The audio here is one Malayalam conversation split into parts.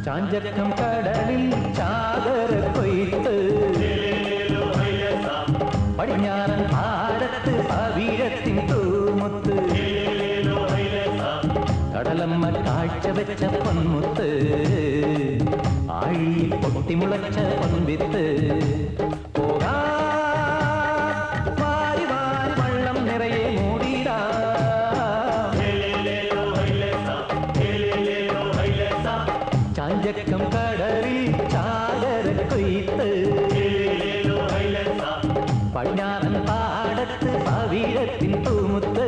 ചാഞ്ചക്കം കടലിൽ ചാകര കൊയ്ത്ത് പടിഞ്ഞാറൻ പാടത്ത് പവിഴത്തിൻ തൂമുത്ത് കടലമ്മ കാഴ്ച വെച്ച പൊന്മുത്ത് ആഴിയിൽ പൊട്ടിമുളച്ച പൊൻവിത്ത് പോകാ വാരി വാരി വള്ളം നിറയെ മൂടിടാ ചാഞ്ചക്കം കടലിൽ ചാകര കൊയ്ത്ത് പടിഞ്ഞാറൻ പാടത്ത് പവിഴത്തിൻ തൂമുത്ത്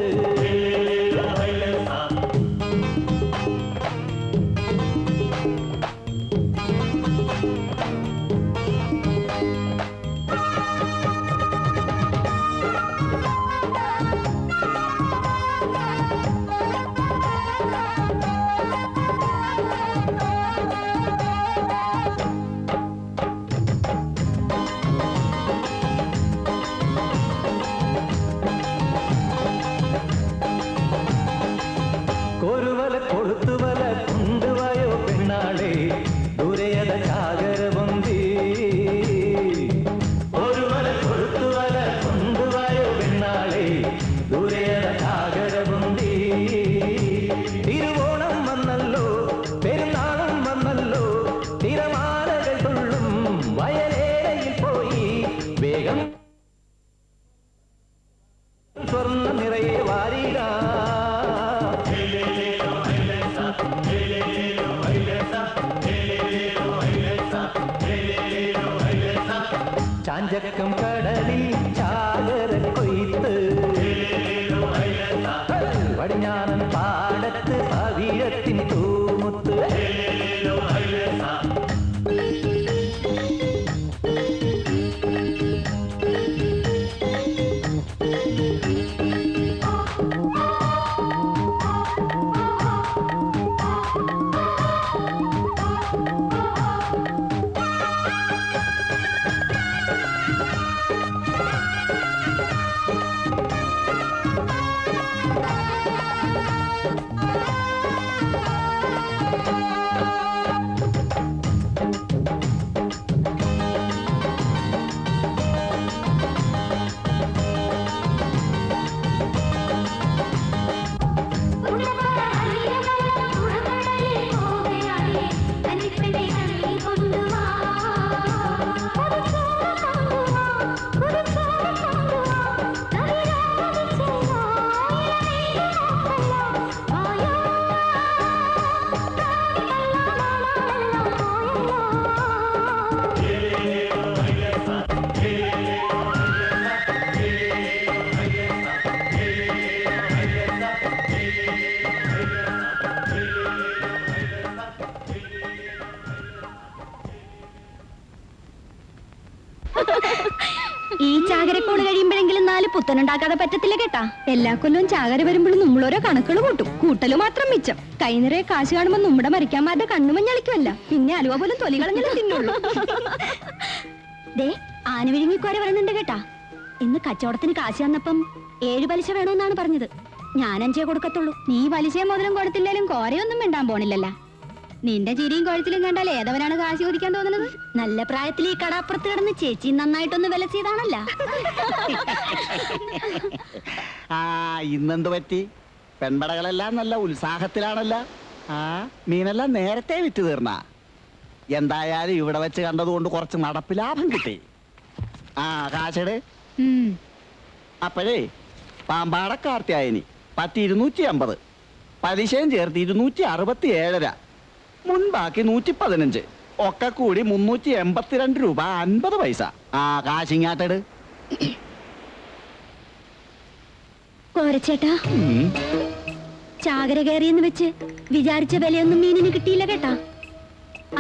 കൊരുവല കൊളുത്തുവല കൊണ്ടുവായോ പെണ്ണാളെ ദൂരയത ചാകര പൊന്തി ഒരുവല കൊളുത്തുവല കൊണ്ടുവായോ പെണ്ണാളെ ദൂരയത ചാകര പൊന്തി തിരുവോണം വന്നല്ലോ പെരുന്നാളും വന്നല്ലോ തിരമാലകൾ തുള്ളും വയലേലയിൽ പോയി വേഗം സ്വർണ്ണ നിറയെ വാരിടാ ചാഞ്ചക്കം കടലിൽ ചാകര കൊയ്ത്ത് പടിഞ്ഞാറൻ പാടത്ത് പവിഴത്തിൻ തൂമുത്ത് പുത്തനുണ്ടാക്കാതെ പറ്റത്തില്ല കേട്ടാ. എല്ലാ കൊല്ലവും ചാകര വരുമ്പോഴും നമ്മളോരോ കണക്കുകൾ കൂട്ടും. കൂട്ടല് മാത്രം മിച്ചം. കൈ നിറയെ കാശ് കാണുമ്പോ നമ്മുടെ മരിക്കാന്മാരുടെ കണ്ണുമഞ്ഞളിക്കുമല്ല, പിന്നെ അലുവ പോലും തൊലികളഞ്ഞാലും തിന്നുള്ളൂ. ദേ ആനവിഴുങ്ങിക്കോര പറയുന്നുണ്ട് കേട്ടാ. ഇന്ന് കച്ചവടത്തിന് കാശ് വന്നപ്പം 7 പലിശ വേണമെന്നാണ് പറഞ്ഞത്. ഞാൻ 5 കൊടുക്കത്തുള്ളൂ. നീ പലിശയും മുതലും കൊടുത്തില്ലേലും കോരയൊന്നും മിണ്ടാൻ പോണില്ലല്ല. നിന്റെ ചിരിയും കുഴച്ചിലും കണ്ടാൽ ഏതവനാണ് കാശ് ചോദിക്കാൻ തോന്നുന്നത്? നല്ല പ്രായത്തിൽ ഈ കടാപ്പുറത്ത് കിടന്ന് ചേച്ചി നന്നായിട്ടൊന്ന് വില ചെയ്താണല്ല. ഇന്നെന്ത് പറ്റി? പെൺപടകളെല്ലാം നല്ല ഉത്സാഹത്തിലാണല്ല. മീനെല്ലാം നേരത്തെ വിറ്റ് തീർന്ന. എന്തായാലും ഇവിടെ വെച്ച് കണ്ടതുകൊണ്ട് കുറച്ച് നടപ്പ് ലാഭം കിട്ടി. കാശട്. അപ്പോഴേ പാമ്പാടക്കാർത്തിയായനി 250, പലിശയും ചേർത്ത് 267, മുൻപാക്കി 115, ഒക്കെ കൂടി 382 രൂപ 50 പൈസ. കാശിങ്ങാട്ടട്. കോരച്ചേട്ടാ, ചാകര കയറിയെന്ന് വെച്ച് വിചാരിച്ച വിലയൊന്നും മീനിന് കിട്ടിയില്ല കേട്ടാ.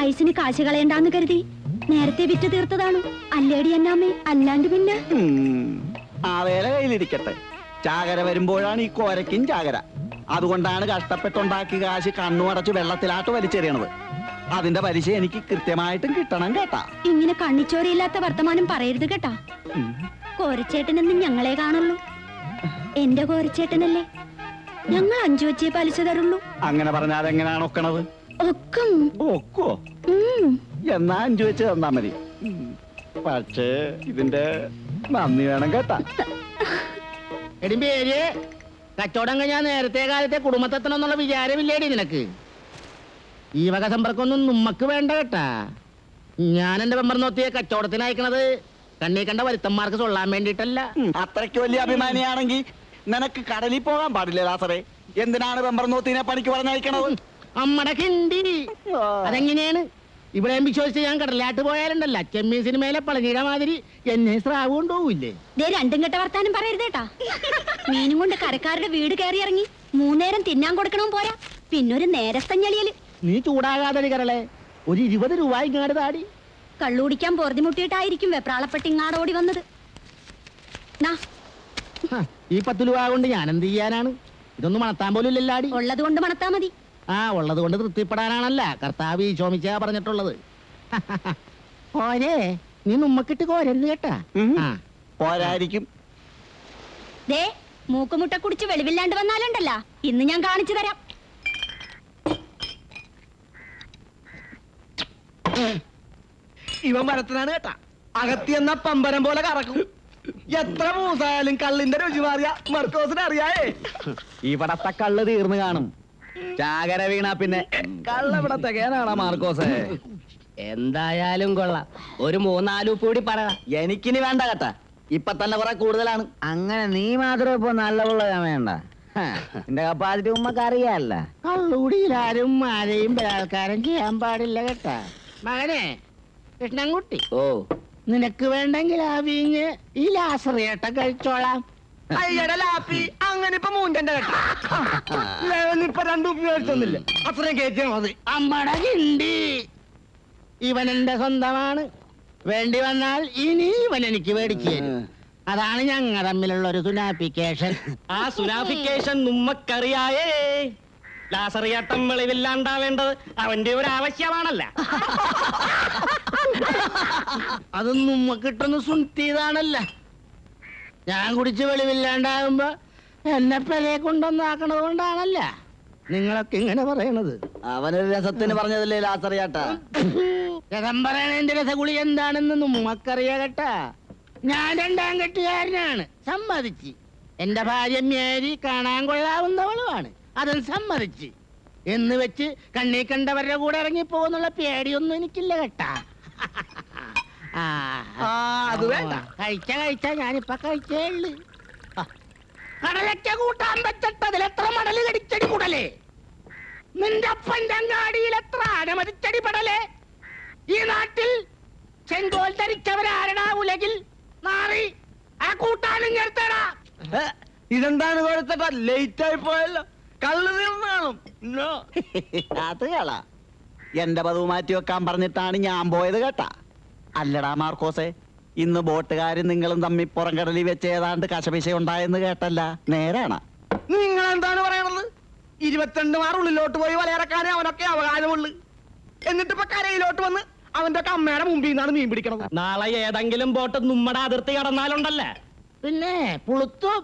ഐസിന് കാശ് കളയണ്ടാന്ന് കരുതി നേരത്തെ വിറ്റ് തീർത്തതാണ്. അല്ലേടി എന്നാമേ, അല്ലാണ്ട് പിന്നെ. ആ വേല കയ്യിലിരിക്കട്ടെ. ചാകര വരുമ്പോഴാണ് ഈ കോരയ്ക്കും ചാകര. അതുകൊണ്ടാണ് കഷ്ടപ്പെട്ടുണ്ടാക്കി കാശ് കണ്ണുമടച്ച് വെള്ളത്തിലാട്ട് വലിച്ചെറിയണത്. അതിന്റെ പലിശ എനിക്ക് കൃത്യമായിട്ടും കിട്ടണം കേട്ടാ. ഇങ്ങനെ കണ്ണിച്ചോരയില്ലാത്ത വർത്തമാനം പറയരുത് കേട്ടാ. കോരച്ചേട്ടനെന്നും ഞങ്ങളെ കാണുള്ളൂ. എന്റെ കോരച്ചേട്ടനല്ലേ. ഞങ്ങൾ 5 വെച്ചേ പലിശ തരുള്ളൂ. അങ്ങനെ പറഞ്ഞാൽ എങ്ങനെയാണ് ഒക്കണത്? ഒക്കോ? എന്നാ 5 വെച്ച് തന്നാ മതി. പക്ഷേ ഇതിന്റെ നന്ദി വേണം കേട്ടാ. എടി പേര് കച്ചവടം കഴിഞ്ഞാൽ നേരത്തെ കാലത്തെ കുടുംബത്തെത്തണമെന്നുള്ള വിചാരമില്ലേടി നിനക്ക്? ഈ വക സമ്പർക്കൊന്നും നമ്മക്ക് വേണ്ട കേട്ടാ. ഞാൻ എന്റെ മെമ്പർ നോത്തിയെ കച്ചവടത്തിന് അയക്കണത് കണ്ണീ കണ്ട വരുത്തന്മാർക്ക് കൊള്ളാൻ വേണ്ടിട്ടല്ല. അത്രയ്ക്ക് വലിയ അഭിമാനിയാണെങ്കിൽ നിനക്ക് കടലിൽ പോകാൻ പാടില്ല ലാസറേ. എന്തിനാണ് മെമ്പർ നോത്തിനെ പണിക്ക് പറഞ്ഞയക്കണത്? അമ്മടെ കിണ്ടി. അതെങ്ങനെയാണ്? ഇവിടെ വിശ്വസിച്ച് ഞാൻ കടലാട്ട് പോയാലുണ്ടല്ല, ചെമ്മീൻ സിനിമയിലെ പളനിയുടെ മാതിരി എന്നെ സ്രാവ് കൊണ്ടുപോകില്ലേ? രണ്ടും കെട്ട വർത്താനം പറയരുതേട്ടാ. മീനും കൊണ്ട് കരക്കാരുടെ വീട് കയറി ഇറങ്ങി 3 നേരം തിന്നാൻ കൊടുക്കണം പോരാ, പിന്നൊരു നേരത്തഞ്ഞളിയല്. നീ ചൂടാകാതെ കരളെ, ഒരു 20 രൂപ ഇങ്ങാട് താടി. കള്ളുകുടിക്കാൻ പൊറുതിമുട്ടിയിട്ടായിരിക്കും വെപ്രാളപ്പെട്ട് ഇങ്ങാട് ഓടി വന്നത്. ഈ 10 രൂപ കൊണ്ട് ഞാൻ എന്ത് ചെയ്യാനാണ്? ഇതൊന്നും മണത്താൻ പോലും ഇല്ലല്ലാടി. ഉള്ളത് കൊണ്ട് മണത്താ മതി. ഉള്ളത് കൊണ്ട് തൃപ്തിപ്പെടാനാണല്ല കർത്താവ് ഈശോമിച്ച പറഞ്ഞിട്ടുള്ളത്. പോരേ, നീ നമ്മക്കിട്ട് കോരരുത് കേട്ടാ. പോരായിരിക്കും. ദേ മൂക്കുമുട്ട കുടിച്ച് വെളിവില്ലാണ്ട് വന്നാലുണ്ടല്ല, ഇന്ന് ഞാൻ കാണിച്ചു തരാം. ഇവ മരത്തിനാണ് കേട്ടാ. അകത്തിയെന്ന പമ്പരം പോലെ കറക്കും. എത്ര മൂസായാലും കള്ളിന്റെ രുചി മാറിയ മർക്കോസിന് അറിയായേ. ഇവിടത്തെ കള്ള് തീർന്നു കാണും. ചാകര വീണ പിന്നെ കള്ളവിടെ തികയാനാണോ മാർക്കോസേ? എന്തായാലും കൊള്ളാം. ഒരു 3-4 ഉപ്പ് കൂടി പറ. എനിക്കിനി വേണ്ട കേട്ടാ. ഇപ്പൊ തന്നെ കുറെ കൂടുതലാണ്. അങ്ങനെ നീ മാത്രം ഇപ്പൊ നല്ലതുള്ള വേണ്ട. എന്റെ കപ്പാസിറ്റി ഉമ്മക്ക് അറിയാല്ല. കള്ളുകൂടിയിലാരും ആരെയും ബലാത്കാരം ചെയ്യാൻ പാടില്ല കേട്ടാ. മകനെ കൃഷ്ണൻകുട്ടി, നിനക്ക് വേണ്ടെങ്കിൽ ആ വീഞ്ഞ് ഈ ലാസറിയേട്ട കഴിച്ചോളാം. അയ്യടെ ലാപ്പി, അങ്ങനെ ഇപ്പൊ മൂഞ്ചന്റെ കേട്ടാ. ഇപ്പൊ 2 ഉപ്പ് മേടിച്ചൊന്നില്ല, അത്രയും കയറ്റിയാ മതി. അമ്മടെ കിണ്ടി, ഇവൻ എന്റെ സ്വന്തമാണ്. വേണ്ടി വന്നാൽ ഇനി ഇവൻ എനിക്ക് മേടിച്ചു തരും. അതാണ് ഞങ്ങൾ തമ്മിലുള്ള ഒരു സുനാഫിക്കേഷൻ. ആ സുനാഫിക്കേഷൻ നമ്മക്കറിയായേ. ലാസറിയാട്ടം വെളിവില്ലാണ്ടാവേണ്ടത് അവന്റെ ഒരു ആവശ്യമാണല്ല. അത് നമ്മക്കിട്ടൊന്ന് സുൻത്തിയതാണല്ല. ഞാൻ കുടിച്ച് വെളിവില്ലാണ്ടാകുമ്പോ എന്നെ പെലയെ കൊണ്ടൊന്നാക്കണത് കൊണ്ടാണല്ല നിങ്ങളൊക്കെ ഇങ്ങനെ പറയണത്. അവനൊരു രസത്തിന് പറഞ്ഞതല്ലേ ലാസറിയാട്ട. രസം പറയണതിന്റെ രസഗുളി എന്താണെന്ന് നമ്മക്കറിയാ കേട്ടാ. ഞാൻ 2ാം കെട്ടുകാരനാണ്, സമ്മതിച്ച്. എന്റെ ഭാര്യ മേരി കാണാൻ കൊള്ളാവുന്നവളുമാണ്, അതും സമ്മതിച്ച്. എന്ന് വെച്ച് കണ്ണീ കണ്ടവരുടെ കൂടെ ഇറങ്ങിപ്പോന്നുള്ള പേടിയൊന്നും എനിക്കില്ല കേട്ടാ. അത് വേണ്ട. കഴിച്ച ഞാനിപ്പൊ കഴിച്ചേ ഉള്ളു. കടലയ്ക്ക കൂട്ടാൻ വെച്ചിട്ട് അതിലെത്ര മടല് കടിച്ചടി കൂടലേ. നിന്റെ അപ്പന്റെ അങ്ങാടിയിൽ എത്ര അനമതിച്ചടി പെടലേ. ഈ നാട്ടിൽ ചെങ്കോൽ ധരിച്ചവരാരടാ ഉലകിൽ നാറി. ആ കൂട്ടാനും ചേർത്തടാ. ഇതെന്താണ് കൊടുത്തിട്ടാ? ലേറ്റ് ആയി പോയല്ലോ. കള്ള് തീർന്നു കാണും. അത് കള. എന്റെ പതിവ് മാറ്റി വെക്കാൻ പറഞ്ഞിട്ടാണ് ഞാൻ പോയത് കേട്ടാ. അല്ലടാ മാർക്കോസേ, ഇന്ന് ബോട്ടുകാരും നിങ്ങളും തമ്മിൽ പുറംകടലിൽ വെച്ച് ഏതാണ്ട് കശപിശ ഉണ്ടായെന്ന് കേട്ടല്ല, നേരാണ്? നിങ്ങൾ എന്താണ് പറയണത്? 22 മാർ ഉള്ളിലോട്ട് പോയി വലയിറക്കാനേ അവനൊക്കെ അവകാശമുള്ളു. എന്നിട്ട് ഇപ്പൊ കരയിലോട്ട് വന്ന് അവന്റെ ഒക്കെ അമ്മയുടെ മുമ്പിൽ നിന്നാണ് മീൻ പിടിക്കണത്. നാളെ ഏതെങ്കിലും ബോട്ട് നമ്മുടെ അതിർത്തി കടന്നാലുണ്ടല്ലേ പിന്നെ പുളുത്തും.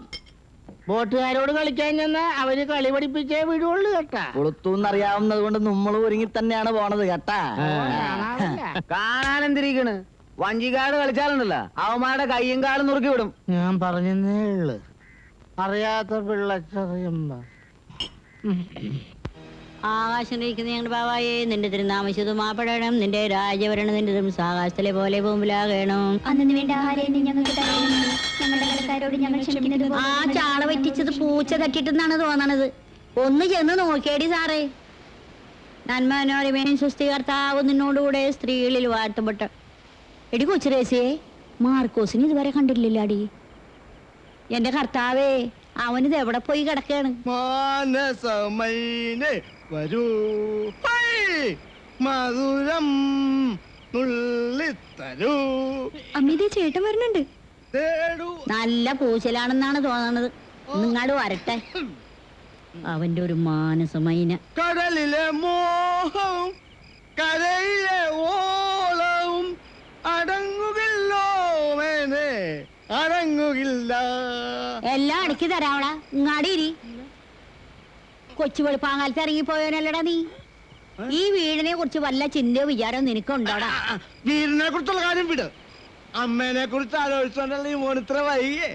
ബോട്ടുകാരോട് കളിക്കാൻ ചെന്നാ അവര് കളി പഠിപ്പിച്ചേ വിടുള്ളൂ കേട്ടാ. കൊളുത്തൂന്നറിയാവുന്നത് കൊണ്ട് നമ്മൾ ഒരുങ്ങി തന്നെയാണ് പോണത് കേട്ടാ. കാണാൻ എന്തിരിക്കണ്? വഞ്ചിക്കാട് കളിച്ചാലുണ്ടല്ലോ അവന്മാരുടെ കയ്യും കാലും നുറുക്കി വിടും. ഞാൻ പറഞ്ഞേ ഉള്ളു, അറിയാത്ത പിള്ളച്ചറിയുമ്പോ. ആകാശിക്കുന്ന ഞങ്ങളുടെ ബാവായെ നിന്റെ തിരുനാമശുദ്ധമാപ്പെടണം, നിന്റെ രാജഭരണം നിന്റെ ആകാശത്തിലെ പോലെ ഭൂമിലാകണം. അന്നു വേണ്ട ആഹാരം ഞങ്ങൾക്ക് തരണമേ. ഞങ്ങളുടെ കടക്കാരോട് ഞങ്ങൾ ക്ഷമിക്കുന്നത് പോലെ ആ ചാള പറ്റിച്ചത് പൂച്ച തട്ടിട്ടെന്നാണ് തോന്നണത്. ഒന്ന് ചെന്ന് നോക്കിയേടി സാറേ. നന്മനോരമേനും സൃഷ്ടികർത്താവ് നിന്നോടുകൂടെ സ്ത്രീകളിൽ വാഴ്ത്തപ്പെട്ട. എടി കൊച്ചുരേസിയെ, മാർക്കോസിന് ഇതുവരെ കണ്ടിട്ടില്ലാടി. എന്റെ കർത്താവേ, അവനിത് എവിടെ പോയി കിടക്കാണ്? മാനസമൈനെ വരൂ, ഹൈ, മധുരം നുള്ളിത്തരൂ, അമ്മിതേ ചേട്ടൻ വരുന്നുണ്ട്. തേടൂ. നല്ല പൂച്ചലാണെന്നാണ് തോന്നണത്. നിങ്ങാട് വരട്ടെ. അവന്റെ ഒരു മാനസമൈന. കടലിലെ മോഹവും കരയിലെ ഓളവും അടങ്ങുകില്ലോ മേനെ, അടങ്ങുകില്ല. എല്ലാം അടക്കി തരാവളാ. ഇങ്ങാടിരി. കൊച്ചു വെളുപ്പാങ്കാലത്ത് ഇറങ്ങിപ്പോയവനല്ലടാ നീ. ഈ വീടിനെ കുറിച്ച് വല്ല ചിന്തയോ വിചാരവും നിനക്കുണ്ടോടാ? വീടിനെ കുറിച്ചുള്ള കാര്യം വിട്. അമ്മേനെ കുറിച്ച് ആലോചിച്ചോണ്ടല്ലേ ഈ മോനിത്ര വൈകിയേ.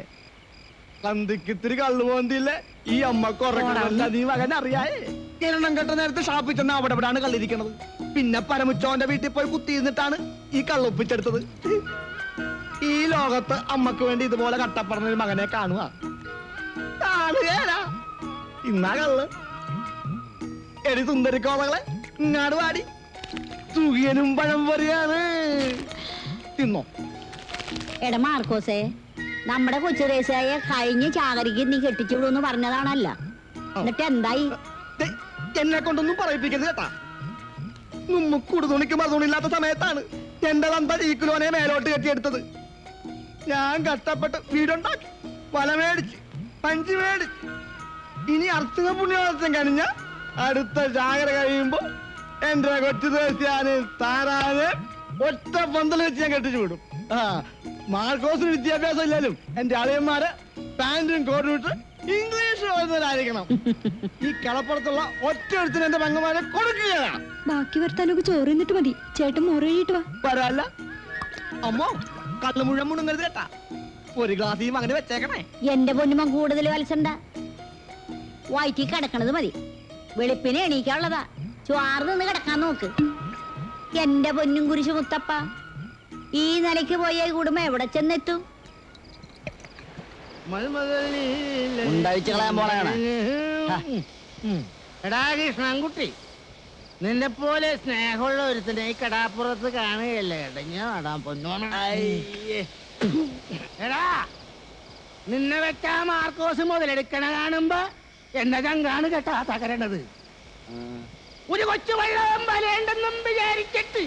സന്ധിക്കിത്തിരി കള്ളു പോന്തില്ലേ ഈ അമ്മക്ക് ഉറങ്ങണല്ല നീ മകൻ അറിയായേ. കിരണം കെട്ട നേരത്തെ ഷാപ്പിൽ ചെന്ന് അവിടെ ഇവിടാണ് കള്ളിരിക്കണത്. പിന്നെ പരമുച്ചോന്റെ വീട്ടിൽ പോയി കുത്തിയിരുന്നിട്ടാണ് ഈ കള്ളൊപ്പിച്ചെടുത്തത്. ഈ ലോകത്ത് അമ്മക്ക് വേണ്ടി ഇതുപോലെ കട്ടപ്പറഞ്ഞ ഒരു മകനെ കാണുക കാണുകയല്ല. ഇന്നാ കള്ള്. എടി സുന്ദരിക്കോളകളെ, ഇങ്ങാട് വാടി. സുഖിയനും പഴം പറയാണ്. തിന്നോ. എടാ മാർക്കോസേ, നമ്മുടെ കൊച്ചുറേസായ കഴിഞ്ഞ ചാകരിക്ക് നീ കെട്ടിച്ചുവിടുന്ന് പറഞ്ഞതാണല്ല. എന്നിട്ട് എന്തായി? ദേ, എന്നെ കൊണ്ടൊന്നും പറയിപ്പിക്കരുത് കേട്ടാ. നമ്മുക്കൂട് തുണിക്ക് മറുതുണില്ലാത്ത സമയത്താണ് എന്റെ തന്ത ഈ കിലോനെ മേലോട്ട് കെട്ടിയെടുത്തത്. ഞാൻ കഷ്ടപ്പെട്ട് വീടുണ്ടാക്കി, വല മേടിച്ച്, പഞ്ച് മേടിച്ച്. ഇനി അർച്ചന പുണ്യോത്സവം കഴിഞ്ഞ അടുത്ത ജാഗര കഴിയുമ്പോ എന്റെ കൊച്ചു ദേശിയാന് താരാന് ഒറ്റ പന്തൽ വെച്ച് ഞാൻ കെട്ടിച്ചു വിടും. ആ, മാർക്കോസിന് വിദ്യാഭ്യാസം ഇല്ലാലും എന്റെ അളിയന്മാര് പാന്റും കോട്ടും ഇട്ട് ഇംഗ്ലീഷ് എഴുതുന്നവരായിരിക്കണം. ഈ കളപ്പുറത്തുള്ള ഒറ്റ ഒരുത്തിന് എന്റെ പെങ്ങന്മാരെ കൊടുക്കുകയാണ്. ബാക്കി വർത്താനൊക്കെ ചോറ് തിന്നിട്ട് മതി. ചേട്ടൻ മോറ് കഴിയിട്ട് വാ. വരാല്ല അമ്മോ, കള്ളു മുഴുവൻ മുണുങ്ങരുത് കേട്ടാ. ഒരു ഗ്ലാസ് ഈ മകന് വെച്ചേക്കണേ. എന്റെ പൊന്നുമൻ കൂടുതൽ വലസണ്ട. വയറ്റി കിടക്കണത് മതി. വെളുപ്പിനെ എണീക്കാനുള്ളതാ. ചുവാറ് നിന്ന് കിടക്കാൻ നോക്ക്. എന്റെ പൊന്നും കുരിശു മുത്തപ്പ, ഈ നിലയ്ക്ക് പോയ കൂടുമ്പോ എവിടെ ചെന്നെത്തും? ഉണ്ടായിച്ച് കളയാൻ പോണയാണ്. എടാ കൃഷ്ണൻകുട്ടി, നിന്നെ പോലെ സ്നേഹമുള്ള ഒരുത്തനെ ഈ കടാപ്പുറത്ത് കാണുകയല്ലേ ഇടഞ്ഞ നടാൻ പൊന്നോണ. എടാ, നിന്നെ വെച്ചാ മാർക്കോസ് മുതലെടുക്കണ കാണുമ്പോ എന്റെ ചങ്കാണ് കേട്ടാ തകരണത്. ഒരു കൊച്ചു വെള്ളം വരേണ്ടെന്നും വിചാരിച്ചിട്ട്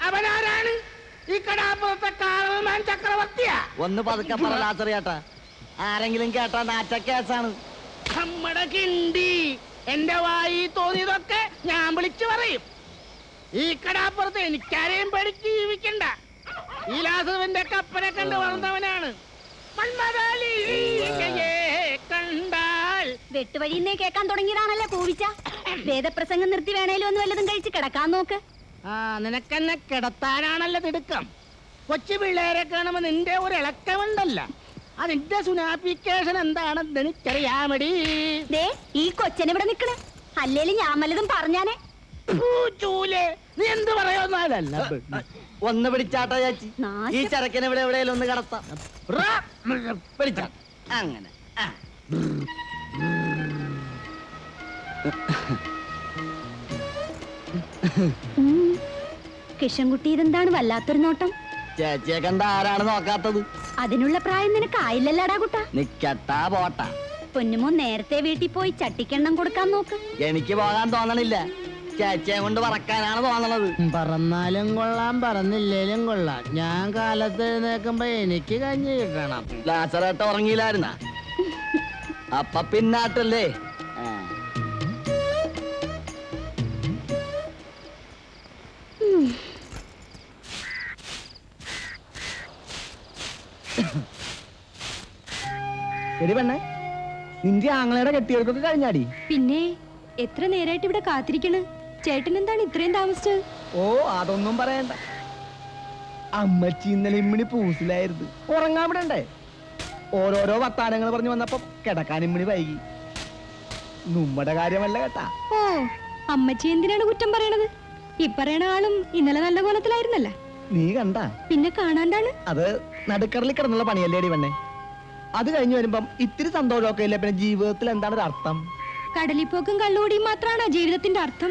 അവനാരാണ്? ഈ കടാപ്പുറത്തെ കാർമാൻ ചക്രവർത്തിയാ. ഒന്ന് പതുക്കെ പറലാച്ചറിയാട്ടാ. ആരെങ്കിലും കേട്ടാ നാറ്റ കേസാണ്. നമ്മടെ കിണ്ടി എന്റെ വായി തോന്നിയതൊക്കെ ഞാൻ വിളിച്ചു പറയും. ഈ കടാപ്പുറത്ത് എനിക്കാരെയും പേടിച്ച് ജീവിക്കണ്ട. ഈ ലാസവന്റെ കപ്പനെ കണ്ട് വളർന്നവനാണ്. കണ്ടാൽ വെട്ടുവഴിന്നേ കേൾക്കാൻ തുടങ്ങിയതാണല്ലേ കൂവിച്ച. വേദപ്രസംഗം നിർത്തി വേണേലും ഒന്ന് വല്ലതും കഴിച്ച് കിടക്കാൻ നോക്ക്. ആ, നിനക്കെന്നെ കിടത്താനാണല്ലോ തിടുക്കം. കൊച്ചു പിള്ളേരെ കാണുമ്പോ നിന്റെ ഒരു ഇളക്കമുണ്ടല്ല. അതിന്റെ സുനാപ്പിക്കേഷൻ എന്താണെന്ന് എനിക്കറിയാമടി. ദേ, ഈ കൊച്ചനെ ഇവിടെ നിക്കണേ. അല്ലേലും ഞാൻ വല്ലതും പറഞ്ഞാനേ. ചൂലേ, നീ എന്ത് പറയുന്നതല്ല. ഒന്ന് പിടിച്ചാട്ടാ ചാച്ചി. ഈ ചരക്കിനെ ഇവിടെ എവിടെയെങ്കിലും ഒന്ന് കടത്താം. പിടിച്ചാ അങ്ങനെ. കിഷൻകുട്ടി, ഇതെന്താണ് വല്ലാത്തൊരു നോട്ടം? ചേച്ചിയെ കണ്ട ആരാണ് നോക്കാത്തത്? അതിനുള്ള പ്രായം നിനക്ക് ആയില്ലല്ലാടാ കുട്ടാ. നിക്കട്ടാ പോട്ടാ. പൊന്നുമോ നേരത്തെ വീട്ടിൽ പോയി ചട്ടിക്കെണ്ണം കൊടുക്കാൻ നോക്ക്. എനിക്ക് പോകാൻ തോന്നണില്ല. ചേച്ചിയെ കൊണ്ട് പറക്കാനാണ് തോന്നണത്. പറന്നാലും കൊള്ളാം പറന്നില്ലേലും കൊള്ളാം. ഞാൻ കാലത്ത് എഴുന്നേക്കുമ്പോ എനിക്ക് കഞ്ഞി കിട്ടണം. ലാസറേട്ട ഉറങ്ങിയില്ലായിരുന്ന അപ്പ പിന്നാട്ടല്ലേ. എടി പെണ്ണെ, നിന്റെ ആങ്ങളയുടെ കെട്ടിയെടുക്കൊക്കെ കഴിഞ്ഞാടി? പിന്നെ എത്ര നേരായിട്ട് ഇവിടെ കാത്തിരിക്കണ്? ചേട്ടൻ എന്താണ് ഇത്രയും താമസിച്ചത്? ഓ അതൊന്നും പറയണ്ട. അമ്മച്ചി ഇന്നലെ ഇമ്മിണി പൂസിലായിരുന്നു. ഉറങ്ങാൻ വിടണ്ടേ? ഓരോരോ വർത്താനങ്ങൾ പറഞ്ഞു വന്നപ്പോ കിടക്കാൻ ഇമ്മിണി വൈകി. നമ്മുടെ കാര്യമല്ല കേട്ടാ. ഓ അമ്മച്ചി എന്തിനാണ് കുറ്റം പറയണത്? ഈ പറയണ ആളും ഇന്നലെ നല്ല കോലത്തിലായിരുന്നല്ല. നീ കണ്ട? പിന്നെ കാണാണ്ടാണ്. അത് നടുക്കടലിൽ കിടന്നുള്ള പണിയല്ലേടി പെണ്ണെ. അത് കഴിഞ്ഞു വരുമ്പം ഇത്തിരി സന്തോഷമൊക്കെ ഇല്ല. പിന്നെ ജീവിതത്തിൽ എന്താണ് ഒരു അർത്ഥം? കടലിപ്പോക്കും കള്ളുകൂടിയും മാത്രമാണ് ജീവിതത്തിന്റെ അർത്ഥം.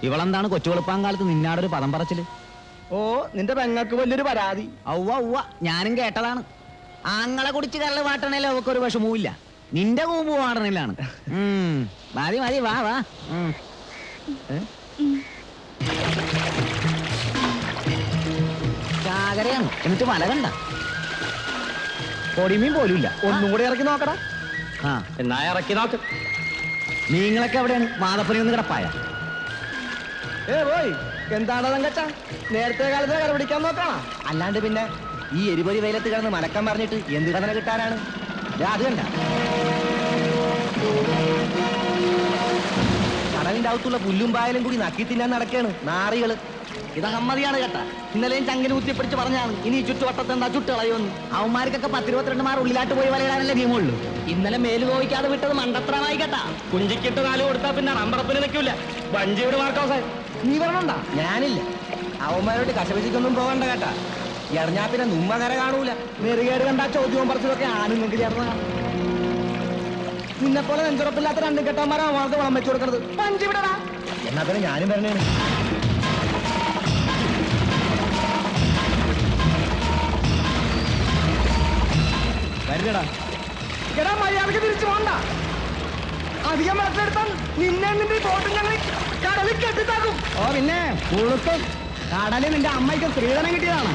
ഇവളെന്താണ് കൊച്ചുവെളുപ്പാങ്കാലത്ത് നിന്നാടൊരു പദം പറച്ചില്? ഓ നിന്റെ പെങ്ങൾക്ക് വലിയൊരു പരാതി. ഔവ്വ ഞാനും കേട്ടതാണ്. ആങ്ങളെ കുടിച്ച് കള്ള് പാട്ടണേലും അവക്കൊരു വിഷമവും. നിന്റെ കൂമ്പ് പാടണില്ലാണ്. മതി മതി വാ വാ. ചാകരയാണ്. എന്നിട്ട് വല കണ്ട പൊടിമീൻ പോലും ഇല്ല. ഒന്നും കൂടെ ഇറക്കി നോക്കടാ. ആ എന്നാ ഇറക്കി നോക്ക്. നിങ്ങളൊക്കെ എവിടെയാണ്? മാതപ്പനി ഒന്ന് കിടപ്പായ പോയി എന്താണ് തങ്കച്ച, നേരത്തെ കാലത്ത് കര പിടിക്കാൻ നോക്കണ. അല്ലാണ്ട് പിന്നെ ഈ എരിപൊരി വെയിലത്ത് കിടന്ന് മലക്കം പറഞ്ഞിട്ട് എന്ത് കഥന കിട്ടാനാണ്? അത് കണ്ട കടലിന്റെ അകത്തുള്ള പുല്ലും പായലും കൂടി നക്കി തിന്നാൻ നടക്കാണ് നാറികള്. ഇത് അഹമ്മതിയാണ് കേട്ടാ. ഇന്നലെയും ചങ്കിന് കുത്തിപ്പിടിച്ച് പറഞ്ഞാണ് ഇനി ചുറ്റുവട്ടത്ത് എന്താ ചുട്ട് കളയുമെന്ന്. അവന്മാർക്കൊക്കെ 10-22 ഉള്ളിലാട്ട് പോയി വലയിടാനല്ലേ നിയമമുള്ളൂ. ഇന്നലെ മേല് നോക്കിക്കാതെ വിട്ടത് മണ്ടത്രമായി കേട്ടാ. കുഞ്ചിക്കിട്ട് 4 കൊടുത്താ പിന്നെ റമ്പറപ്പിന് നിൽക്കൂല. വഞ്ചിയുടെ മാർക്കോസായി. നീ പറഞ്ഞോണ്ടാ? ഞാനില്ല. അവന്മാരോട് കശപിശിക്കൊന്നും പോകണ്ട കേട്ടാ. എറിഞ്ഞാ പിന്നെ നുമ്മ കര കാണൂല. നെറുകേട് കണ്ടാ ചോദ്യവും പറച്ചിലൊക്കെ ആണുങ്ങൾക്ക് ചേർന്ന. നിന്നെ പോലെ നെഞ്ചുറപ്പില്ലാത്ത 2 കെട്ടന്മാരാ അവർക്ക് വളം വെച്ചു കൊടുക്കണത്. വഞ്ചി വിടടാ. എന്നാ പിന്നെ ഞാനും വരണേണ്. വരില്ലടാ. എടാ മര്യാദക്ക് തിരിച്ചു പോണ്ട. അധികം വെള്ളത്തിലെടുത്താൽ നിന്നെ നിന്റെ ബോട്ടും ഞങ്ങൾ കടലിൽ കെട്ടിത്താക്കും. ഓ പിന്നെ ഉളുക്കും കടലിൽ നിന്റെ അമ്മയ്ക്ക് സ്ത്രീധനം കിട്ടിയതാണ്.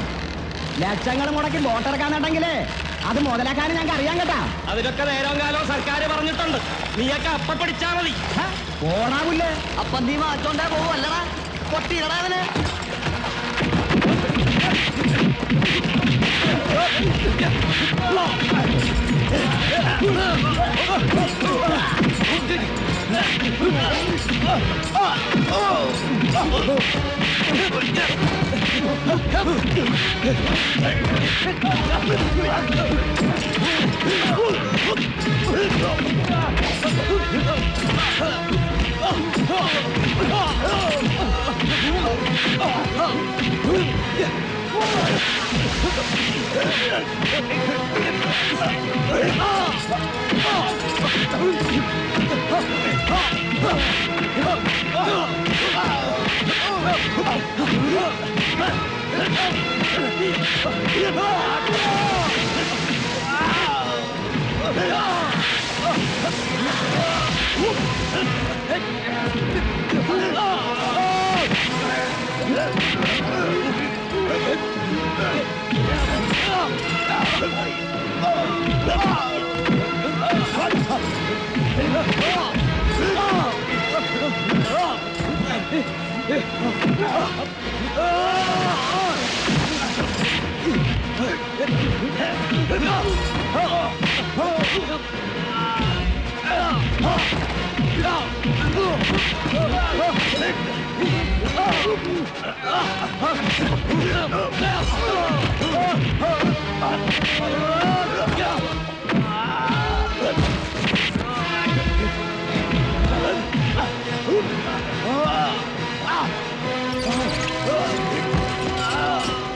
ലക്ഷങ്ങൾ മുടക്കി ബോട്ടിറക്കാനുണ്ടെങ്കിലേ അത് മുതലാക്കാനും ഞങ്ങൾക്ക് അറിയാൻ കേട്ടാ. അതിനൊക്കെ നേരവും കാലവും സർക്കാർ പറഞ്ഞിട്ടുണ്ട്. നീയൊക്കെ അപ്പ പിടിച്ചാ മതി. പോണാവില്ലേ? അപ്പൊ നീ മാറ്റോണ്ടേ പോവല്ലടാ. പൊട്ടിയിടടാ അവന്.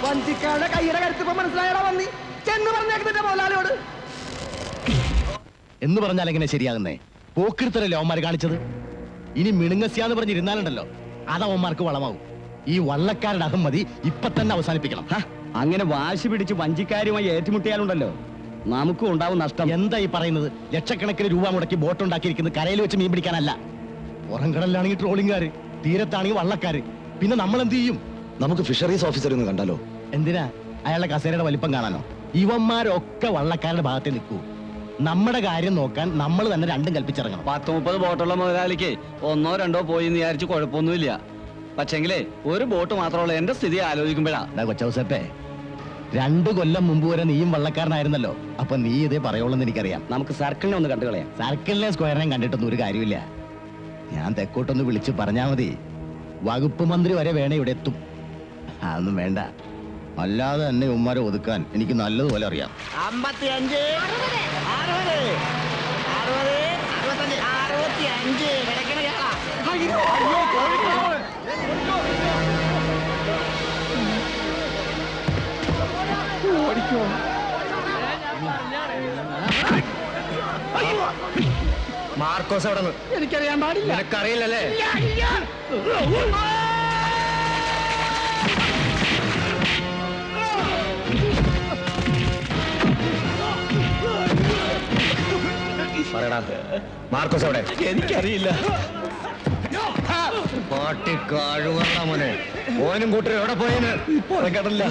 വഞ്ചിക്കാരുടെ കയ്യുടെ കരുത്തിപ്പോ മനസ്സിലായടാ. വന്നി ചെന്ന് പറഞ്ഞേക്കുന്നില്ല മോലാലിയോട്. എന്ന് പറഞ്ഞാൽ എങ്ങനെ ശരിയാകുന്നേ? പോക്കിരുത്തരല്ലേ അവന്മാർ കാണിച്ചത്. ഇനി മിണുങ്ങസ്യാന്ന് പറഞ്ഞിരുന്നാലുണ്ടല്ലോ അത് അവന്മാർക്ക് വളമാവും. ഈ വള്ളക്കാരുടെ അഹമ്മതി ഇപ്പൊ തന്നെ അവസാനിപ്പിക്കണം. അങ്ങനെ വാശി പിടിച്ച് വഞ്ചിക്കാരുമായി ഏറ്റുമുട്ടിയാലുണ്ടല്ലോ നമുക്കും ഉണ്ടാവും നഷ്ടം. എന്താ ഈ പറയുന്നത്? ലക്ഷക്കണക്കിന് രൂപ മുടക്കി ബോട്ട് ഉണ്ടാക്കിയിരിക്കുന്നത് കരയിൽ വെച്ച് മീൻ പിടിക്കാനല്ല. പുറംകടലിലാണെങ്കിൽ ട്രോളിംഗുകാര് തീരത്താണെങ്കിൽ വള്ളക്കാര്, പിന്നെ നമ്മൾ എന്ത് ചെയ്യും? നമുക്ക് ഫിഷറീസ് ഓഫീസർ ഒന്ന് കണ്ടാലോ? എന്തിനാ? അയാളുടെ കസേരയുടെ വലിപ്പം കാണാനോ? ഇവന്മാരൊക്കെ വള്ളക്കാരുടെ ഭാഗത്ത് നിൽക്കൂ. നമ്മുടെ കാര്യം നോക്കാൻ നമ്മൾ തന്നെ രണ്ടും കൽപ്പിച്ചിറങ്ങണം. 10-30 ബോട്ടുള്ള മുതലാളിക്ക് 1-2 പോയി എന്ന് വിചാരിച്ച് കുഴപ്പമൊന്നുമില്ല. പക്ഷെങ്കിലേ ഒരു ബോട്ട് മാത്രമുള്ള എന്റെ സ്ഥിതി ആലോചിക്കുമ്പോഴാ. കൊച്ചൗസപ്പേ, 2 കൊല്ലം മുമ്പ് വരെ നീയും വള്ളക്കാരനായിരുന്നല്ലോ. അപ്പൊ നീ ഇതേ പറയുള്ളെന്ന് എനിക്കറിയാം. നമുക്ക് സർക്കിളിനെ ഒന്ന് കണ്ടു കളയാം. സർക്കിളിനെ സ്ക്വയറിനെയും കണ്ടിട്ടൊന്നും ഒരു കാര്യമില്ല. ഞാൻ തെക്കോട്ടൊന്ന് വിളിച്ച് പറഞ്ഞാ മതി. വകുപ്പ് മന്ത്രി വരെ വേണേ ഇവിടെ എത്തും. അതൊന്നും വേണ്ട. അല്ലാതെ തന്നെ ഉമ്മാരെ ഒതുക്കാൻ എനിക്ക് നല്ലതുപോലെ അറിയാം. 55, 60, 60, 65, 65 കിടക്കണ കേളാ. മാർക്കോസ് എവിടെ നിന്ന്? എനിക്കറിയാൻ പാടില്ല. നിനക്കറിയില്ലല്ലേ? പറയടാ, മാർക്കോസ് എവിടെ? എനിക്കറിയില്ല. പാട്ടി കാഴുകണ്ട മോനെ. ഓനും കൂട്ടരും എവിടെ പോയെന്ന് കടല്ല.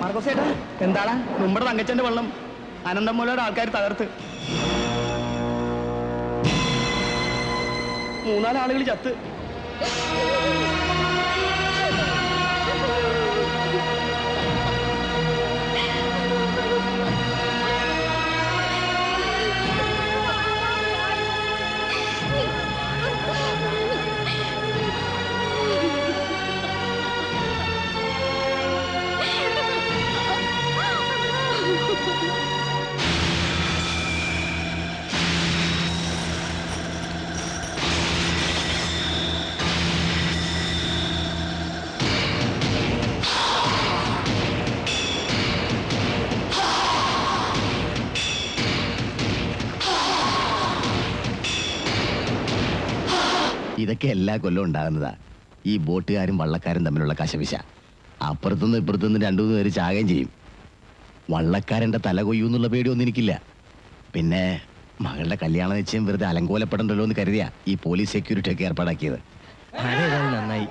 മാർക്കോസേട്ടാ, എന്താണ് നമ്മുടെ തങ്കച്ചന്റെ വെള്ളം അനന്തമൂലയുടെ ആൾക്കാർ തകർത്ത് 3-4 ആളുകൾ ചത്ത്. ഇതൊക്കെ എല്ലാ കൊല്ലവും ഉണ്ടാകുന്നതാ. ഈ ബോട്ടുകാരും വള്ളക്കാരും തമ്മിലുള്ള കശപിശ. അപ്പുറത്തുനിന്ന് ഇപ്പുറത്തുനിന്ന് 2-3 പേര് ചാകുകയും ചെയ്യും. വള്ളക്കാരൻ്റെ തല കൊയ്യൂന്നുള്ള പേടിയൊന്നും എനിക്കില്ല. പിന്നെ മകളുടെ കല്യാണ നിശ്ചയം വെറുതെ അലങ്കോലപ്പെടണ്ടല്ലോ എന്ന് കരുതിയാ ഈ പോലീസ് സെക്യൂരിറ്റി ഒക്കെ ഏർപ്പാടാക്കിയത്. നന്നായി.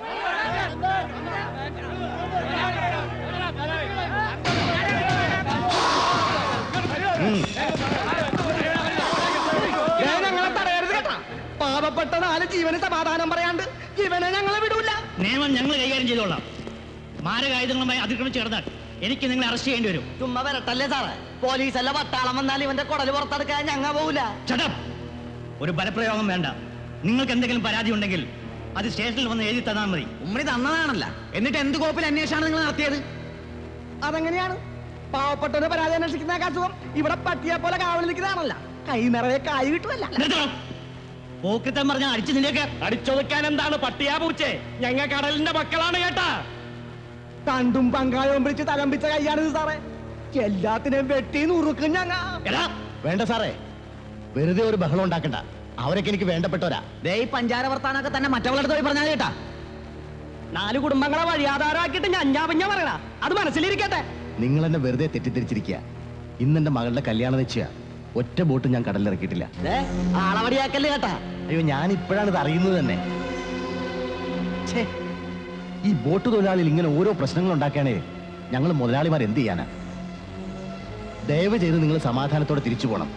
ഞങ്ങളെ തടയരുത് കേട്ടാ. പാവപ്പെട്ട 4 ജീവന് സമാധാനം പറയാണ്ട് ജീവനെ ഞങ്ങളെ വിടൂല. നിയമം ഞങ്ങൾ കൈകാര്യം ചെയ്തോളാം. മാരകായുധങ്ങളുമായി അതിക്രമിച്ച് കിടന്നാൽ എനിക്ക് നിങ്ങളെ അറസ്റ്റ് ചെയ്യേണ്ടി വരും. ചുമ്മാ വരട്ടല്ലേ സാറേ? പോലീസല്ല പട്ടാളം വന്നാൽ ഇവന്റെ കുടല് പുറത്തെടുക്കാൻ ഞങ്ങൾ പോവില്ല. ഒരു ബലപ്രയോഗം വേണ്ട. നിങ്ങൾക്ക് എന്തെങ്കിലും പരാതി ഉണ്ടെങ്കിൽ അത് സ്റ്റേഷനിൽ വന്ന് എഴുതി തന്നാൽ മതി. ഉമ്മണി തന്നതാണല്ല. എന്നിട്ട് എന്ത് കോപ്പിൽ അന്വേഷണമാണ് നിങ്ങൾ നടത്തിയത്? അതെങ്ങനെയാണ്? പാവപ്പെട്ടവരെ പരാതി അന്വേഷിക്കുന്ന അസുഖം ഇവിടെ പട്ടിയെ പോലെ കാവൽ നിൽക്കുന്നതാണല്ല. കൈ നിറയെ കായ് കിട്ടുമല്ല. പോക്കറ്റം പറഞ്ഞാൽ അടിച്ചു നിന്നെയൊക്കെ. അടിച്ചൊതുക്കാൻ എന്താണ് പട്ടിയാ പൂച്ചേ? ഞങ്ങൾ കടലിന്റെ മക്കളാണ് കേട്ടാ. കണ്ടും പങ്കായവും പിടിച്ച് തലമ്പിച്ച കൈയാണിത് സാറേ. എല്ലാത്തിനെയും വെട്ടി നുറുക്കും ഞങ്ങ. വേണ്ട സാറേ, വെറുതെ ഒരു ബഹളം ഉണ്ടാക്കണ്ട. അവരൊക്കെ എനിക്ക് വേണ്ടപ്പെട്ടവരാ. ദേ ഈ പഞ്ചാര വർത്താനൊക്കെ തന്നെ മറ്റവളുടെ പോയി പറഞ്ഞാൽ കേട്ടാ. 4 കുടുംബങ്ങളെ വഴിയാധാരമാക്കിയിട്ട് ഞാൻ പറയണ അത് മനസ്സിലിരിക്കട്ടെ. നിങ്ങൾ എന്നെ വെറുതെ തെറ്റിദ്ധരിച്ചിരിക്കുക. ഇന്നെന്റെ മകളുടെ കല്യാണ നിശ്ചയ. ഒറ്റ ബോട്ട് ഞാൻ കടലിലിറക്കിയിട്ടില്ല. ആളവടിയാക്കല്ലേ കേട്ടാ. അയ്യോ, ഞാൻ ഇപ്പോഴാണ് ഇത് അറിയുന്നത് തന്നെ. ഛേ, ഈ ബോട്ട് തൊഴിലാളിയിൽ ഇങ്ങനെ ഓരോ പ്രശ്നങ്ങൾ ഉണ്ടാക്കുകയാണേ ഞങ്ങൾ മുതലാളിമാർ എന്ത് ചെയ്യാനാ? ദയവ് ചെയ്ത് നിങ്ങൾ സമാധാനത്തോടെ തിരിച്ചു പോകണം.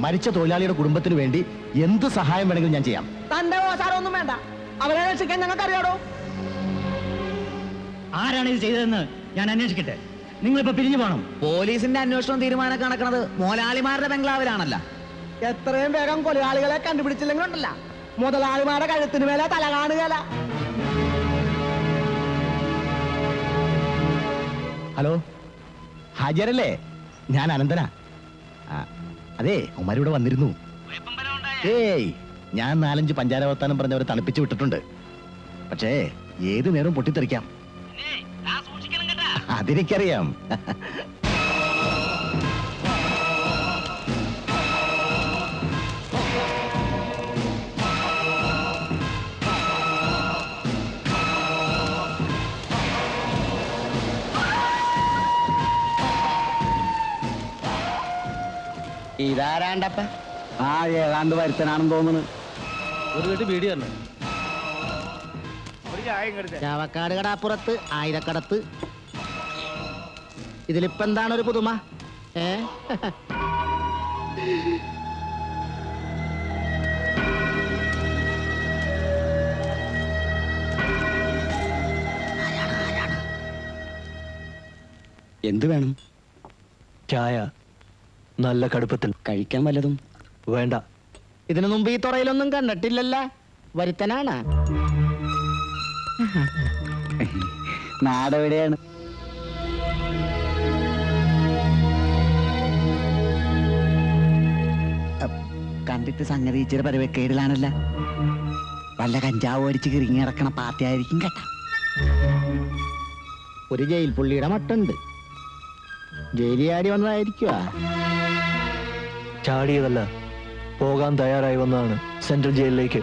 മരിച്ച തൊഴിലാളിയുടെ കുടുംബത്തിന് വേണ്ടി എന്ത് സഹായം വേണമെങ്കിലും ഞാൻ ചെയ്യാം. തന്റെ ഓസാരമൊന്നും വേണ്ട. അവരെ രക്ഷിക്കാൻ ഞങ്ങൾക്ക് അറിയാടോ. ആരാണ് ഇത് ചെയ്തതെന്ന് ഞാൻ അന്വേഷിക്കട്ടെ. നിങ്ങളിപ്പോ പിരിഞ്ഞു പോകണം. പോലീസിന്റെ അന്വേഷണം തീരുമാനം കണക്കണത് മുതലാളിമാരുടെ ബംഗ്ലാവിലാണല്ല. എത്രയും വേഗം കൊലയാളികളെ കണ്ടുപിടിച്ചില്ലെങ്കിൽ ഉണ്ടല്ല, മുതലാളിമാരുടെ കഴുത്തിന് മേലെ തല കാണുകയല്ല. ഹലോ, ഹാജരല്ലേ? ഞാൻ അനന്തനാ. അതെ, അവന്മാരിവിടെ വന്നിരുന്നു. ഏയ്, ഞാൻ 4-5 പഞ്ചാര വർത്താനം പറഞ്ഞവരെ തണുപ്പിച്ച് വിട്ടിട്ടുണ്ട്. പക്ഷേ ഏത് നേരവും പൊട്ടിത്തെറിക്കാം. അതെനിക്കറിയാം. ഇതാരാണ്ടപ്പ? ആ ഏതാണ്ട് വരുത്തനാണെന്ന് തോന്നുന്നു. ഒരു കെട്ടി ബീഡി തന്നെ. ചാവക്കാട് കടാപ്പുറത്ത് ആയിരക്കടത്ത്. ഇതിലിപ്പോ എന്താണ് ഒരു പുതുമ? ഏ എന്ത് വേണം? ചായ നല്ല കടുപ്പത്തിൽ. കഴിക്കാൻ വല്ലതും? വേണ്ട. ഇതിനു മുമ്പ് ഈ തുറയിലൊന്നും കണ്ടിട്ടില്ലല്ല. വരുത്തനാണ്. നാടെവിടെയാണ്? കണ്ടിട്ട് സംഗതി ഇച്ചിരി പരവക്കേടിലാണല്ല. വല്ല കഞ്ചാവ് അടിച്ച് കിറങ്ങി കിടക്കണ പാർട്ടി ആയിരിക്കും കേട്ടാ. ഒരു ജയിൽ പുള്ളിയുടെ മട്ടുണ്ട്. ജയിലിയാടി വന്നതായിരിക്കുവാ. ചാടിയതല്ല, പോകാൻ തയ്യാറായി വന്നതാണ് സെൻട്രൽ ജയിലിലേക്ക്.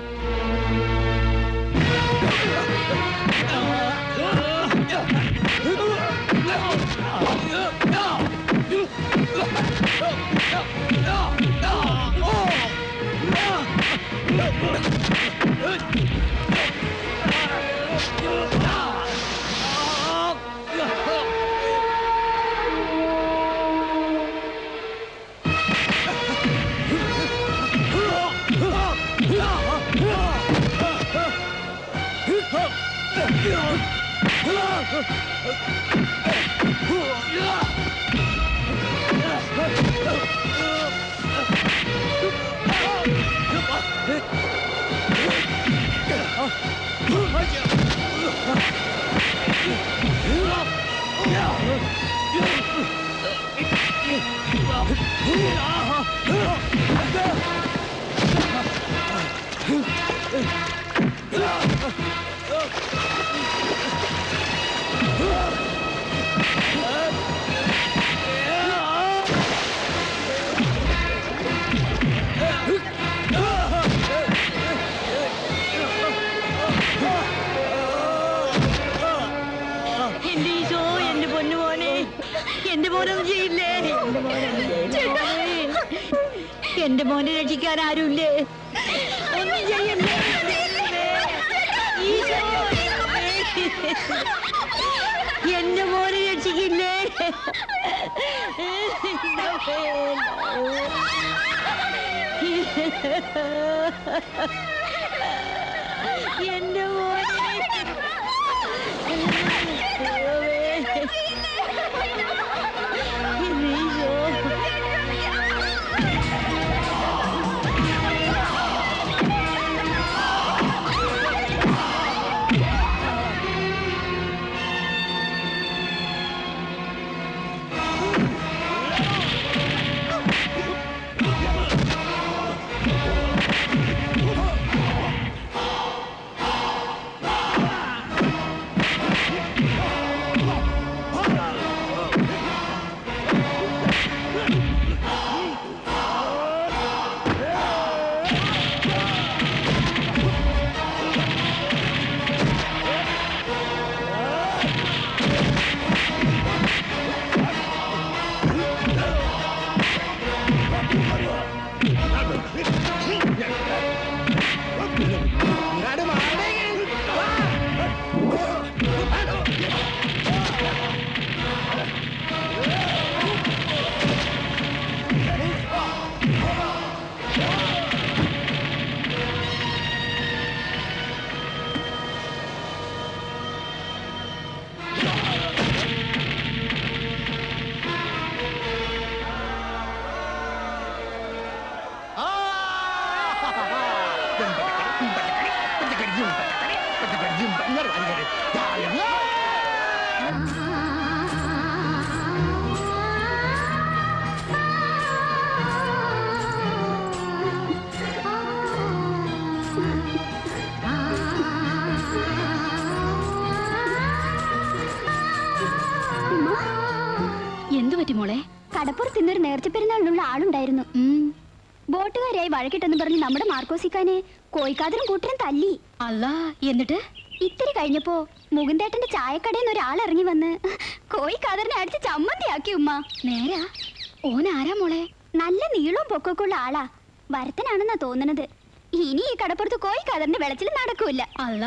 എന്റെ മോനെ രക്ഷിക്കാൻ ആരുമില്ലേ? ഒന്നും ചെയ്യല്ലേ. എന്റെ മോനെ രക്ഷിക്കില്ലേ? എന്റെ മോനെ എന്തു പറ്റി മോളെ? കടപ്പുറത്ത് ഇന്നൊരു നേർച്ച പെരുന്നാളിനുള്ള ആളുണ്ടായിരുന്നു. ബോട്ടുകാരായി വഴക്കിട്ടെന്ന് പറഞ്ഞ് നമ്മുടെ മാർക്കോസിക്കാനെ കോയിക്കാതരും കൂട്ടരും തല്ലി. അല്ലാ, എന്നിട്ട് ഇത്തിരി കഴിഞ്ഞപ്പോ മുകുന്ദേട്ടന്റെ ചായക്കടയിൽ നിന്ന് ഒരാൾ ഇറങ്ങി വന്ന് കോയിക്കാതറിനെ അടിച്ച് ചമ്മന്തിയാക്കി. ഉമ്മ നേരാ? ഓനാരാ മോളെ? നല്ല നീളവും പൊക്കമൊക്കെ ആളാ. ഭരതനാണെന്നാ തോന്നണത്. ഇനി ഈ കടപ്പുറത്ത് കോഴിക്കാതറിന്റെ വെളച്ചിൽ നടക്കൂല. അല്ല,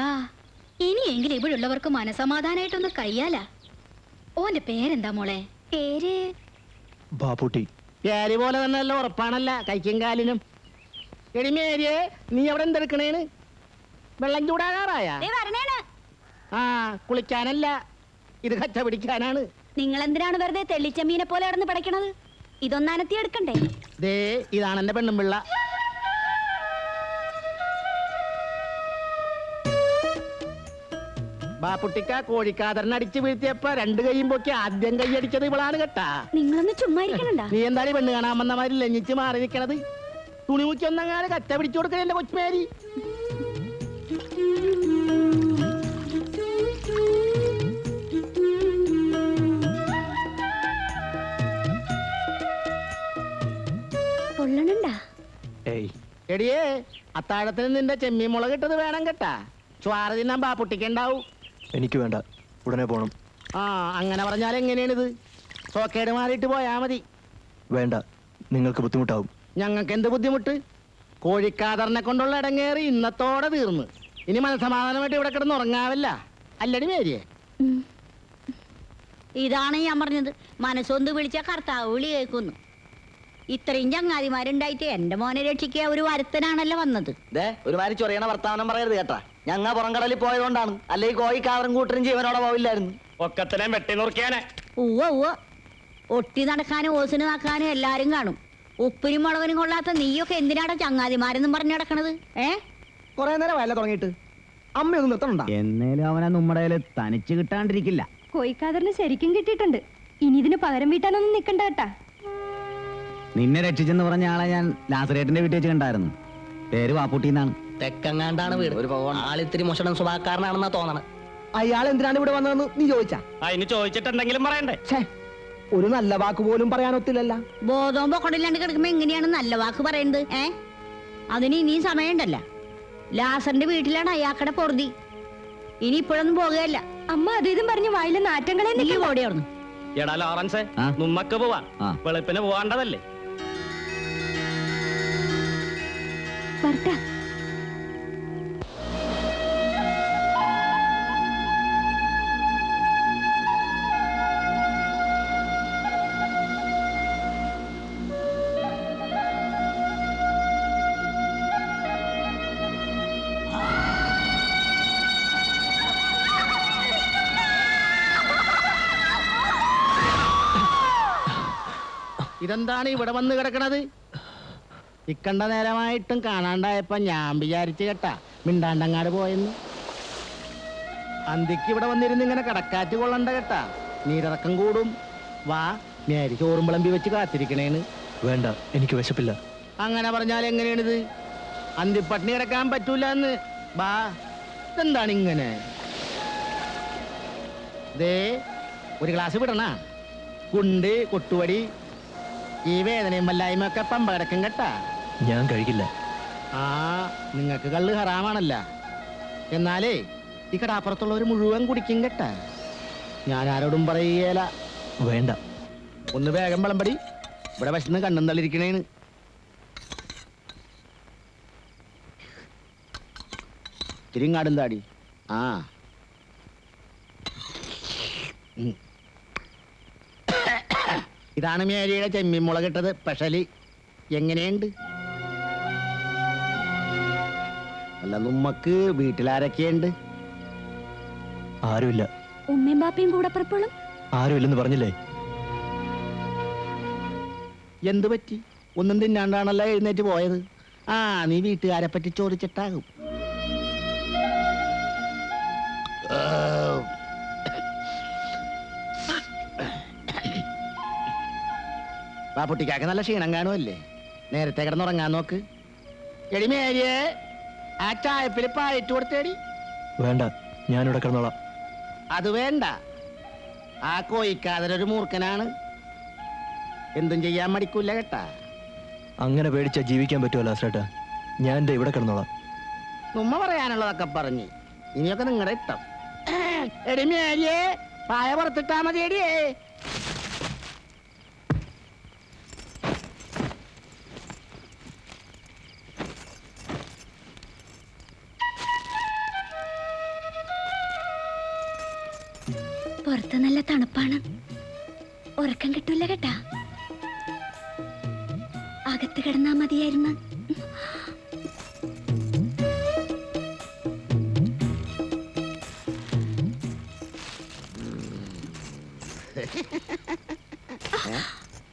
ഇനിയെങ്കിലും ഇവിടെയുള്ളവർക്ക് മനസമാധാനായിട്ടൊന്ന് കഴിയാലാ. ഓന്റെ പേരെന്താ മോളെ? പേര് ബാപ്പുട്ടി. പേര് പോലെ തന്നെ നല്ല ഉറപ്പാണല്ല കൈക്കും കാലിനും. എടി മേരിയെ, നീ അവിടെ എന്തെടുക്കണേന്? വെള്ളം ചൂടാകാറായ? ആ, കുളിക്കാനല്ല, ഇത് കച്ച പിടിക്കാനാണ്. നിങ്ങൾ എന്തിനാണ് വെറുതെ തെള്ളിച്ചമ്മീനെ പോലെ നടന്ന് പടയ്ക്കണത്? ഇതൊന്നനത്തി എടുക്കണ്ടേ? ദേ, ഇതാണ് എന്റെ പെണ്ണും പിള്ള. ബാപ്പുട്ടിക്ക കോഴിക്കാതറിനടിച്ച് വീഴ്ത്തിയപ്പോ രണ്ട് കൈയും പൊക്കി ആദ്യം കൈയടിച്ചത് ഇവളാണ് കേട്ടാ. നിങ്ങളൊന്ന് ചുമ്മാ ഇരിക്കണണ്ട. നീ എന്താണ് ഈ പെണ്ണ് കാണാൻ വന്ന മാതിരി ലഞ്ഞിച്ച് മാറി നിൽക്കണത്? തുണി മുക്കി ഒന്നങ്ങാതെ കച്ച പിടിച്ചു കൊടുക്കണേ എന്റെ കൊച്ചുമേരി. പൊള്ളണണ്ടാ? ഏയ്, എടിയേ, അത്താഴത്തിന് നിന്റെ ചെമ്മീൻ മുളക് ഇട്ടത് വേണം കേട്ടാ. ചോറ് തിന്നാൻ ബാപ്പുട്ടിക്കുണ്ടാവും. എനിക്ക് വേണ്ട, ഉടനെ പോണം. ആ, അങ്ങനെ പറഞ്ഞാൽ എങ്ങനെയാണിത്? സോക്കേട് മാറിയിട്ട് പോയാ മതി. വേണ്ട, നിങ്ങൾക്ക് ബുദ്ധിമുട്ടാവും. ഞങ്ങൾക്ക് എന്ത് ബുദ്ധിമുട്ട്? കോഴിക്കാതറിനെ കൊണ്ടുള്ള ഇടങ്ങേറി ഇന്നത്തോടെ തീർന്ന്. ഇനി മനസമാധാനമായിട്ട് ഇവിടെ കിടന്ന് ഉറങ്ങാവില്ല. അല്ലടി മേരിയെ? ഇതാണ് ഞാൻ പറഞ്ഞത്, മനസ്സൊന്ന് വിളിച്ച കർത്താവ് വിളി കേൾക്കുന്നു. ഇത്രയും ചങ്ങാതിമാരുണ്ടായിട്ട് എന്റെ മോനെ രക്ഷിക്കുക ഒരു വരുത്തനാണല്ലോ വന്നത്. ഒരുമാതിരി ചൊറിയണ വർത്താനം പറയരുത് കേട്ടാ. ഞങ്ങ പുറംകടലിൽ പോയതുകൊണ്ടാണ്, അല്ലെങ്കിൽ കോഴിക്കാതറും കൂട്ടരും ജീവനോടെ പോവില്ലായിരുന്നു. ഒക്കത്തിനെ വെട്ടി നുറുക്കിയാനെ. ഉവ്വ ഒട്ടി നടക്കാനും ഓസിന് നടക്കാനും എല്ലാരും കാണും. ഉപ്പിനും മുളകിനും കൊള്ളാത്ത നീയൊക്കെ എന്തിനാടാ ചങ്ങാതിമാരെന്നും പറഞ്ഞു നടക്കണത്? കൊറേ നേരം വയല തുടങ്ങിയിട്ട് അമ്മയൊന്നും നിർത്തണുണ്ടാ? എന്നേലും അവനെ നമ്മുടെ തനിച്ച് കിട്ടാണ്ടിരിക്കില്ല. കോഴിക്കാതറിന് ശരിക്കും കിട്ടിയിട്ടുണ്ട്. ഇനി ഇതിന് പകരം വീട്ടാനൊന്നും നിക്കണ്ട കേട്ടാ. നിന്നെ രക്ഷിച്ചെന്ന് പറഞ്ഞ ആളെ ഞാൻ ലാസറേറ്റിന്റെ വീട്ടിൽ വെച്ച് കണ്ടായിരുന്നു. പേര് വാപ്പൂട്ടിന്നാണ്. തെക്കങ്ങാണ്ടാണ് വീട്. ആളിത്തിരി മോശം സ്വഭാവക്കാരനാണെന്നാ തോന്നണം. അയാൾ എന്തിനാണ് ഇവിടെ വന്നതെന്ന് നീ ചോദിച്ചാ? അതിന് ചോദിച്ചിട്ട് എന്തെങ്കിലും പറയണ്ടേ? ഒരു നല്ല വാക്ക് പോലും പറയാനൊത്തില്ലല്ല. ബോധവും പൊക്കടില്ലാണ്ട് കിടക്കുമ്പോ എങ്ങനെയാണ് നല്ല വാക്ക് പറയുന്നത്? അതിന് ഇനിയും സമയമുണ്ടല്ല. ലാസറിന്റെ വീട്ടിലാണ് അയാക്കടെ പൊറുതി. ഇനി ഇപ്പോഴൊന്നും പോകുകയല്ല. അമ്മ അത് ഇതും പറഞ്ഞു വായിലെ നാറ്റങ്ങളെ നീ ഓടിയായിരുന്നു. എടാ ലോറൻസേ, നമ്മക്ക് പോവാ. വെളുപ്പിന് പോവാണ്ടതല്ലേ? വരട്ടാ. ഇതെന്താണ് ഇവിടെ വന്ന് കിടക്കണത്? ഇക്കണ്ട നേരമായിട്ടും കാണാണ്ടായപ്പോ ഞാൻ വിചാരിച്ചു കേട്ടാ മിണ്ടാണ്ടങ്ങാട് പോയെന്ന്. അന്തിക്ക് ഇവിടെ വന്നിരുന്ന് ഇങ്ങനെ കടക്കാറ്റ് കൊള്ളണ്ട കേട്ടാ, നീരിറക്കം കൂടും. വാ, മേരി ചോറും വിളമ്പി വെച്ച് കാത്തിരിക്കണേന്ന്. വേണ്ട, എനിക്ക് വിശപ്പില്ല. അങ്ങനെ പറഞ്ഞാൽ എങ്ങനെയാണിത്? അന്തിപ്പട്ടിണി കിടക്കാൻ പറ്റൂല എന്ന്. വാ, ഇതെന്താണ് ഇങ്ങനെ? ദേ, ഒരു ഗ്ലാസ് വിടണ. കുണ്ട് കൊട്ടുവടി ഈ വേദനയും വല്ലായ്മ ഒക്കെ പമ്പ കിടക്കും കേട്ടാ. ഞാൻ കഴിക്കില്ല. ആ, നിങ്ങൾക്ക് കള്ള് ഹറാമാണല്ല. എന്നാലേ ഈ കടാപ്പുറത്തുള്ളവർ മുഴുവൻ കുടിക്കും കേട്ടാ. ഞാൻ ആരോടും പറയുകയില്ല. വേണ്ട. ഒന്ന് വേഗം വിളമ്പടി, ഇവിടെ വിശന്ന് കണ്ണും തള്ളിരിക്കണേന്ന്. തിരിങ്ങാടും താടി. ആ, ഇതാണ് മേരിയുടെ ചെമ്മീൻ മുളകിട്ടത് സ്പെഷ്യലി. എങ്ങനെയുണ്ട്? അല്ല, നമ്മക്ക് വീട്ടിലാരൊക്കെയുണ്ട്? ആരുമില്ല. ഉമ്മയും ബാപ്പയും കൂടെ പുറപ്പെടും. ആരുമില്ലെന്ന് പറഞ്ഞില്ലേ? എന്ത് പറ്റി? ഒന്നും തിന്നാണ്ടാണല്ലോ എഴുന്നേറ്റ് പോയത്. ആ, നീ വീട്ടുകാരെ പറ്റി ചോദിച്ചിട്ടാകും. ബാപ്പുട്ടിക്കാക്ക് നല്ല ക്ഷീണം കാണുമല്ലേ? നേരത്തെ കിടന്നുറങ്ങാൻ നോക്ക്. എടി മേരിയെ, ആ ചായപ്പിൽ പായിട്ട് കൊടുത്തേടി. വേണ്ട, ഞാനിവിടെ കിടന്നോളാം. അത് വേണ്ട, ആ കോയിക്കാതൊരു മൂർഖനാണ്. എന്തും ചെയ്യാൻ മടിക്കൂല കേട്ടാ. അങ്ങനെ പേടിച്ചാ ജീവിക്കാൻ പറ്റുമല്ലോ ലാസറേട്ടാ. ഞാൻ എന്റെ ഇവിടെ കിടന്നോളാം. ഉമ്മ പറയാനുള്ളതൊക്കെ പറഞ്ഞ് ഇനിയൊക്കെ നിങ്ങളുടെ ഇഷ്ടം. എടി മേരിയെ, പായ പുറത്തിട്ടാ മതി എടിയേ. പുറത്ത് നല്ല തണുപ്പാണ്, ഉറക്കം കിട്ടൂല കേട്ടാ. അകത്ത് കിടന്നാ മതിയായിരുന്നു.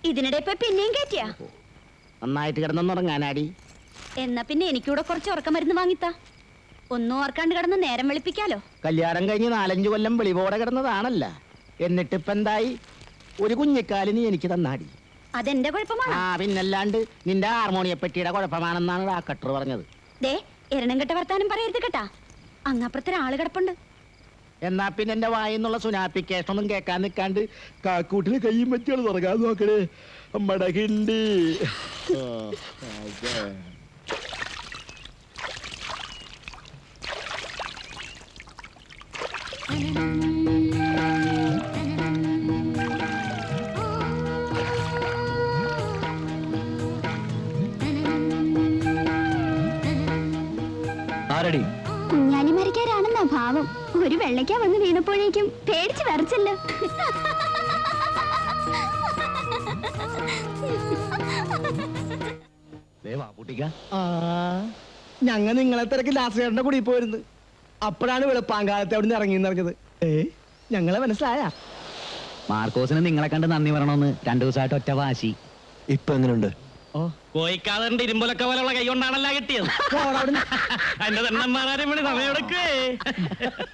ഇതിനിടെ ഇപ്പൊ പിന്നെയും കയറ്റിയാ? നന്നായിട്ട് കിടന്നുറങ്ങാനാടി. എന്നാ പിന്നെ എനിക്കൂടെ കുറച്ച് ഉറക്കം മരുന്ന് വാങ്ങിത്താ. ഒന്നും ഓർക്കാണ്ട് കിടന്ന് നേരം വെളുപ്പിക്കാലോ. കല്യാണം കഴിഞ്ഞ് 4-5 കൊല്ലം വെളിപോടെ കിടന്നതാണല്ല, എന്നിട്ടിപ്പ എന്തായി? ഒരു കുഞ്ഞിക്കാലിന് എനിക്ക് തന്നാടി. അതെന്റെ കുഴപ്പമാണ്. ആ പിന്നല്ലാണ്ട് നിന്റെ ഹാർമോണിയപ്പെട്ടിയുടെ കുഴപ്പമാണെന്നാണ് ഡാക്ടർ പറഞ്ഞത്. ദേ എരണം കെട്ട വർത്താനം പറയരുത് കേട്ടാ. അങ്ങപ്പുറത്തൊരാള് കിടപ്പുണ്ട്. എന്നാ പിന്നെ എന്റെ വായിന്നുള്ള സുനാപ്പിക്കേഷൻ ഒന്നും കേൾക്കാൻ നിൽക്കാണ്ട് കാക്കൂട്ടിന് കയ്യും പറ്റിയാണ് തുറക്കാൻ നോക്കണേ. മടകിണ്ടി ആരടി? കുഞ്ഞാലിമരക്കാരാണെന്നാ ഭാവം. ഒരു വെള്ളയ്ക്ക വന്ന് വീണപ്പോഴേക്കും പേടിച്ച് വരച്ചല്ലോ. ഞങ്ങൾ നിങ്ങളെ തിരക്ക് ലാസ്റ്റ് കൂടി പോയിരുന്നു. അപ്പോഴാണ് വെളുപ്പാങ്കാലത്തെ അവിടെ നിന്ന് ഇറങ്ങിയത്. ഞങ്ങളെ മനസ്സിലായ മാർക്കോസിന് നിങ്ങളെ കണ്ട് നന്ദി പറയണമെന്ന് 2 ദിവസമായിട്ട് ഒറ്റ വാശി. ഇപ്പൊ എങ്ങനെയുണ്ട്? കോയിക്കാതറിന്റെ ഇരുമ്പൊലൊക്കെ പോലുള്ള കൈ കൊണ്ടാണല്ലോ കിട്ടിയത്. അതിന്റെ തെണ്ണന്മാരും കൂടി സമയമെടുക്കേ.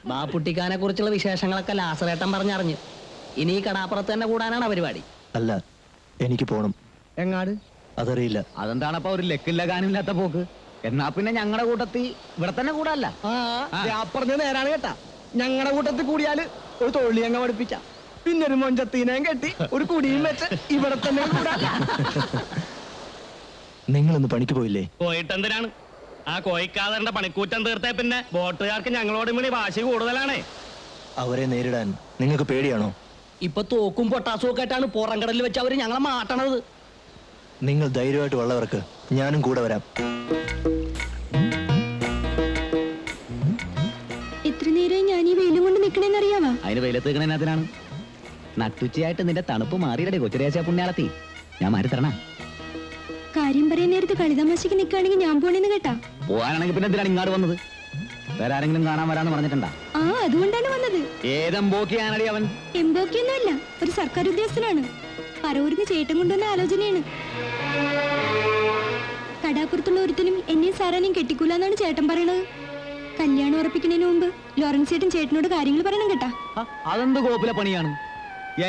ബാപ്പുട്ടിക്കാനെ കുറിച്ചുള്ള വിശേഷങ്ങളൊക്കെ ലാസറേട്ടൻ പറഞ്ഞറിഞ്ഞു. ഇനി ഈ കടാപ്പുറത്ത് തന്നെ കൂടാനാണ് പരിപാടി. അല്ല, എനിക്ക് പോണം. എങ്ങാട്? അതറിയില്ല. അതെന്താണപ്പോ ഒരു ലക്കില്ല കാനില്ലാത്ത പോക്ക്? എന്നാ പിന്നെ ഞങ്ങളുടെ കൂട്ടത്തിൽ ഇവിടെ തന്നെ കൂടല്ല. പറഞ്ഞ നേരാണ് കേട്ടാ. ഞങ്ങളുടെ കൂട്ടത്തിൽ കൂടിയാല് ഒരു തൊള്ളി അങ്ങ് പഠിപ്പിച്ച, പിന്നെ ഒരു മൊഞ്ചത്തീനയും കെട്ടി ഒരു കുടിയും വെച്ച് ഇവിടെ തന്നെ കൂടാല്ല. നിങ്ങളൊന്ന് പണിക്ക് പോയില്ലേ? പോയിട്ടെന്തിനാണ്? ആ കോയിക്കാതറിന്റെ പണിക്കൂറ്റം തീർത്തേ പിന്നെ ബോട്ടുകാർക്ക് ഞങ്ങളോടും കൂടി വാശി കൂടുതലാണേ. അവരെ നേരിടാൻ നിങ്ങൾക്ക് പേടിയാണോ? ഇപ്പൊ തോക്കും പൊട്ടാസും ഒക്കെ ആയിട്ടാണ് പുറംകടലിൽ വെച്ച് അവര് ഞങ്ങളെ മാട്ടണത്. നിങ്ങൾ ധൈര്യമായിട്ട് വള്ളവർക്ക്, ഞാനും കൂടെ വരാം. എത്ര നേരം ഞാൻ ഈ വെയിലും കൊണ്ട് നിക്കണേന്നറിയാവാ? അതിന് വെയിലത്ത് നിൽക്കണതിനകത്തിനാണ്. നട്ടുച്ചയായിട്ട് നിന്റെ തണുപ്പ് മാറിയിടേ കൊച്ചുരേശ പുണ്യാളത്തി. ഞാൻ മാറി തരണ. കാര്യം പറയാൻ നേരത്ത് കളിതമാശയ്ക്ക് നിൽക്കുകയാണെങ്കിൽ ഞാൻ പോണേന്ന് കേട്ടാ. പോകാനാണെങ്കിൽ പിന്നെ എന്തിനാണ് ഇങ്ങോട്ട് വന്നത്? വേറെ ആരെങ്കിലും കാണാൻ വരാന്ന് പറഞ്ഞിട്ടുണ്ടാ? ആ, അതുകൊണ്ടാണ് വന്നത്. ഏതെമ്പോക്കിയാണടി അവൻ? എംബോക്കിയൊന്നുമല്ല, ഒരു സർക്കാർ ഉദ്യോഗസ്ഥനാണ്. പറവൂരിന്ന് ചേട്ടൻ കൊണ്ടുവന്ന ആലോചനയാണ്. കടാപ്പുറത്തുള്ള ഒരുത്തനും എന്നെയും സാറാനെയും കെട്ടിക്കൂലെന്നാണ് ചേട്ടൻ പറയണത്. കല്യാണം ഉറപ്പിക്കുന്നതിന് മുമ്പ് ലോറൻസ് ചേട്ടൻ ചേട്ടനോട് കാര്യങ്ങൾ പറയണം കേട്ടാ. അതെന്ത് കോപ്പിലെ പണിയാണ്?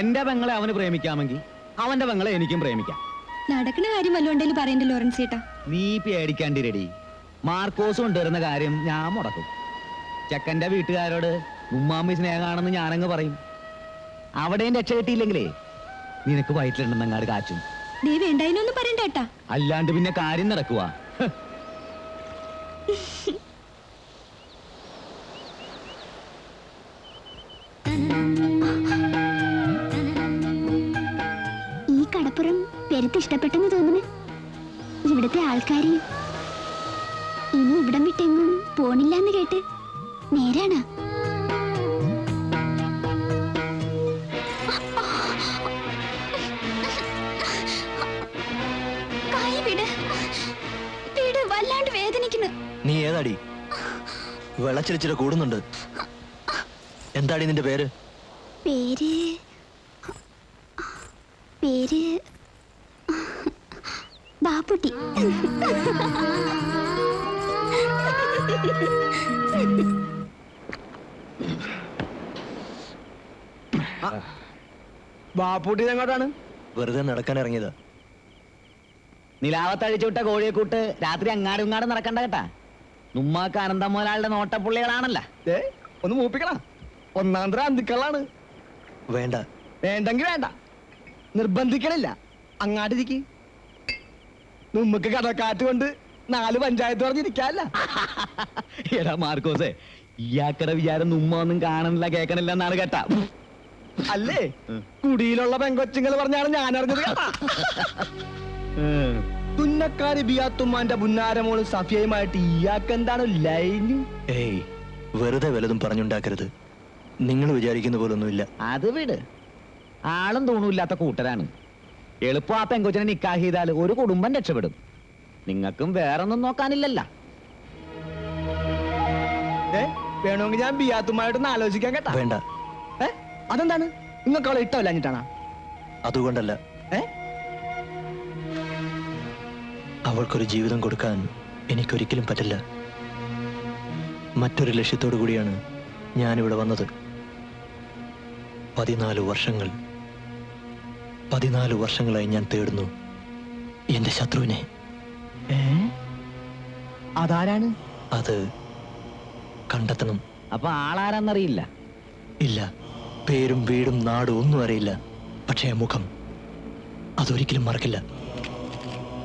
എന്റെ പെങ്ങളെ അവന് പ്രേമിക്കാമെങ്കിൽ അവന്റെ പെങ്ങളെ എനിക്കും പ്രേമിക്കാം. നടക്കുന്ന കാര്യം വല്ലോണ്ടേലും പറയണ്ട ലോറൻസ് ചേട്ടാ. നീ പേടിക്കാണ്ടി റെഡി. മാർക്കോസ് കൊണ്ടുവരുന്ന കാര്യം ഞാൻ മുടക്കും. ചെക്കന്റെ വീട്ടുകാരോട് ഉമ്മാമ്മി സ്നേഹമാണെന്ന് ഞാനങ്ങ് പറയും. അവിടെയും രക്ഷ കിട്ടിയില്ലെങ്കിലേ നിനക്ക് വയറ്റിലുണ്ടെന്നങ്ങാട് കാച്ചും. ദേ വേണ്ടായിനൊന്നും പറയണ്ട കേട്ടാ. അല്ലാണ്ട് പിന്നെ കാര്യം നടക്കുക. ഈ കടപ്പുറം പെരുത്ത് ഇഷ്ടപ്പെട്ടെന്ന് തോന്നുന്നു. ഇവിടുത്തെ ആൾക്കാര് ഇനി ഇവിടം വിട്ടെങ്ങും പോണില്ലാന്ന് കേട്ട് നേരാണ്. വല്ലാണ്ട് വേദനിക്കുന്നു. നീ ഏതാടി? വെള്ളച്ചിരിച്ചിട്ട് കൂടുന്നുണ്ട്. എന്താടി നിന്റെ പേര്? പേര് പേര് ബാപ്പുട്ടി. ബാപ്പുട്ടി എങ്ങോട്ടാണ്? വെറുതെ നടക്കാൻ ഇറങ്ങിയതാ. നിലാവത്തഴിച്ചു വിട്ട കോഴിയെ കൂട്ട് രാത്രി അങ്ങാടും ഇങ്ങാടും നടക്കണ്ട കേട്ടാ. നുമ്മാക്ക് അനന്തം മുതലാളുടെ നോട്ടപ്പുള്ളികളാണല്ല. ഒന്ന് മൂപ്പിക്കണ. ഒന്നാം തരം അന്തിക്കളാണ്. വേണ്ട. വേണ്ടെങ്കിൽ വേണ്ട, നിർബന്ധിക്കണില്ല. അങ്ങാട്ടിരിക്ക്. നമുക്ക് കടക്കാറ്റ് കൊണ്ട് 4 പഞ്ചായത്ത് പറഞ്ഞിരിക്കാല്ല. എടാ മാർക്കോസേ, ഇയാക്കടെ വിചാരം നുമ്മ ഒന്നും കാണണില്ല കേക്കണില്ല എന്നാണ് കേട്ടാ. അല്ലേ, കുടിയിലുള്ള പെങ്കൊച്ചുങ്ങൾ പറഞ്ഞാണ് ഞാൻ അറിഞ്ഞത് കേട്ടാ. തുന്നക്കാരി ബിയാത്തുമ്മാന്റെ പുന്നാരമോള് സഫിയയുമായിട്ട് ഇയാൾക്ക് എന്താണ് ലൈന്? ഏയ്, വെറുതെ വല്ലതും പറഞ്ഞുണ്ടാക്കരുത്. നിങ്ങൾ വിചാരിക്കുന്ന പോലൊന്നുമില്ല. അത് വിട്. ആളും തൂണുമില്ലാത്ത കൂട്ടരാണ്. എളുപ്പം ആ പെങ്കൊച്ചിനെ നിക്കാഹ് ചെയ്താൽ ഒരു കുടുംബം രക്ഷപ്പെടും. നിങ്ങൾക്കും വേറൊന്നും നോക്കാനില്ലല്ല. വേണമെങ്കിൽ ഞാൻ ബിയാത്തുമായിട്ടൊന്ന് ആലോചിക്കാൻ കേട്ടാ. വേണ്ട. അതെന്താണ്? നിങ്ങൾക്ക് അവളെ ഇഷ്ടമല്ലാഞ്ഞിട്ടാണോ? അതുകൊണ്ടല്ല. അവൾക്കൊരു ജീവിതം കൊടുക്കാൻ എനിക്കൊരിക്കലും പറ്റില്ല. മറ്റൊരു ലക്ഷ്യത്തോടു കൂടിയാണ് ഞാനിവിടെ വന്നത്. 14 വർഷങ്ങളായി ഞാൻ തേടുന്നു എന്റെ ശത്രുവിനെ. അതാരാണ്? അത് കണ്ടെത്തണം. അപ്പൊ ആളാരാന്നറിയില്ല? ഇല്ല, പേരും വീടും നാടും ഒന്നും അറിയില്ല. പക്ഷേ മുഖം അതൊരിക്കലും മറക്കില്ല.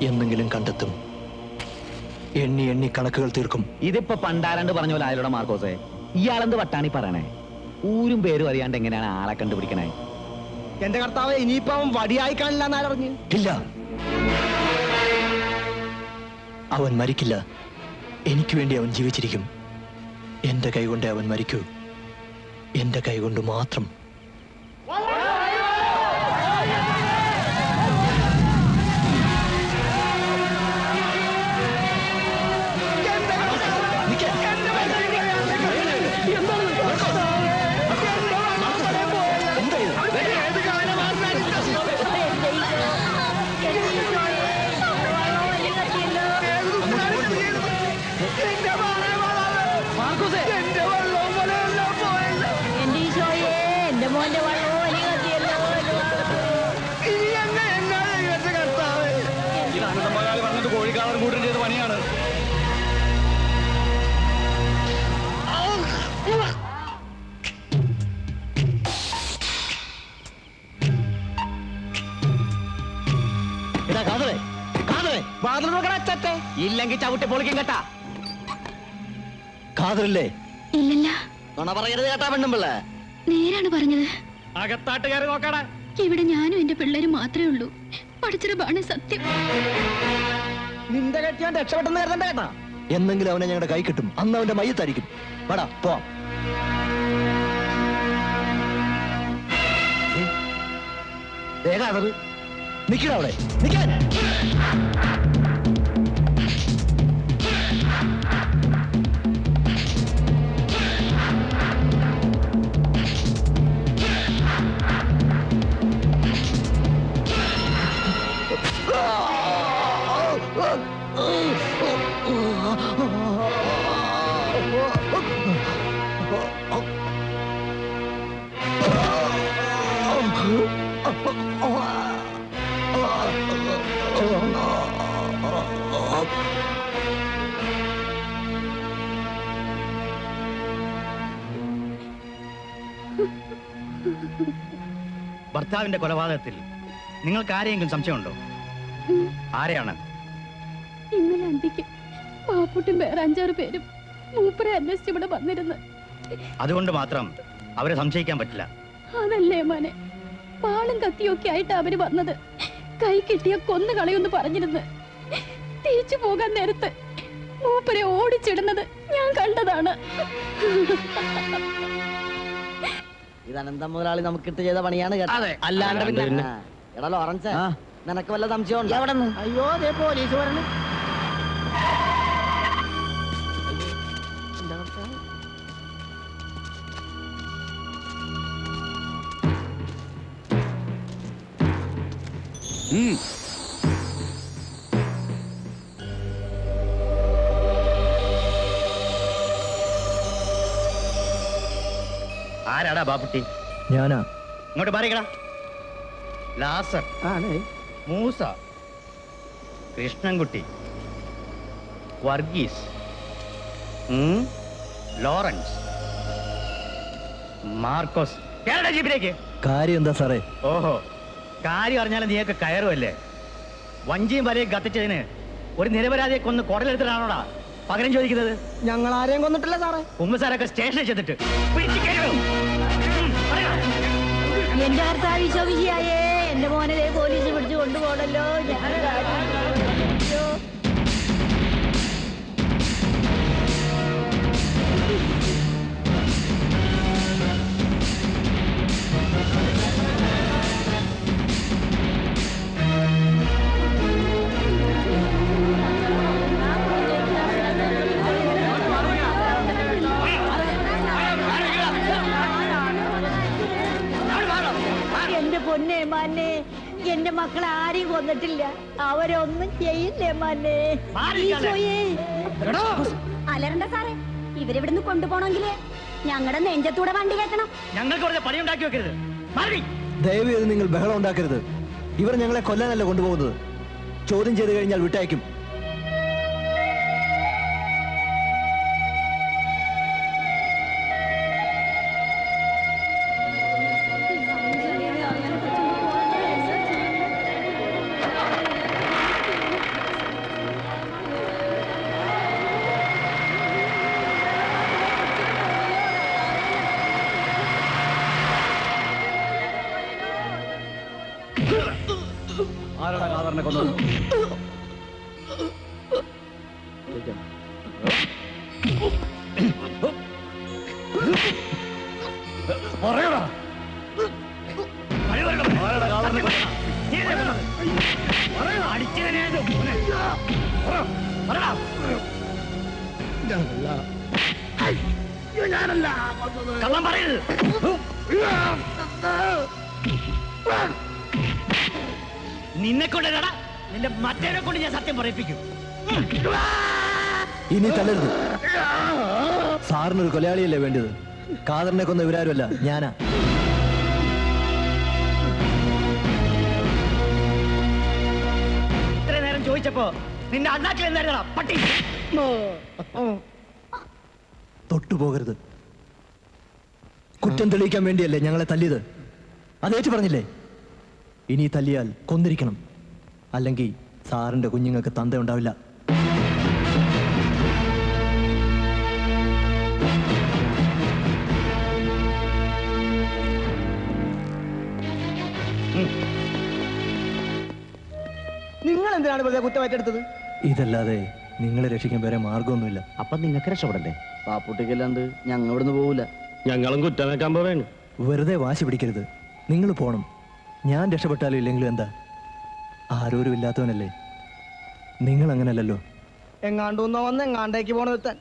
എന്നെങ്കിലും കണ്ടെത്തും. എണ്ണി എണ്ണി കണക്കുകൾ തീർക്കും. ഇതിപ്പോ പണ്ടാരണ്ട് പറഞ്ഞ പോലെ ആയാലോടെ മാർക്കോസേ. ഇയാളെന്ത് വട്ടാണി പറയണേ? ഊരും പേരും അറിയാണ്ട് എങ്ങനെയാണ് ആളെ കണ്ടുപിടിക്കണേ? എന്റെ കർത്താവ്, ഇനിയിപ്പോ അവൻ വടിയായി കാണില്ല എന്നറിഞ്ഞ്. ഇല്ല, അവൻ മരിക്കില്ല. എനിക്ക് വേണ്ടി അവൻ ജീവിച്ചിരിക്കും. എന്റെ കൈകൊണ്ട് അവൻ മരിക്കൂ. എന്റെ കൈകൊണ്ട് മാത്രം. എന്റെ ഈശോയെ, എന്റെ മോന്റെ വള്ളവും വലിയ കത്തിയല്ലോ. കോഴിക്കാളർ കൂട്ടം ചെയ്ത പണിയാണ്. ഇല്ലെങ്കിൽ ചവിട്ടി പൊളിക്കും കേട്ടാ. കാതറില്ലേ? ഇല്ലല്ല, പറയരുത് കേട്ടാ പെണ്ണുമ്പിള്ളേ. നേരാണ് പറഞ്ഞത്. അകത്താട്ടുകാരെ നോക്കടാ. ഇവിടെ ഞാനും എന്റെ പിള്ളേരും മാത്രമേ ഉള്ളൂ. പഠിച്ചതാണ് സത്യം. നിന്റെ കെട്ടിയാൻ രക്ഷപ്പെട്ടെന്ന് കരുതണ്ട കേട്ടാ. എന്നെങ്കിലും അവനെ ഞങ്ങളുടെ കൈ കിട്ടും. അന്ന് അവന്റെ മയ്യത്തായിരിക്കും. വാടാ പോവാം. നിക്കടാ അവിടെ, നിക്കാൻ. ഭർത്താവിന്റെ കൊലപാതകത്തിൽ നിങ്ങൾക്ക് ആരെയെങ്കിലും സംശയമുണ്ടോ? ആരെയാണ്? ഇന്നലെ അന്തിക്ക് പാപ്പുട്ടും വേറെ 5-6 പേരും മൂപ്പരെ അന്വേഷിച്ച് ഇവിടെ വന്നിരുന്നു. അതുകൊണ്ട് മാത്രം അവരെ സംശയിക്കാൻ പറ്റില്ല. അതല്ലേ മോനെ, പാളും കത്തിയൊക്കെ ആയിട്ട് അവര് വന്നത്. കൈ കിട്ടിയ കൊന്നു കളയൊന്ന് പറഞ്ഞിരുന്നു. തിരിച്ചു പോകാൻ നേരത്ത് മൂപ്പരെ ഓടിച്ചിടുന്നത് ഞാൻ കണ്ടതാണ്. ഇത് അനന്തം മുതലാളി നമുക്കിട്ട് ചെയ്ത പണിയാണ് കേട്ടോ. അല്ലാണ്ട് പിന്നെ. എടാ ലോറൻസ്, നിനക്ക് വല്ല സംശയം? എവിടെ നിന്ന്? അയ്യോ, ദേ പോലീസ് വരണം. ആരാടാ ബാപ്പുട്ടി? ഞാനാ. ഇങ്ങോട്ട് മാറിക്കടാ. ലാസർ, മൂസ, കൃഷ്ണൻകുട്ടി, വർഗീസ്, ലോറൻസ്, മാർക്കോസ്. കേരള ജീപ്പിലേക്ക്. കാര്യം എന്താ സാറേ? ഓഹോ, കാര്യം അറിഞ്ഞാലും നീയൊക്കെ കയറുമല്ലേ? വഞ്ചിയും വലയും കത്തിച്ചതിന് ഒരു നിരപരാധിയെ കൊന്ന് കുടലെടുത്തിട്ടാണോടാ പകരം ചോദിക്കുന്നത്? ഞങ്ങൾ ആരെയും കൊന്നിട്ടില്ല സാറേ. ഉമ്മസാരൊക്കെ സ്റ്റേഷനിൽ ചെന്നിട്ട് എന്റെ കർത്താവ് ഈശോമിശിഹായേ, എന്റെ മോനെ ദേ പോലീസ് പിടിച്ചു കൊണ്ടുപോകണല്ലോ. ഞാൻ മാനെ. എന്റെ മക്കൾ ആരെയും കൊന്നിട്ടില്ല, അവരൊന്നും ചെയ്യില്ലേ മാനെ. ഈശോയേ. അലറണ്ട സാറേ, ഇവരിവിടുന്ന് കൊണ്ടുപോകണമെങ്കില് ഞങ്ങളുടെ നെഞ്ചത്തൂടെ വണ്ടി കയറ്റണം. ഞങ്ങൾക്ക് വെറുതെ പണി ഉണ്ടാക്കി വെക്കരുത്. മാറി. ദയവ് ചെയ്ത് നിങ്ങൾ ബഹളം ഉണ്ടാക്കരുത്. ഇവർ ഞങ്ങളെ കൊല്ലാനല്ല കൊണ്ടുപോകുന്നത്. ചോദ്യം ചെയ്ത് കഴിഞ്ഞാൽ വിട്ടയക്കും. ആരാടാ കാതറിനെ കൊന്നത്? പറയടാ. ആരാടാ കാതറിനെ കൊന്നത്? അടിച്ചതിനെ കള്ളം പറയരുത്. നിന്നെ കൊണ്ടല്ലടാ, നിന്റെ മറ്റേനെ കൊണ്ട് ഞാൻ സത്യം പറയിപ്പിക്കും. ഇനി തല്ലരുത്. സാറിനൊരു കൊലയാളിയല്ലേ വേണ്ടത്? കാതറിനെ കൊന്ന ഇവരാരുമല്ല, ഞാനാ. ഇത്ര നേരം ചോദിച്ചപ്പോ നിന്റെ അണ്ണാക്കിൽ എന്തായിരുന്നടാ പട്ടി? തൊട്ടുപോകരുത്. കുറ്റം തെളിയിക്കാൻ വേണ്ടിയല്ലേ ഞങ്ങളെ തല്ലിയത്? അതേറ്റ് പറഞ്ഞില്ലേ? ഇനി തല്ലിയാൽ കൊന്നിരിക്കണം, അല്ലെങ്കിൽ സാറിന്റെ കുഞ്ഞുങ്ങൾക്ക് തന്ത ഉണ്ടാവില്ല. നിങ്ങൾ എന്തിനാണ് വെറുതെ കുറ്റമായിട്ടെടുത്തത്? ഇതല്ലാതെ നിങ്ങളെ രക്ഷിക്കാൻ വേറെ മാർഗമൊന്നുമില്ല. അപ്പൊ നിങ്ങൾക്ക് രക്ഷപ്പെടണ്ടേ? പാപ്പുട്ടിക്കല്ലാണ്ട് ഞങ്ങൾ ഇവിടുന്ന് പോവില്ല. ഞങ്ങളും കുറ്റമേക്കാൻ പോവേണ്. വെറുതെ വാശി പിടിക്കരുത്. നിങ്ങൾ പോണം. ഞാൻ രക്ഷപ്പെട്ടാലും ഇല്ലെങ്കിലും എന്താ? ആരോരും ഇല്ലാത്തവനല്ലേ. നിങ്ങൾ അങ്ങനല്ലല്ലോ. എങ്ങാണ്ടൊന്നോ വന്ന് എങ്ങാണ്ടേക്ക് പോണെത്താൻ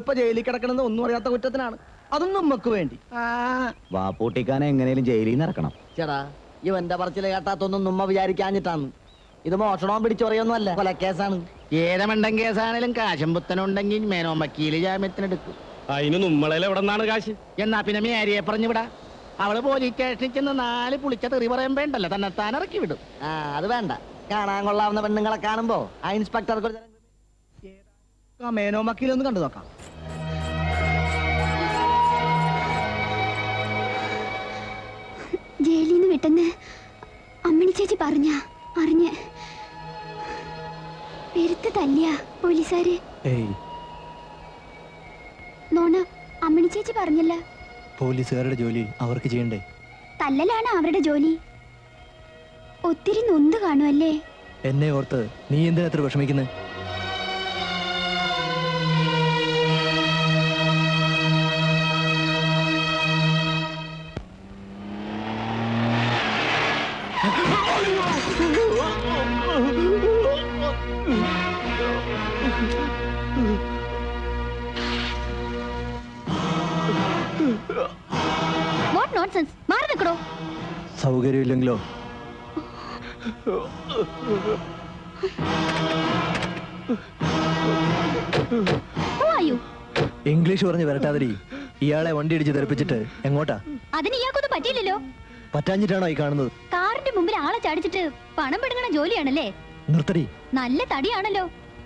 ഇപ്പൊ ജയിലിൽ കിടക്കണത് ഒന്നും അറിയാത്ത കുറ്റത്തിനാണ്. അതും നമുക്ക് വേണ്ടി. വാപ്പൂട്ടിക്കാനെ എങ്ങനെയും ജയിലിൽ നിന്ന് ഇറക്കണം. ചേടാ, ഇവന്റെ പറച്ചില് കേട്ടാത്തൊന്നും നമ്മ വിചാരിക്കാഞ്ഞിട്ടാണ്. ഇത് മോഷണവും പിടിച്ചൊറിയൊന്നും അല്ല, കൊലക്കേസാണ്. ഏതമണ്ടൻ കേസാണേലും കാശും പുത്തനുണ്ടെങ്കിൽ മേനോൻ വക്കീല് ജാമ്യത്തിനെടുക്കും. അതിന് നമ്മളെ എവിടെ നിന്നാണ് കാശ്? എന്നാ പിന്നെ മേരിയെ പറഞ്ഞു വിടാ. അവള് പോലീസ് സ്റ്റേഷനിൽ ചെന്ന് 4 പുളിച്ച തെറി പറയാൻ വേണ്ടല്ലോ, തന്നെത്താൻ ഇറക്കി വിടും. അത് വേണ്ട. കാണാൻ കൊള്ളാവുന്ന പെണ്ണുങ്ങളെ കാണുമ്പോ ആ ഇൻസ്പെക്ടർക്ക് മേനോ വക്കീലൊന്ന് കണ്ടു നോക്കാം. ജയിലിൽ നിന്ന് വിട്ടെന്ന് അമ്മിണി ചേച്ചി അറിഞ്ഞ് പെരുത്ത് തല്ലിയ പോലീസുകാര്. ഏയ്, നോണ അമ്മിണി ചേച്ചി പറഞ്ഞല്ല. പോലീസുകാരുടെ ജോലി അവർക്ക് ചെയ്യണ്ടേ? തല്ലലാണ് അവരുടെ ജോലി. ഒത്തിരി നൊന്ത് കാണുമല്ലേ? എന്നെ ഓർത്ത് നീ എന്തിനാ അത്ര വിഷമിക്കുന്നത്? What nonsense. മാറി നിൽക്കണോ? സൗകര്യമില്ലെങ്കിലോ? Who are you? ഇംഗ്ലീഷ് പറഞ്ഞ് വരട്ടാതിരി. ഇയാളെ വണ്ടി ഇടിച്ച് തെറിപ്പിച്ചിട്ട് എങ്ങോട്ടാ? അതിന് ഇയാൾക്കൊന്നും പറ്റിയില്ലല്ലോ. പറ്റാഞ്ഞിട്ടാണോ ഈ കാണുന്നത്? കാറിന്റെ മുമ്പിൽ ആളെ ചാടിച്ചിട്ട് പണം പിടുങ്ങണ ജോലിയാണല്ലേ? നിർത്തടി. നല്ല തടിയാണല്ലോ.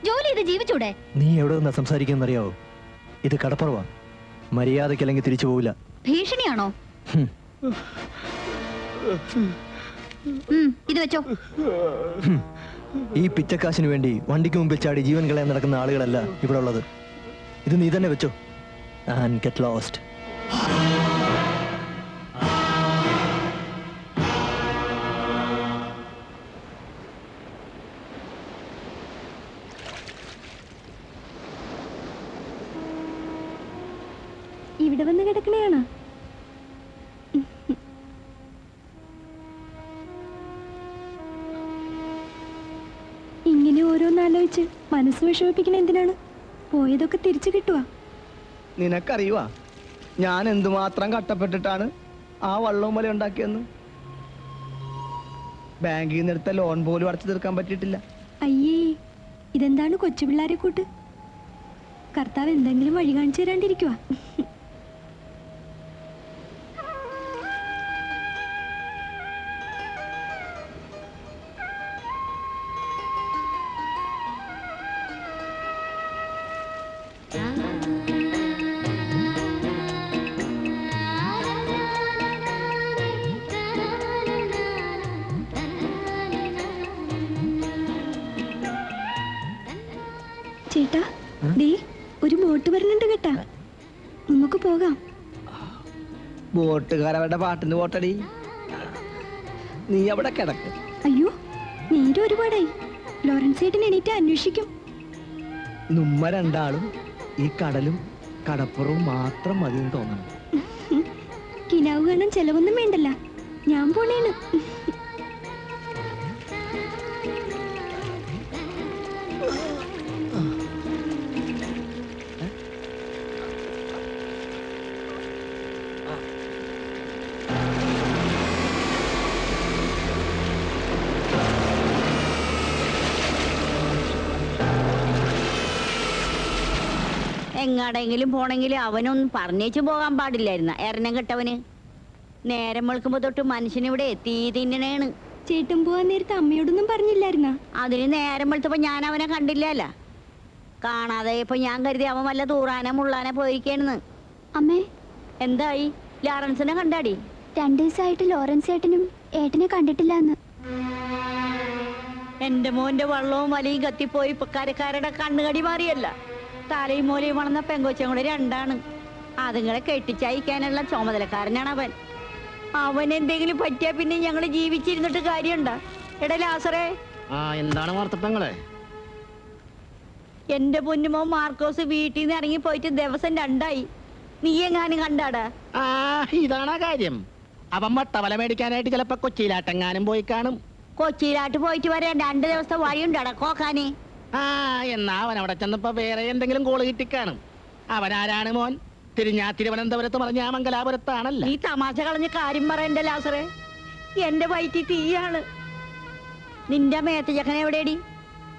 ജോലി ചെയ്ത് ജീവിച്ചൂടെ? നീ എവിടെ നിന്നാ സംസാരിക്കുന്നറിയാവോ? ഇത് കടപ്പുറവാ. മര്യാദയ്ക്കല്ലെങ്കിൽ തിരിച്ചു പോവില്ല. ഭീഷണിയാണോ? ഇത് വെച്ചോ. ഈ പിച്ചക്കാശിന് വേണ്ടി വണ്ടിക്ക് മുമ്പിൽ ചാടി ജീവൻ കളയാൻ നടക്കുന്ന ആളുകളല്ല ഇവിടെ ഉള്ളത്. ഇത് നീ തന്നെ വെച്ചോ. And get lost. ഇവിടെ വന്ന് കിടക്കണേയാണ്. ഇങ്ങനെ ഓരോന്നാലോചിച്ച് മനസ്സ് വിഷമിപ്പിക്കണ എന്തിനാണ്? പോയതൊക്കെ തിരിച്ചു കിട്ടുവാ. ബാങ്കിൽ നിന്ന് എടുത്ത ലോൺ പോലും അടച്ചു തീർക്കാൻ പറ്റിയിട്ടില്ല. അയ്യേ, ഇതെന്താണ് കൊച്ചു പിള്ളാരെ കൂട്ട്? കർത്താവ് എന്തെങ്കിലും വഴി കാണിച്ചു തരാണ്ടിരിക്കുവാ. ചേട്ടാ, ദേ ഒരു ബോട്ട് വരുന്നുണ്ട് കേട്ടാ, നമുക്ക് പോകാം. ബോട്ടുകാരവരുടെ പാട്ടിന് പോട്ടടി, നീ അവിടെ കിടക്ക്. അയ്യോ, നേരെ ഒരുപാടായി. ലോറൻസ് ചേട്ടൻ എണീറ്റ് അന്വേഷിക്കും. നമ്മ രണ്ടാളും ഈ കടലും കടപ്പുറവും മാത്രം മതിയെന്ന് തോന്നണം. കിനാവ് കാണാൻ ചെലവൊന്നും വേണ്ടല്ല, ഞാൻ പോണേണ്. എങ്ങാടെങ്കിലും പോണെങ്കിലും അവനൊന്നും പറഞ്ഞേച്ചു പോകാൻ പാടില്ലായിരുന്ന എറണം കെട്ടവന്. നേരം വെളുക്കുമ്പോ തൊട്ട് മനുഷ്യനിവിടെ തീ തിന്നണേണ്. ചേട്ടൻ പോവാൻ നേരത്തെ അമ്മയോടൊന്നും പറഞ്ഞില്ലായിരുന്ന? അതിന് നേരം വെളുത്തപ്പോ ഞാൻ അവനെ കണ്ടില്ലല്ല. കാണാതെ ഇപ്പൊ ഞാൻ കരുതി അവൻ വല്ല തൂറാനെ മുള്ളാനെ പോയിരിക്കണെന്ന്. അമ്മേ, എന്തായി? ലാറൻസിനെ കണ്ടാടി? 2 ദിവസമായിട്ട് ലോറൻസ് ഏട്ടനും ഏട്ടനെ കണ്ടിട്ടില്ല എന്ന്. എന്റെ മോന്റെ വള്ളവും വലിയും കത്തിപ്പോയി ഇപ്പൊ കരക്കാരുടെ കണ്ണുകടി മാറിയല്ല. തലയും മൂലയും വളർന്ന പെങ്കൊച്ചും കൂടെ 2 അതുങ്ങളെ കെട്ടിച്ചയക്കാനുള്ള ചുമതലക്കാരനാണ് അവൻ. അവൻ എന്തെങ്കിലും പറ്റിയാ പിന്നെ ഞങ്ങള് ജീവിച്ചിരുന്നിട്ട് കാര്യമുണ്ടാ? എടാ ലാസറേ, എന്താണ് വാർത്തപ്പങ്ങളെ? എന്റെ പൊന്നുമോ മാർക്കോസ് വീട്ടിൽ നിന്ന് ഇറങ്ങി പോയിട്ട് ദിവസം 2 നീ എങ്ങാനും കണ്ടാടാ? ഇതാണാ കാര്യം. അവൻ മട്ടവല മേടിക്കാനായിട്ട് ചിലപ്പോ കൊച്ചിയിലാട്ടെങ്ങാനും പോയി കാണും. കൊച്ചിയിലാട്ട് പോയിട്ട് വരാൻ 2 ദിവസത്തെ വഴിയുണ്ടടാ കോക്കാനെ. എന്നാ അവൻ അവിടെ ചെന്നപ്പോ വേറെ എന്തെങ്കിലും കോള് കിട്ടിക്കാണും. അവനാരാണ് മോൻ? തിരുവനന്തപുരത്ത് പറഞ്ഞ മംഗലാപുരത്താണല്ല. നീ തമാശ കളഞ്ഞ കാര്യം പറയണ്ട ലാസറേ, എന്റെ വയറ്റിൽ തീയാണ്. നിന്റെ മേത്ത ചക്കനെ എവിടെയടി?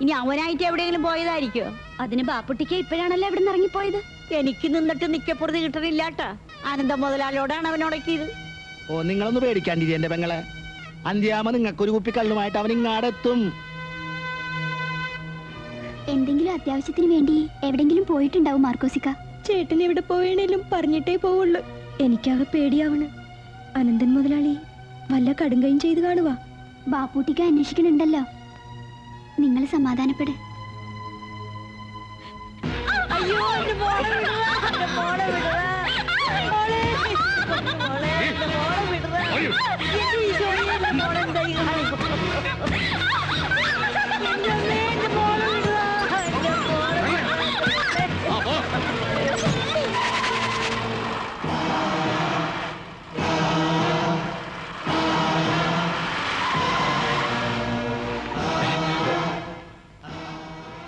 ഇനി അവനായിട്ട് എവിടെയെങ്കിലും പോയതായിരിക്കോ? അതിന് ബാപ്പുട്ടിക്ക് ഇപ്പോഴാണല്ലോ ഇവിടെ നിന്ന് ഇറങ്ങിപ്പോയത്. എനിക്ക് നിന്നിട്ട് നിക്കപ്പുറത്ത് കിട്ടണില്ലാട്ടാ. ആനന്ദ മുതലാളിയോടാണ് അവനോടക്കിയത്. നിങ്ങളൊന്ന് പേടിക്കാണ്ടിരി എന്റെ പെങ്ങളെ. അന്ത്യാമ നിങ്ങൾക്കൊരു കുപ്പി കള്ളുമായിട്ട് അവൻ ഇങ്ങാടെത്തും. എന്തെങ്കിലും അത്യാവശ്യത്തിന് വേണ്ടി എവിടെങ്കിലും പോയിട്ടുണ്ടാവും മാർക്കോസിക്ക. ചേട്ടൻ എവിടെ പോവേണേലും പറഞ്ഞിട്ടേ പോവുള്ളൂ. എനിക്കാകെ പേടിയാവണ്. അനന്തൻ മുതലാളി വല്ല കടുങ്കയും ചെയ്ത് കാണുക. ബാപ്പൂട്ടിക്ക് അന്വേഷിക്കണുണ്ടല്ലോ, നിങ്ങൾ സമാധാനപ്പെട്. അയ്യോ, എന്റെ മോളെ വിടുക, എന്റെ മോളെ വിടുക, മോളെ, മോളെ, എന്റെ മോളെ വിടുക. എന്റെ ഈശോയെ, എന്റെ മോളെ എന്തായി കാണിക്കുന്നത്? എന്റെ അമ്മേ, എന്റെ മോളെ വിടുക, എന്റെ മോളെ വിടുക.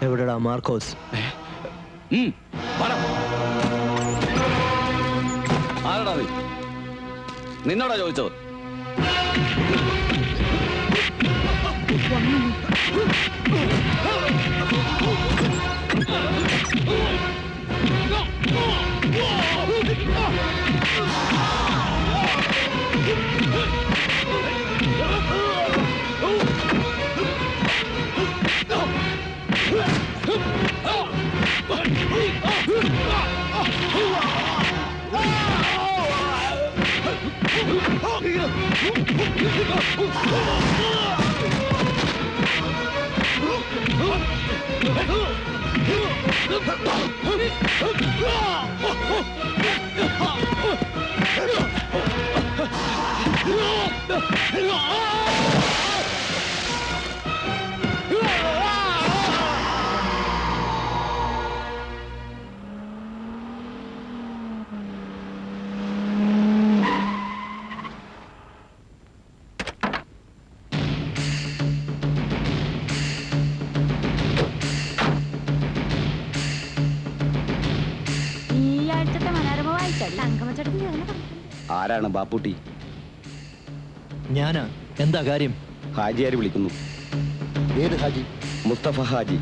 എവിടെടാ മാർക്കോസ്? ആരടാ നീ? നിന്നോടാ ചോദിച്ചത്? ആരാണ് ബാപ്പുട്ടി? ഞാനാ. എന്താ കാര്യം? ഹാജിയാര് വിളിക്കുന്നു. ഏത് ഹാജി? മുസ്തഫ ഹാജി.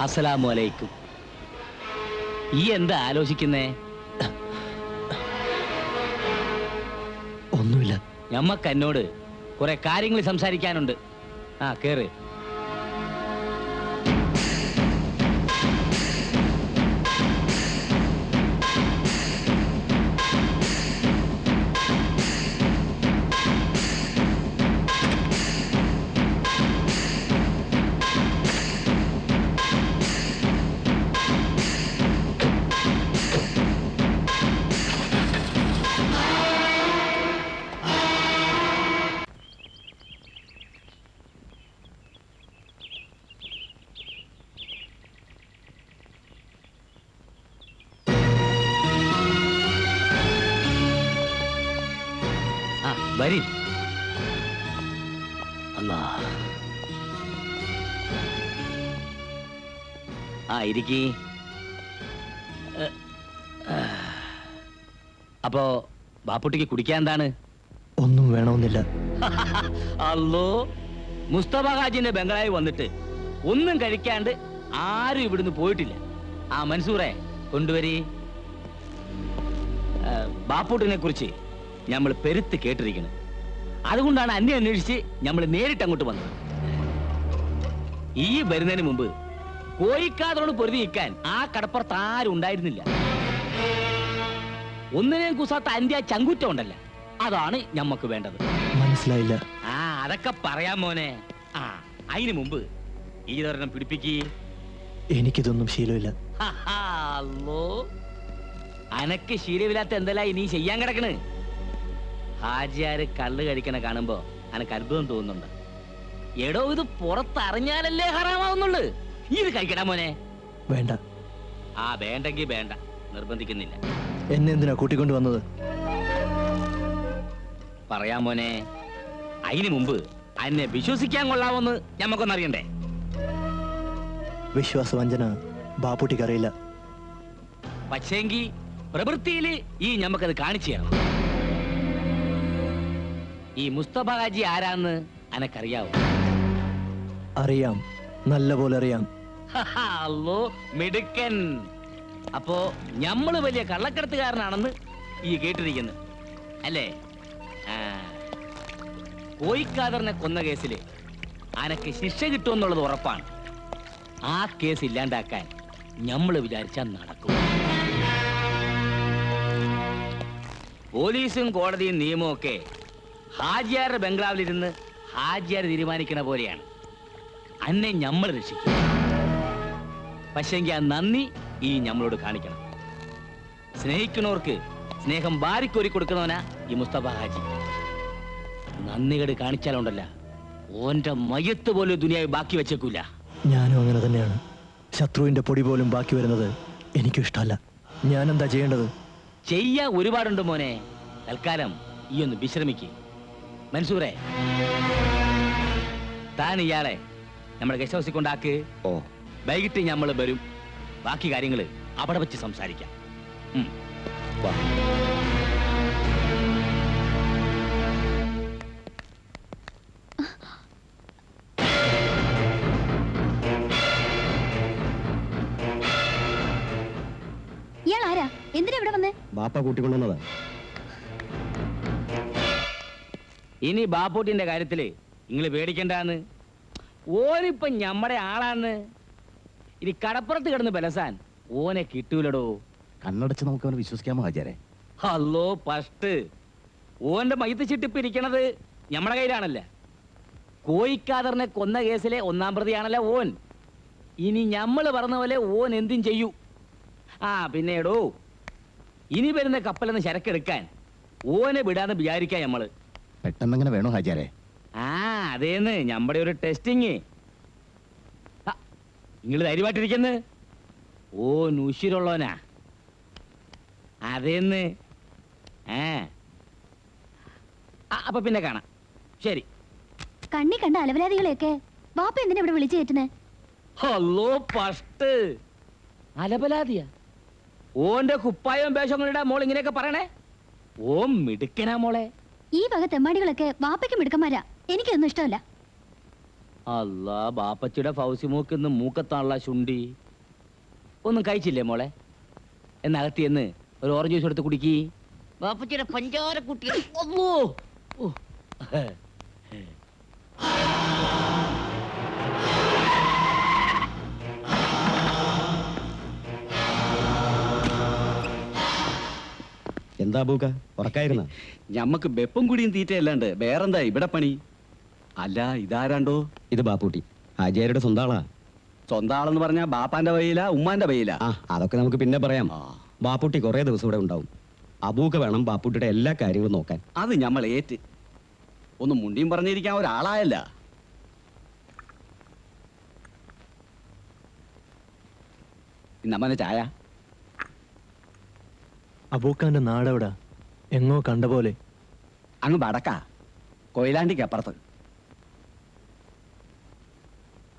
അസ്സലാമു അലൈക്കും. ഈ എന്താ ആലോചിക്കുന്നേ? ഒന്നുമില്ല. ഞമ്മക്ക് എന്നോട് കുറെ കാര്യങ്ങൾ സംസാരിക്കാനുണ്ട്. ആ കേറ്. വരി. അല്ലാ. ആ ഇരിക്കി. അപ്പോ ബാപ്പുട്ടിക്ക് കുടിക്കാൻ എന്താണ്? ഒന്നും വേണമെന്നില്ല. അല്ലോ, മുസ്തഫ ഹാജിന്റെ ബംഗ്ലാവിൽ വന്നിട്ട് ഒന്നും കഴിക്കാണ്ട് ആരും ഇവിടുന്ന് പോയിട്ടില്ല. ആ മൻസൂറെ കൊണ്ടുവരി. ബാപ്പുട്ടിനെ കുറിച്ച് നമ്മൾ പെരുത്ത് കേട്ടിരിക്കണം. അതുകൊണ്ടാണ് അന്യം അന്വേഷിച്ച് നമ്മൾ നേരിട്ട് അങ്ങോട്ട് വന്നത്. ഈ വരുന്നതിന് മുമ്പ് കോയിക്കാതോട് പൊരുതി നിൽക്കാൻ ആ കടപ്പുറത്ത് ആരും ഉണ്ടായിരുന്നില്ല. ഒന്നിനെയും കുസാത്ത അന്ത്യ ചങ്കുറ്റം ഉണ്ടല്ല, അതാണ് ഞമ്മക്ക് വേണ്ടത്. മനസ്സിലായില്ല. ആ അതൊക്കെ പറയാം മോനെ. ആ അതിനു മുമ്പ് ഈ തൊരെണ്ണം പിടിപ്പിക്ക്. എനിക്കിതൊന്നും ശീലമില്ല. അല്ലോ, അനക്ക് ശീലമില്ലാത്ത എന്തെല്ലാം ഇനി ചെയ്യാൻ കിടക്കണ്? ഹാജിയാര് കള്ള് കഴിക്കണ കാണുമ്പോ അനക്ക് അത്ഭുതം തോന്നുന്നുണ്ട്. എടോ, ഇത് പുറത്തറിഞ്ഞാലല്ലേ ഹറാമാവുന്നുള്ളു. ഇത് കഴിക്കടാ മോനെ. വേണ്ട. ആ വേണ്ടെങ്കി വേണ്ട, നിർബന്ധിക്കുന്നില്ല. എന്നെ എന്തിനാ കൂട്ടിക്കൊണ്ടു വന്നത്? പറയാം മോനെ. അതിനു മുമ്പ് അന്നെ വിശ്വസിക്കാൻ കൊള്ളാവോന്ന് ഞമ്മക്കൊന്നറിയണ്ടേ? വിശ്വാസവഞ്ചന ബാപ്പുട്ടിക്കറിയില്ല. പക്ഷേങ്കി പ്രവൃത്തിയില് ഈ ഞമ്മക്കത് കാണിച്ചു തരണം. ഈ മുസ്തഫ ഹാജി ആരാന്ന് അനക്കറിയാവോ? അറിയാം, നല്ല പോലെ അറിയാം. അല്ലോ, മിടുക്കൻ. അപ്പോ ഞമ്മള് വലിയ കള്ളക്കടത്തുകാരനാണെന്ന് ഈ കേട്ടിരിക്കുന്നു അല്ലേ? കോയിക്കാദറിനെ കൊന്ന കേസില് അനക്ക് ശിക്ഷ കിട്ടുമെന്നുള്ളത് ഉറപ്പാണ്. ആ കേസ് ഇല്ലാണ്ടാക്കാൻ ഞമ്മള് വിചാരിച്ചാൽ നടക്കും. പോലീസും കോടതിയും നിയമവും ഒക്കെ ഹാജിയാരുടെ ബംഗ്ലാവിലിരുന്ന് ഹാജിയാർ തീരുമാനിക്കണ പോലെയാണ്. അന്നെ ഞമ്മൾ രക്ഷിക്കും. പക്ഷെങ്കിൽ ആ നന്ദി ഈ ഞമ്മളോട് കാണിക്കണം. സ്നേഹിക്കുന്നവർക്ക് സ്നേഹം വാരിക്കോരി കൊടുക്കുന്നവനാ ഈ മുസ്തഫ ഹാജി. നന്ദികേട് കാണിച്ചാലുണ്ടല്ല, ഓന്റെ മയ്യത്ത് പോലും ദുനിയാവ് ബാക്കി വെച്ചേക്കൂല. ഞാനും അങ്ങനെ തന്നെയാണ്. ശത്രുവിന്റെ പൊടി പോലും ബാക്കി വരുന്നത് എനിക്കും ഇഷ്ടമല്ല. ഞാൻ എന്താ ചെയ്യേണ്ടത്? ചെയ്യാൻ ഒരുപാടുണ്ട് മോനെ. തൽക്കാലം ഈ ഒന്ന് വിശ്രമിക്ക്. മൻസൂറെ, താൻ ഇയാളെ നമ്മുടെ ഗസ്റ്റ് ഹൗസിൽ കൊണ്ടാക്ക്. വൈകിട്ട് നമ്മൾ വരും. ബാക്കി കാര്യങ്ങള് അവിടെ വെച്ച് സംസാരിക്കാം. ഇയാൾ ആരാ? എന്തിനാ ഇവിടെ വന്നേ? ബാപ്പ കൂട്ടിക്കൊണ്ടുവന്നതാ. ഇനി ബാപ്പൂട്ടിന്റെ കാര്യത്തില് നിങ്ങൾ പേടിക്കണ്ടാന്ന്. ഓനിപ്പം ഞമ്മടെ ആളാന്ന്. ഇനി കടപ്പുറത്ത് കിടന്ന് ബലസാൻ ഓനെ കിട്ടൂലടോ. കണ്ണടച്ച് നമുക്ക് അവനെ വിശ്വസിക്കാമോ ഹാജിയാരെ? അല്ലോ ഫസ്റ്റ് ഓന്റെ മയ്യത്ത് ചിട്ടിപ്പ് ഇരിക്കണത് ഞമ്മടെ കയ്യിലാണല്ല. കോയിക്കാദറിനെ കൊന്ന കേസിലെ ഒന്നാം പ്രതിയാണല്ലോ ഓൻ. ഇനി ഞമ്മള് പറഞ്ഞ പോലെ ഓൻ എന്തും ചെയ്യൂ. ആ പിന്നേടോ, ഇനി വരുന്ന കപ്പലെന്ന് ചരക്കെടുക്കാൻ ഓനെ വിടാന്ന് വിചാരിക്കാം ഞമ്മള്. പെട്ടെന്നങ്ങനെ വേണോ ഹാജിയാരെ? ആ അതേന്ന് ഞമ്മടെ ഒരു ടെസ്റ്റിങ്. നിങ്ങള് ധൈര്യമായിട്ടിരിക്കുന്നു. ഓ നുശിരുള്ളവനാ അതേന്ന്. അപ്പൊ പിന്നെ കാണാം. ശരി. കണ്ണി കണ്ട അലവലാദികളെയൊക്കെ ബാപ്പ എന്തിനാ ഇവിടെ വിളിച്ചു കയറ്റുന്നേ? ഹലോ പഷ്ട് അലപലാതിയാ. ഓന്റെ കുപ്പായവും വേഷങ്ങളുടെ മോൾ ഇങ്ങനെയൊക്കെ പറയണേ. ഓ മിടുക്കനാ മോളെ. ഈ വക തെമ്മാടികളൊക്കെ ബാപ്പയ്ക്ക് മിടുക്കന്മാരാ. എനിക്കൊന്നും ഇഷ്ടമല്ല. അല്ലാ, ബാപ്പച്ചിയുടെ ഫൗസിമോക്ക് ഇന്ന് മൂക്കത്താണുള്ള ശുണ്ടി. ഒന്നും കഴിച്ചില്ലേ മോളെ? എന്നകത്തി എന്ന് ഒരു ഓറഞ്ച് ജ്യൂസ് എടുത്ത് കുടിക്കി. ബാപ്പച്ചിയുടെ പഞ്ചാര കുട്ടികൾ. എന്താ ബൂക്ക ഉറക്കായിരുന്ന? ഞമ്മക്ക് വെപ്പും കുടിയും തീറ്റയല്ലാണ്ട് വേറെന്താ ഇവിടെ പണി? അല്ല, ഇതാരാണ്ടോ? ഇത് ബാപ്പൂട്ടി, ഹാജിയാരുടെ സ്വന്തം ആളാ. സ്വന്തം ആളെന്ന് പറഞ്ഞാ ബാപ്പാന്റെ വയിലാ ഉമ്മാന്റെ വയിലാ? ആ അതൊക്കെ നമുക്ക് പിന്നെ പറയാം. ബാപ്പൂട്ടി കുറെ ദിവസം ഇവിടെ ഉണ്ടാവും. അബൂക്ക വേണം ബാപ്പൂട്ടിയുടെ എല്ലാ കാര്യങ്ങളും നോക്കാൻ. അത് ഞമ്മൾ ഏറ്റ്. ഒന്ന് മുണ്ടിയും പറഞ്ഞിരിക്കാൻ ഒരാളായല്ല. ഇന്നമ്മനെ ചായ. അബൂക്കാന്റെ നാടെവിടാ? എങ്ങോ കണ്ട പോലെ. അങ്ങ് വടക്കാ, കൊയിലാണ്ടിക്ക് അപ്പുറത്ത്.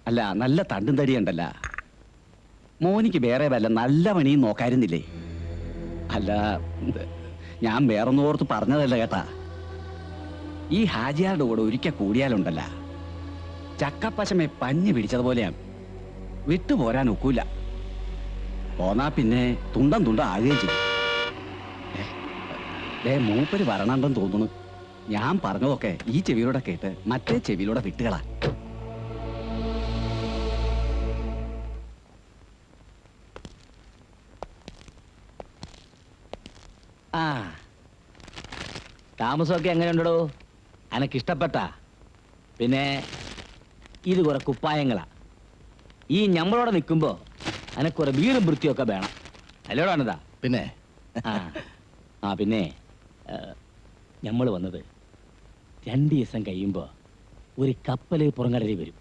അല്ല, നല്ല തണ്ടും തടിയുണ്ടല്ല. മോനിക്ക് വേറെ വല്ല നല്ല പണിയും നോക്കായിരുന്നില്ലേ? അല്ല, ഞാൻ വേറൊന്നും ഓർത്ത് പറഞ്ഞതല്ല കേട്ടാ. ഈ ഹാജിയാരുടെ കൂടെ ഒരിക്കൽ കൂടിയാലുണ്ടല്ല, ചക്കപ്പശമെ പഞ്ഞു പിടിച്ചതുപോലെയാണ്. വിട്ടുപോരാൻ ഒക്കൂല. പോന്നാ പിന്നെ തുണ്ടം ആകുകയും ചെയ്യും. മൂപ്പര് വരണണ്ടെന്ന് തോന്നുന്നു. ഞാൻ പറഞ്ഞതൊക്കെ ഈ ചെവിയിലൂടെ കേട്ട് മറ്റേ ചെവിയിലൂടെ വിട്ടുകളാ. ആ താമസമൊക്കെ എങ്ങനെയുണ്ടോ? എനക്കിഷ്ടപ്പെട്ടാ? പിന്നെ ഇത് കുറെ കുപ്പായങ്ങളാ. ഈ ഞമ്മളോടെ നിൽക്കുമ്പോ എനക്കുറെ വീറും വൃത്തിയൊക്കെ വേണം. അല്ലോടാണിതാ? പിന്നെ ആ പിന്നെ ഞമ്മൾ വന്നത് 2 ദിവസം കഴിയുമ്പോൾ ഒരു കപ്പല് പുറംകടലിൽ വരും.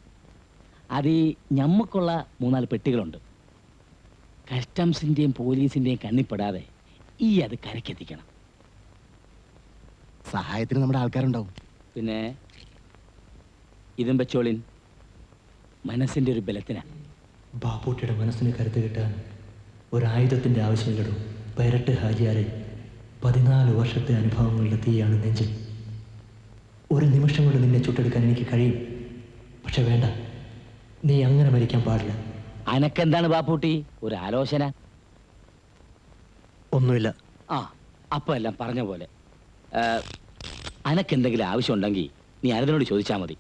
അത് ഞമ്മക്കുള്ള 3-4 പെട്ടികളുണ്ട്. കസ്റ്റംസിന്റെയും പോലീസിന്റെയും കണ്ണിപ്പെടാതെ ഈ അത് കരക്കെത്തിക്കണം. സഹായത്തിന് നമ്മുടെ ആൾക്കാരുണ്ടാവും. പിന്നെ ഇതും വെച്ചോളിൻ, മനസ്സിന്റെ ഒരു ബലത്തിനാ. ബാപ്പൂട്ടിയുടെ മനസ്സിന് കരുത്ത് കിട്ടാൻ ഒരായുധത്തിന്റെ ആവശ്യമില്ലടോ. പരട്ട് ഹാജിയാരെ 14 വർഷത്തെ അനുഭവങ്ങളുടെ തീയാണ് നെഞ്ചിൽ. ഒരു നിമിഷം കൊണ്ട് നിന്നെ ചുട്ടെടുക്കാൻ എനിക്ക് കഴിയും. പക്ഷെ വേണ്ട, നീ അങ്ങനെ മരിക്കാൻ പാടില്ല. അനക്കെന്താണ് ബാപ്പൂട്ടി ഒരു ആലോചന? ഒന്നുമില്ല. ആ അപ്പൊ എല്ലാം പറഞ്ഞ പോലെ. അനക്കെന്തെങ്കിലും ആവശ്യമുണ്ടെങ്കിൽ നീ അനതിനോട് ചോദിച്ചാൽ മതി.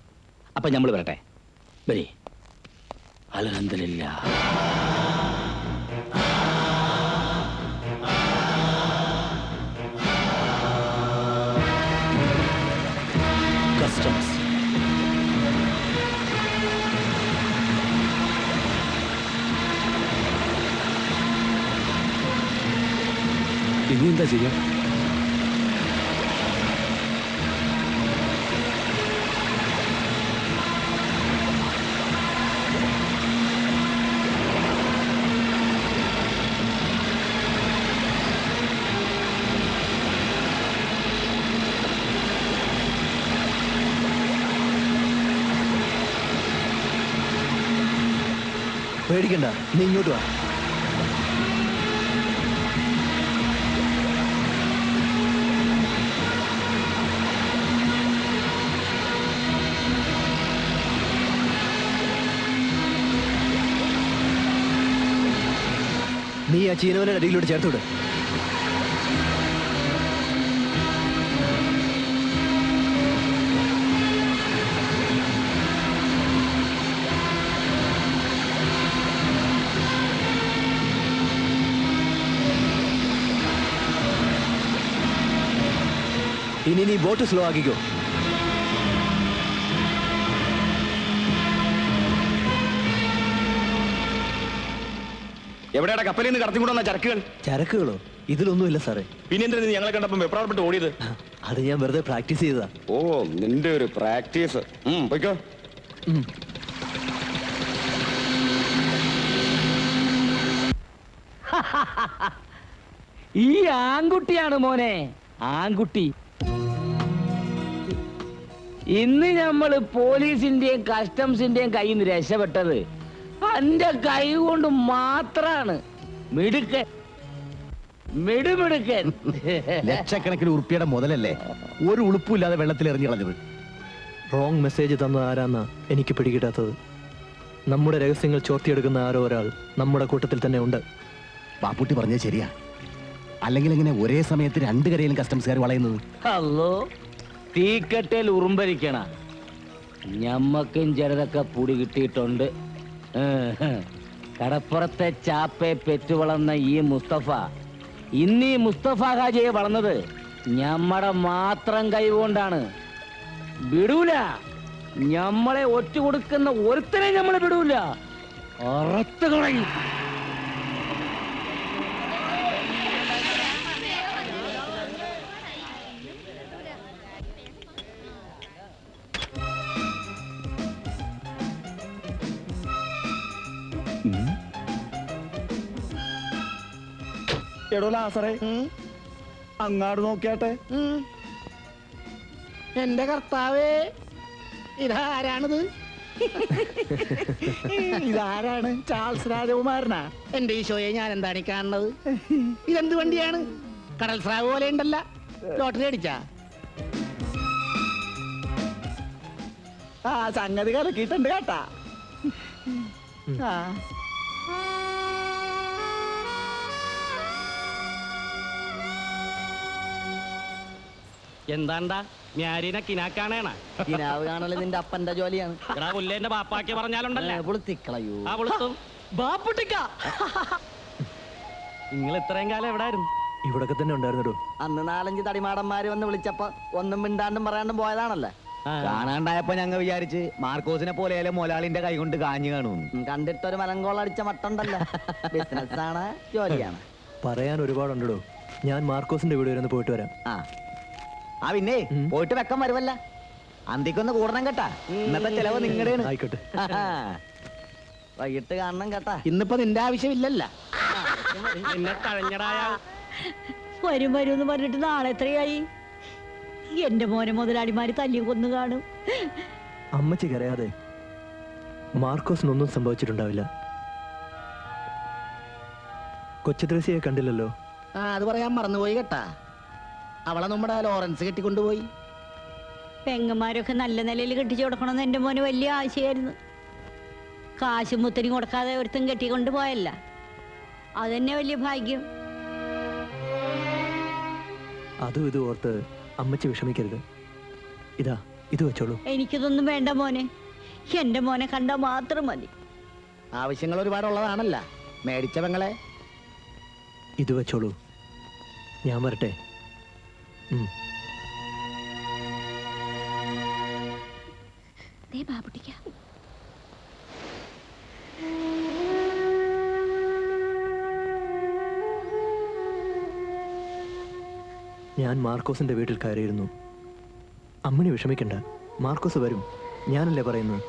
അപ്പൊ നമ്മൾ വരട്ടെ. വരി. അൽഹംദുലില്ലാ. കസ്റ്റംസ് ഇനി എന്താ ചെയ്യാ? പേടിക്കണ്ട, നീ ഇങ്ങോട്ട് വാ. നീ ആ ചീനവനെ അടിയിലൂടെ ചേർത്തുവിട്. ഇനി നീ ബോട്ട് സ്ലോ ആക്കിക്കോ. എവിടെയാണ് കപ്പലിൽ നിന്ന് കടത്തിക്കൊണ്ടുവന്ന ചരക്കുകൾ? ചരക്കുകളോ? ഇതിലൊന്നുമില്ല സാറേ. പിന്നെ എന്തിനാ നീ ഞങ്ങളെ കണ്ടപ്പോൾ വെപ്രാളപ്പെട്ട് ഓടിയത്? അത് ഞാൻ വെറുതെ പ്രാക്ടീസ് ചെയ്തതാ. ഓ, നിന്റെ ഒരു പ്രാക്ടീസ്. പോയിക്കോ. ഈ ആൺകുട്ടിയാണ് മോനെ, ആൺകുട്ടി. ഇന്ന് നമ്മള് പോലീസിന്റെയും കസ്റ്റംസിന്റെയും കയ്യിൽ നിന്ന് രക്ഷപ്പെട്ടത് എന്റെ കൈ കൊണ്ട് മാത്രാണ്. മിടുക്കൻ, മിടുമിടുക്കൻ. ലക്ഷക്കണക്കിന് ഉറുപ്പിയുടെ മുതലല്ലേ ഒരു ഉളുപ്പില്ലാതെ വെള്ളത്തിൽ എറിഞ്ഞു കളഞ്ഞത്. റോങ് മെസ്സേജ് തന്നത് ആരാന്നാ എനിക്ക് പിടികിട്ടാത്തത്. നമ്മുടെ രഹസ്യങ്ങൾ ചോർത്തിയെടുക്കുന്ന ആരോ ഒരാൾ നമ്മുടെ കൂട്ടത്തിൽ തന്നെ ഉണ്ട്. ബാപ്പുട്ടി പറഞ്ഞത് ശരിയാ. അല്ലെങ്കിൽ എങ്ങനെ ഒരേ സമയത്ത് രണ്ട് കരയിലും കസ്റ്റംസുകാർ വളയുന്നത്? അല്ലോ, തീക്കട്ടയിൽ ഉറുമ്പരിക്കണ ഞമ്മക്കും ചിലതൊക്കെ പൊടി കിട്ടിയിട്ടുണ്ട്. കടപ്പുറത്തെ ചാപ്പയെ പെറ്റുവളർന്ന ഈ മുസ്തഫ ഇന്ന് ഈ മുസ്തഫ ഹാജിയെ വളർന്നത് ഞമ്മടെ മാത്രം കൈകൊണ്ടാണ്. വിടൂല, ഞമ്മളെ ഒറ്റ കൊടുക്കുന്ന ഒരുത്തനെ ഞമ്മളെ വിടൂല, അറത്ത് കളയും. എടോ ലാസറേ, അങ്ങാട് നോക്കിയാട്ടെ. എന്റെ കർത്താവേ, ഇതാരാണിത്? ഇതാരാണ്? ചാൾസ് രാജകുമാരനാ? എന്റെ ഈശോയെ, ഞാൻ എന്താണ് ഈ കാണുന്നത്? ഇതെന്ത് വണ്ടിയാണ്? കടൽ സ്രാവ് പോലെ ഉണ്ടല്ല. ലോട്ടറി അടിച്ചാ? ആ, സംഗതി കലക്കിയിട്ടുണ്ട് കേട്ടാ. എന്താണ്ടാ ഞാരിനെ കിനാക്കാണേണ? കിനാവ് കാണല് നിന്റെ അപ്പന്റെ ജോലിയാണ്. പുല്ലേന്റെ ബാപ്പാക്കി പറഞ്ഞാലുണ്ടല്ലേ പുളുത്തിക്കളയൂ. ആ പുളുത്തും. നിങ്ങൾ ഇത്രയും കാലം എവിടായിരുന്നു? ഇവിടൊക്കെ തന്നെ ഉണ്ടായിരുന്നോ? അന്ന് 4-5 തടിമാടന്മാര് വന്ന് വിളിച്ചപ്പോ ഒന്നും മിണ്ടാണ്ടും പറയാണ്ടും പോയതാണല്ലേ. കാണാണ്ടായപ്പോ ഞങ്ങൾ വിചാരിച്ച് മാർക്കോസിനെ പോലെ മൊലാളിന്റെ കൈ കൊണ്ട് കാഞ്ഞു കാണുമെന്ന്. കണ്ടിട്ടൊരു മലങ്കോളടിച്ച മട്ടുണ്ടല്ലോ. ബിസിനസ്സാണ്, ജോലിയാണ്. പറയാൻ ഒരുപാടുണ്ടോ. ഞാൻ മാർക്കോസിന്റെ വീട് വരെ ഒന്ന് പോയിട്ട് വരാം. ആ പിന്നെ പോയിട്ട് വെക്കം വരുമല്ല. അന്തിക്കൊന്ന് കൂടണം കേട്ടാ. ഇന്നത്തെ ചെലവ് നിങ്ങളുടെയാണ്. ആയിക്കോട്ടെ. വൈകിട്ട് കാണണം കേട്ടാ. ഇന്നിപ്പോ നിന്റെ ആവശ്യമില്ലല്ല. നിന്നെ തഴഞ്ഞടായ വരും വരും എന്ന് പറഞ്ഞിട്ട് നാളെ എത്രയായി? എന്റെ മോനെ മുതലാളിമാര് തല്ലി കൊന്നു കാണും. അമ്മച്ചി കരയാതെ. മാർക്കോസിനൊന്നും സംഭവിച്ചിട്ടുണ്ടാവില്ല. കൊച്ചു ത്രേസ്യയെ കണ്ടില്ലല്ലോ. അത് പറയാൻ മറന്നുപോയി കേട്ടാ. അവളെ നമ്മുടെ ലോറൻസ് കെട്ടിക്കൊണ്ടുപോയി. പെങ്ങന്മാരൊക്കെ നല്ല നിലയിൽ കെട്ടിച്ചു കൊടുക്കണമെന്ന് എന്റെ മോന് വലിയ ആശയായിരുന്നു. കാശും മുത്തരി കൊടുക്കാതെ ഒരുത്തും കെട്ടിക്കൊണ്ട് പോയല്ല. അതന്നെ വലിയ ഭാഗ്യം. അതും ഇത് ഓർത്ത് അമ്മച്ചി വിഷമിക്കരുത്. ഇതാ, ഇത് വെച്ചോളൂ. എനിക്കിതൊന്നും വേണ്ട മോനെ. എന്റെ മോനെ കണ്ടാൽ മാത്രം മതി. ആവശ്യങ്ങൾ ഒരുപാടുള്ളതാണല്ല മേടിച്ച പെങ്ങളെ. ഇത് വെച്ചോളൂ. ഞാൻ വരട്ടെ. ബാബുട്ടിക്ക ഞാൻ മാർക്കോസിന്റെ വീട്ടിൽ കയറിയിരുന്നു. അമ്മണി വിഷമിക്കണ്ട, മാർക്കോസ് വരും. ഞാനല്ലേ പറയുന്നത്.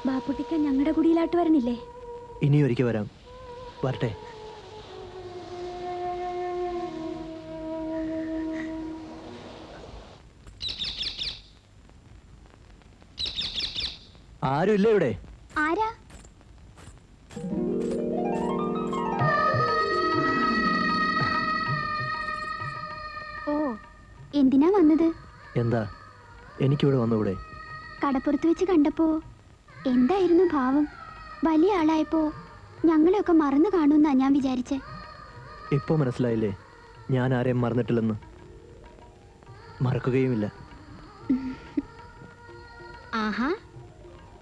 ബാബുട്ടിക്ക ഞങ്ങളുടെ കുടിയിലാട്ട് വരണില്ലേ? ഇനിയൊരിക്കൽ വരാം. വരട്ടെ. ആരുമില്ല ഇവിടെ? ആരാ? ഓ, എന്തിനാ വന്നത്? എന്താ, എനിക്കിവിടെ വന്നൂടെ? കടപ്പുറത്ത് വെച്ച് കണ്ടപ്പോ എന്തായിരുന്നു ഭാവം? വലിയ ആളായപ്പോ ഞങ്ങളെയൊക്കെ മറന്നു കാണുമെന്നാ ഞാൻ വിചാരിച്ചേ. ഇപ്പോ മനസ്സിലായില്ലേ ഞാൻ ആരെയും മറന്നിട്ടില്ലെന്ന്? മറക്കുകയുമില്ല. ആഹാ,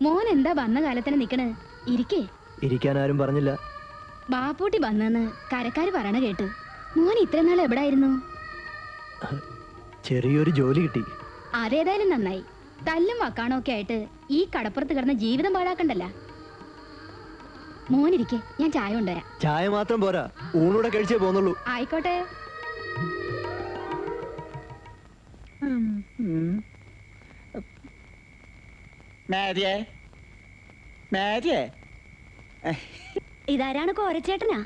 മോൻ എന്താ വന്ന കാലത്തിന് നിക്കണേ? ഇരിക്കേ. ഇരിക്കാൻ ആരും പറഞ്ഞില്ല. ബാപ്പൂട്ടി വന്നെന്ന് കരക്കാര് പറയണ കേട്ടു. മോൻ ഇത്ര നാൾ എവിടായിരുന്നു? ചെറിയൊരു ജോലി കിട്ടി. അതേതായാലും നന്നായി. തല്ലും വക്കാണോ ഒക്കെ ആയിട്ട് ഈ കടപ്പുറത്ത് കിടന്ന ജീവിതം പാഴാക്കണ്ടല്ല. മോനിരിക്കെ, ഞാൻ ചായ കൊണ്ടുവരാം. ചായ മാത്രം പോരാ, ഊണൂടെ കഴിച്ചേ പോന്നുള്ളൂ. ആയിക്കോട്ടെ. മേരിയേ, മേരിയേ, ഇതാരാണ് കോരച്ചേട്ടനാ?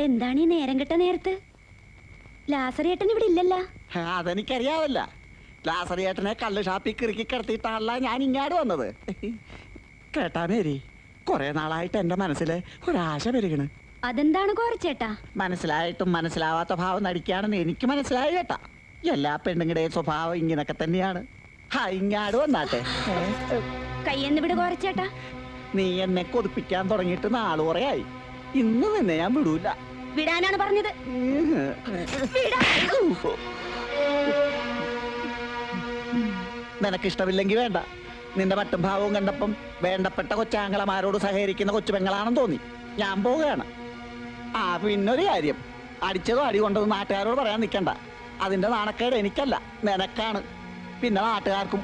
എന്താണ് ഈ നേരം കെട്ട നേരത്ത്? ലാസറിയേട്ടൻ ഇവിടെ ഇല്ലല്ലോ. അതെനിക്കറിയാവല്ല. ലാസറിയേട്ടനെ കള്ള് ഷാപ്പിൽ കിറുക്കി കിടത്തിയിട്ടാണല്ല ഞാൻ ഇങ്ങാട് വന്നത്. കേട്ടാ മേരി, കുറെ നാളായിട്ട് എന്റെ മനസ്സില് ഒരാശ പെരുകണ്. അതെന്താണ് കോരച്ചേട്ടാ? മനസ്സിലായിട്ടും മനസ്സിലാവാത്ത ഭാവം നടിക്കുകയാണെന്ന് എനിക്ക് മനസ്സിലായി കേട്ടാ. എല്ലാ പെണ്ണുങ്ങളുടെയും സ്വഭാവം ഇങ്ങനൊക്കെ തന്നെയാണ്. ഇങ്ങാട് വന്നാട്ടെ. കയ്യെന്ന് വിട് കോരച്ചേട്ടാ. നീ എന്നെ കൊതിപ്പിക്കാൻ തുടങ്ങിയിട്ട് നാള് കുറയായി. ഇന്ന് നിന്നെ ഞാൻ വിടൂല. വിടാനാണ് പറഞ്ഞത്. നിനക്കിഷ്ടമില്ലെങ്കിൽ വേണ്ട. നിന്റെ മട്ടും ഭാവവും കണ്ടപ്പം വേണ്ടപ്പെട്ട കൊച്ചാങ്ങളമാരോട് സഹകരിക്കുന്ന കൊച്ചു പെങ്ങളാണെന്ന് തോന്നി. ഞാൻ പോവുകയാണ്. പിന്നൊരു കാര്യം, അടിച്ചതോ അടി കൊണ്ടതും നാട്ടുകാരോട് പറയാൻ നിൽക്കണ്ട. അതിന്റെ നാണക്കേട് എനിക്കല്ല, നിനക്കാണ്, പിന്നെ നാട്ടുകാർക്കും.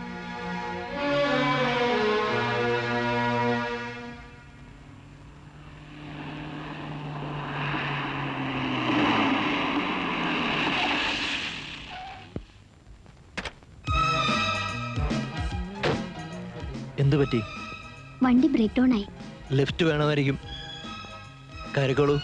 എന്തു പറ്റി? വണ്ടി ബ്രേക്ക് ഡൗൺ ആയി. ലിഫ്റ്റ് വേണമായിരിക്കും. കയറിക്കോളൂ.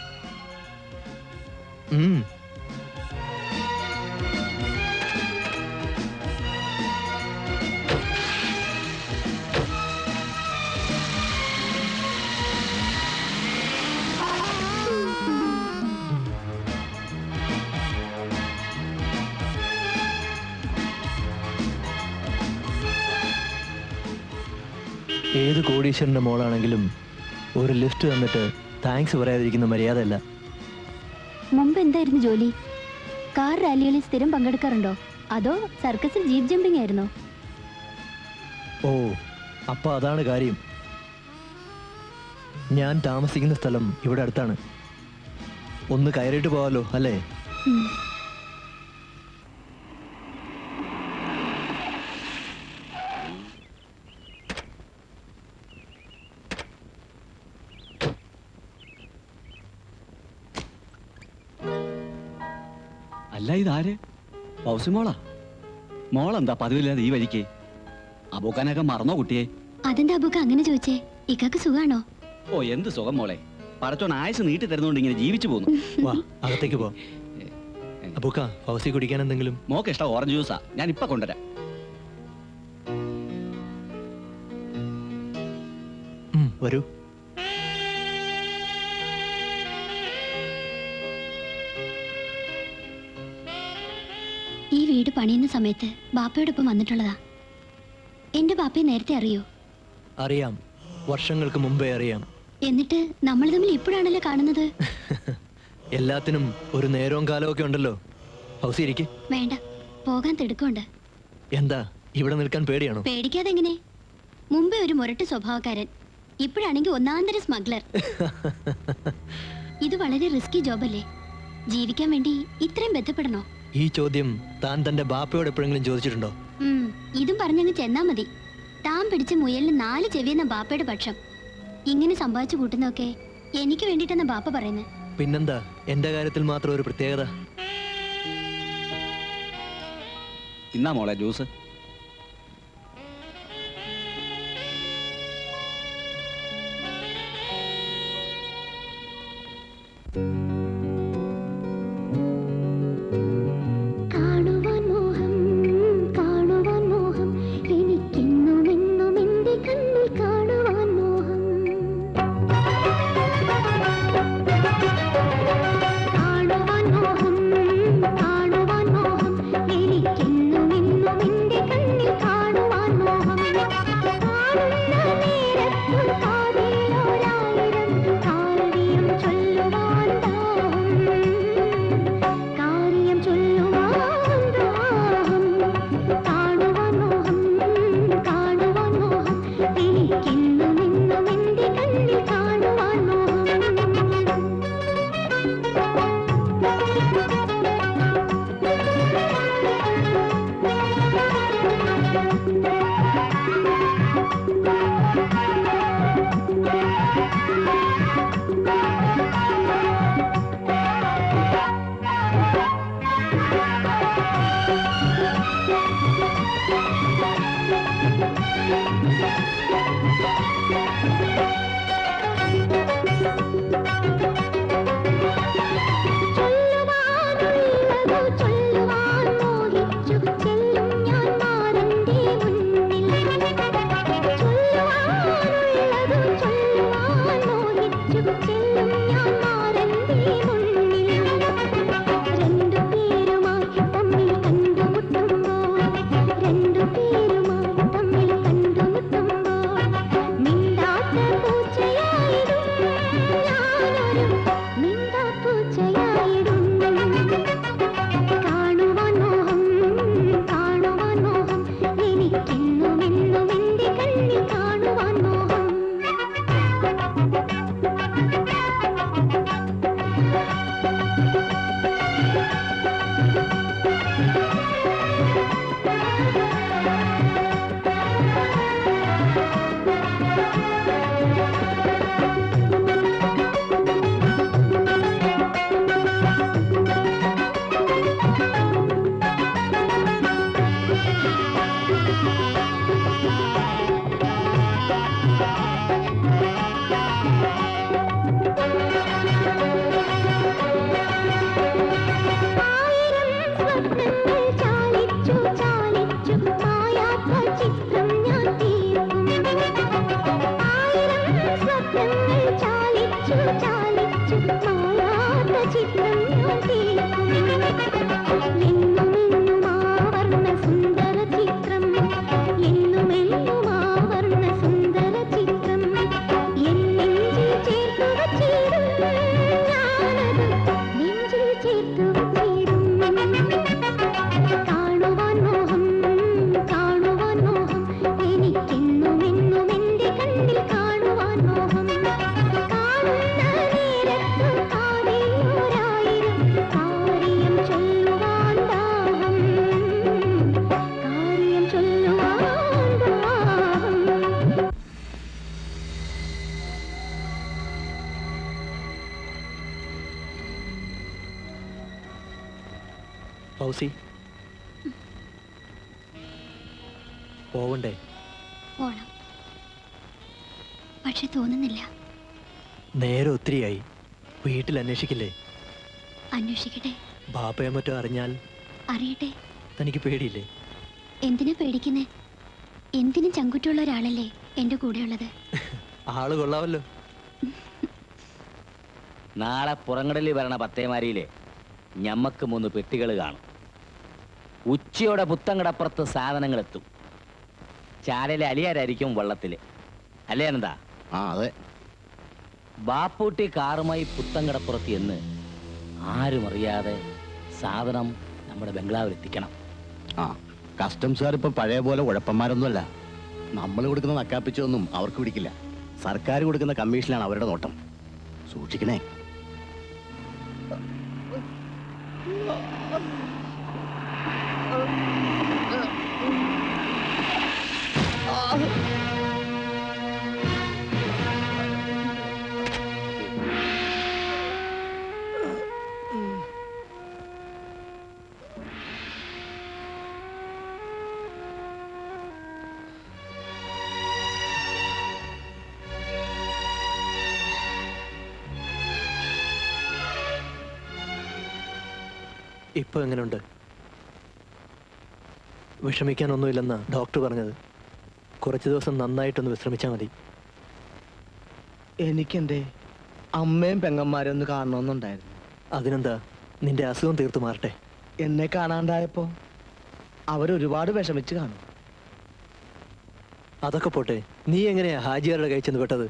ഏത് കോടീശ്വരന്റെ മോളാണെങ്കിലും ഒരു ലിഫ്റ്റ് തന്നിട്ട് താങ്ക്സ് പറയാതിരിക്കുന്ന മര്യാദ അല്ല. മുമ്പ് എന്തായിരുന്നു ജോലി? കാർ റാലികളിൽ സ്ഥിരം പങ്കെടുക്കാറുണ്ടോ? അതോ സർക്കസിൽ ജീപ്പ് ജമ്പിംഗ് ആയിരുന്നോ? ഓ, അപ്പൊ അതാണ് കാര്യം. ഞാൻ താമസിക്കുന്ന സ്ഥലം ഇവിടെ അടുത്താണ്. ഒന്ന് കയറിയിട്ട് പോവാലോ അല്ലേ? അല്ല, ഇതാര്? പൗസി മോളാ? മോളെന്താ പതിവില്ലാതെ ഈ വഴിക്ക്? അബൂക്കാനൊക്കെ മറന്നോ കുട്ടിയെ? അതെന്താ അബൂക്ക അങ്ങനെ ചോദിച്ചേ? ഇക്കാക്ക് സുഖാണോ? ഓ, എന്ത് സുഖം മോളെ. പടച്ചോൻ ആയുസ് നീട്ടി തരുന്നോണ്ട് ഇങ്ങനെ ജീവിച്ചു പോകുന്നു. വാ, അകത്തേക്ക് പോ. അബൂക്ക, ഫൗസി കുടിക്കാൻ എന്തെങ്കിലും? മോക്ക് ഇഷ്ടം ഓറഞ്ച് ജ്യൂസാ, ഞാൻ ഇപ്പൊ കൊണ്ടുവരാം. വരൂ. ഈ വീട് പണിയുന്ന സമയത്ത് ബാപ്പയോടൊപ്പം വന്നിട്ടുള്ളതാ. എന്റെ ബാപ്പയെ നേരത്തെ അറിയോ? അറിയാം, വർഷങ്ങൾക്ക് മുമ്പേ അറിയാം. എന്നിട്ട് നമ്മൾ തമ്മിൽ ഇപ്പോഴാണല്ലോ കാണുന്നത്. എല്ലാത്തിനും ഒരു നേരവും കാലവും ഒക്കെ ഉണ്ടല്ലോ. ഫൗസി ഇരിക്ക്. വേണ്ട, പോകാൻ തിടുക്കമുണ്ട്. എന്താ ഇവിടെ നിൽക്കാൻ പേടിയാണോ? പേടിക്കാതെ എങ്ങനെ? മുമ്പേ ഒരു മുരട്ട് സ്വഭാവക്കാരൻ, ഇപ്പോഴാണെങ്കിൽ ഒന്നാന്തര സ്മഗ്ലർ. ഇത് വളരെ റിസ്കി ജോബല്ലേ? ജീവിക്കാൻ വേണ്ടി ഇത്രയും ബന്ധപ്പെടണോ? ഈ ചോദ്യം താൻ തന്റെ ബാപ്പയോട് എപ്പോഴെങ്കിലും ചോദിച്ചിട്ടുണ്ടോ? ഇതും പറഞ്ഞങ്ങ് ചെന്നാ മതി. താൻ പിടിച്ച മുയലിന് 4 ചെവിയെന്ന ബാപ്പയുടെ പക്ഷം. ഇങ്ങനെ സമ്പാദിച്ചു കൂട്ടുന്നൊക്കെ എനിക്ക് വേണ്ടിട്ടെന്ന ബാപ്പ പറയുന്നത്. പിന്നെന്താ എന്റെ കാര്യത്തിൽ മാത്രം ഒരു പ്രത്യേകത? ഇന്നാ മോളെ ജ്യൂസ്. കാണുവാൻ മോഹം, എനിക്കെന്നും എന്നും എന്റെ ഫൗസി, പോവണ്ടേ? പോണം, പക്ഷെ തോന്നുന്നില്ല. നേരെ ഒത്തിരിയായി. വീട്ടിൽ അന്വേഷിക്കില്ലേ? അന്വേഷിക്കട്ടെ. ബാപ്പയെ മറ്റോ അറിഞ്ഞാൽ? അറിയട്ടെ. തനിക്ക് പേടിയില്ലേ? എന്തിനാ പേടിക്കുന്നേ? എന്തിനും ചങ്കുറ്റുള്ള ഒരാളല്ലേ എന്റെ കൂടെയുള്ളത്. ആള് കൊള്ളാവല്ലോ. നാളെ പുറങ്ങടലിൽ വരണ പത്തേമാരിയിലെ ഞമ്മക്ക് 3 പെട്ടികൾ കാണും. ഉച്ചയോടെ പുത്തങ്കടപ്പുറത്ത് സാധനങ്ങൾ എത്തും. ചാലയിലെ അലിയാരായിരിക്കും വള്ളത്തില്, അല്ലേ എന്താ? ആ അതെ. ബാപ്പൂട്ടി കാറുമായി പുത്തങ്കടപ്പുറത്ത് എന്ന് ആരും അറിയാതെ സാധനം നമ്മുടെ ബംഗ്ലാവിൽ എത്തിക്കണം. ആ കസ്റ്റംസുകാർ ഇപ്പൊ പഴയ പോലെ ഉഴപ്പന്മാരൊന്നുമല്ല. നമ്മൾ കൊടുക്കുന്ന നക്കാപ്പിച്ചൊന്നും അവർക്ക് പിടിക്കില്ല. സർക്കാർ കൊടുക്കുന്ന കമ്മീഷനാണ് അവരുടെ നോട്ടം. സൂക്ഷിക്കണേ. ഇപ്പൊ എങ്ങനെയുണ്ട്? വിഷമിക്കാനൊന്നുമില്ലെന്നാ ഡോക്ടർ പറഞ്ഞത്. കുറച്ച് ദിവസം നന്നായിട്ടൊന്ന് വിശ്രമിച്ചാൽ മതി. എനിക്കെന്റെ അമ്മയും പെങ്ങന്മാരും ഒന്ന് കാണണമെന്നുണ്ടായിരുന്നു. അതിനെന്താ, നിന്റെ അസുഖം തീർത്തു മാറട്ടെ. എന്നെ കാണാണ്ടായപ്പോ അവരൊരുപാട് വിഷമിച്ച് കാണും. അതൊക്കെ പോട്ടെ, നീ എങ്ങനെയാ ഹാജിയാരുടെ കൈ ചെന്ന് പെട്ടത്?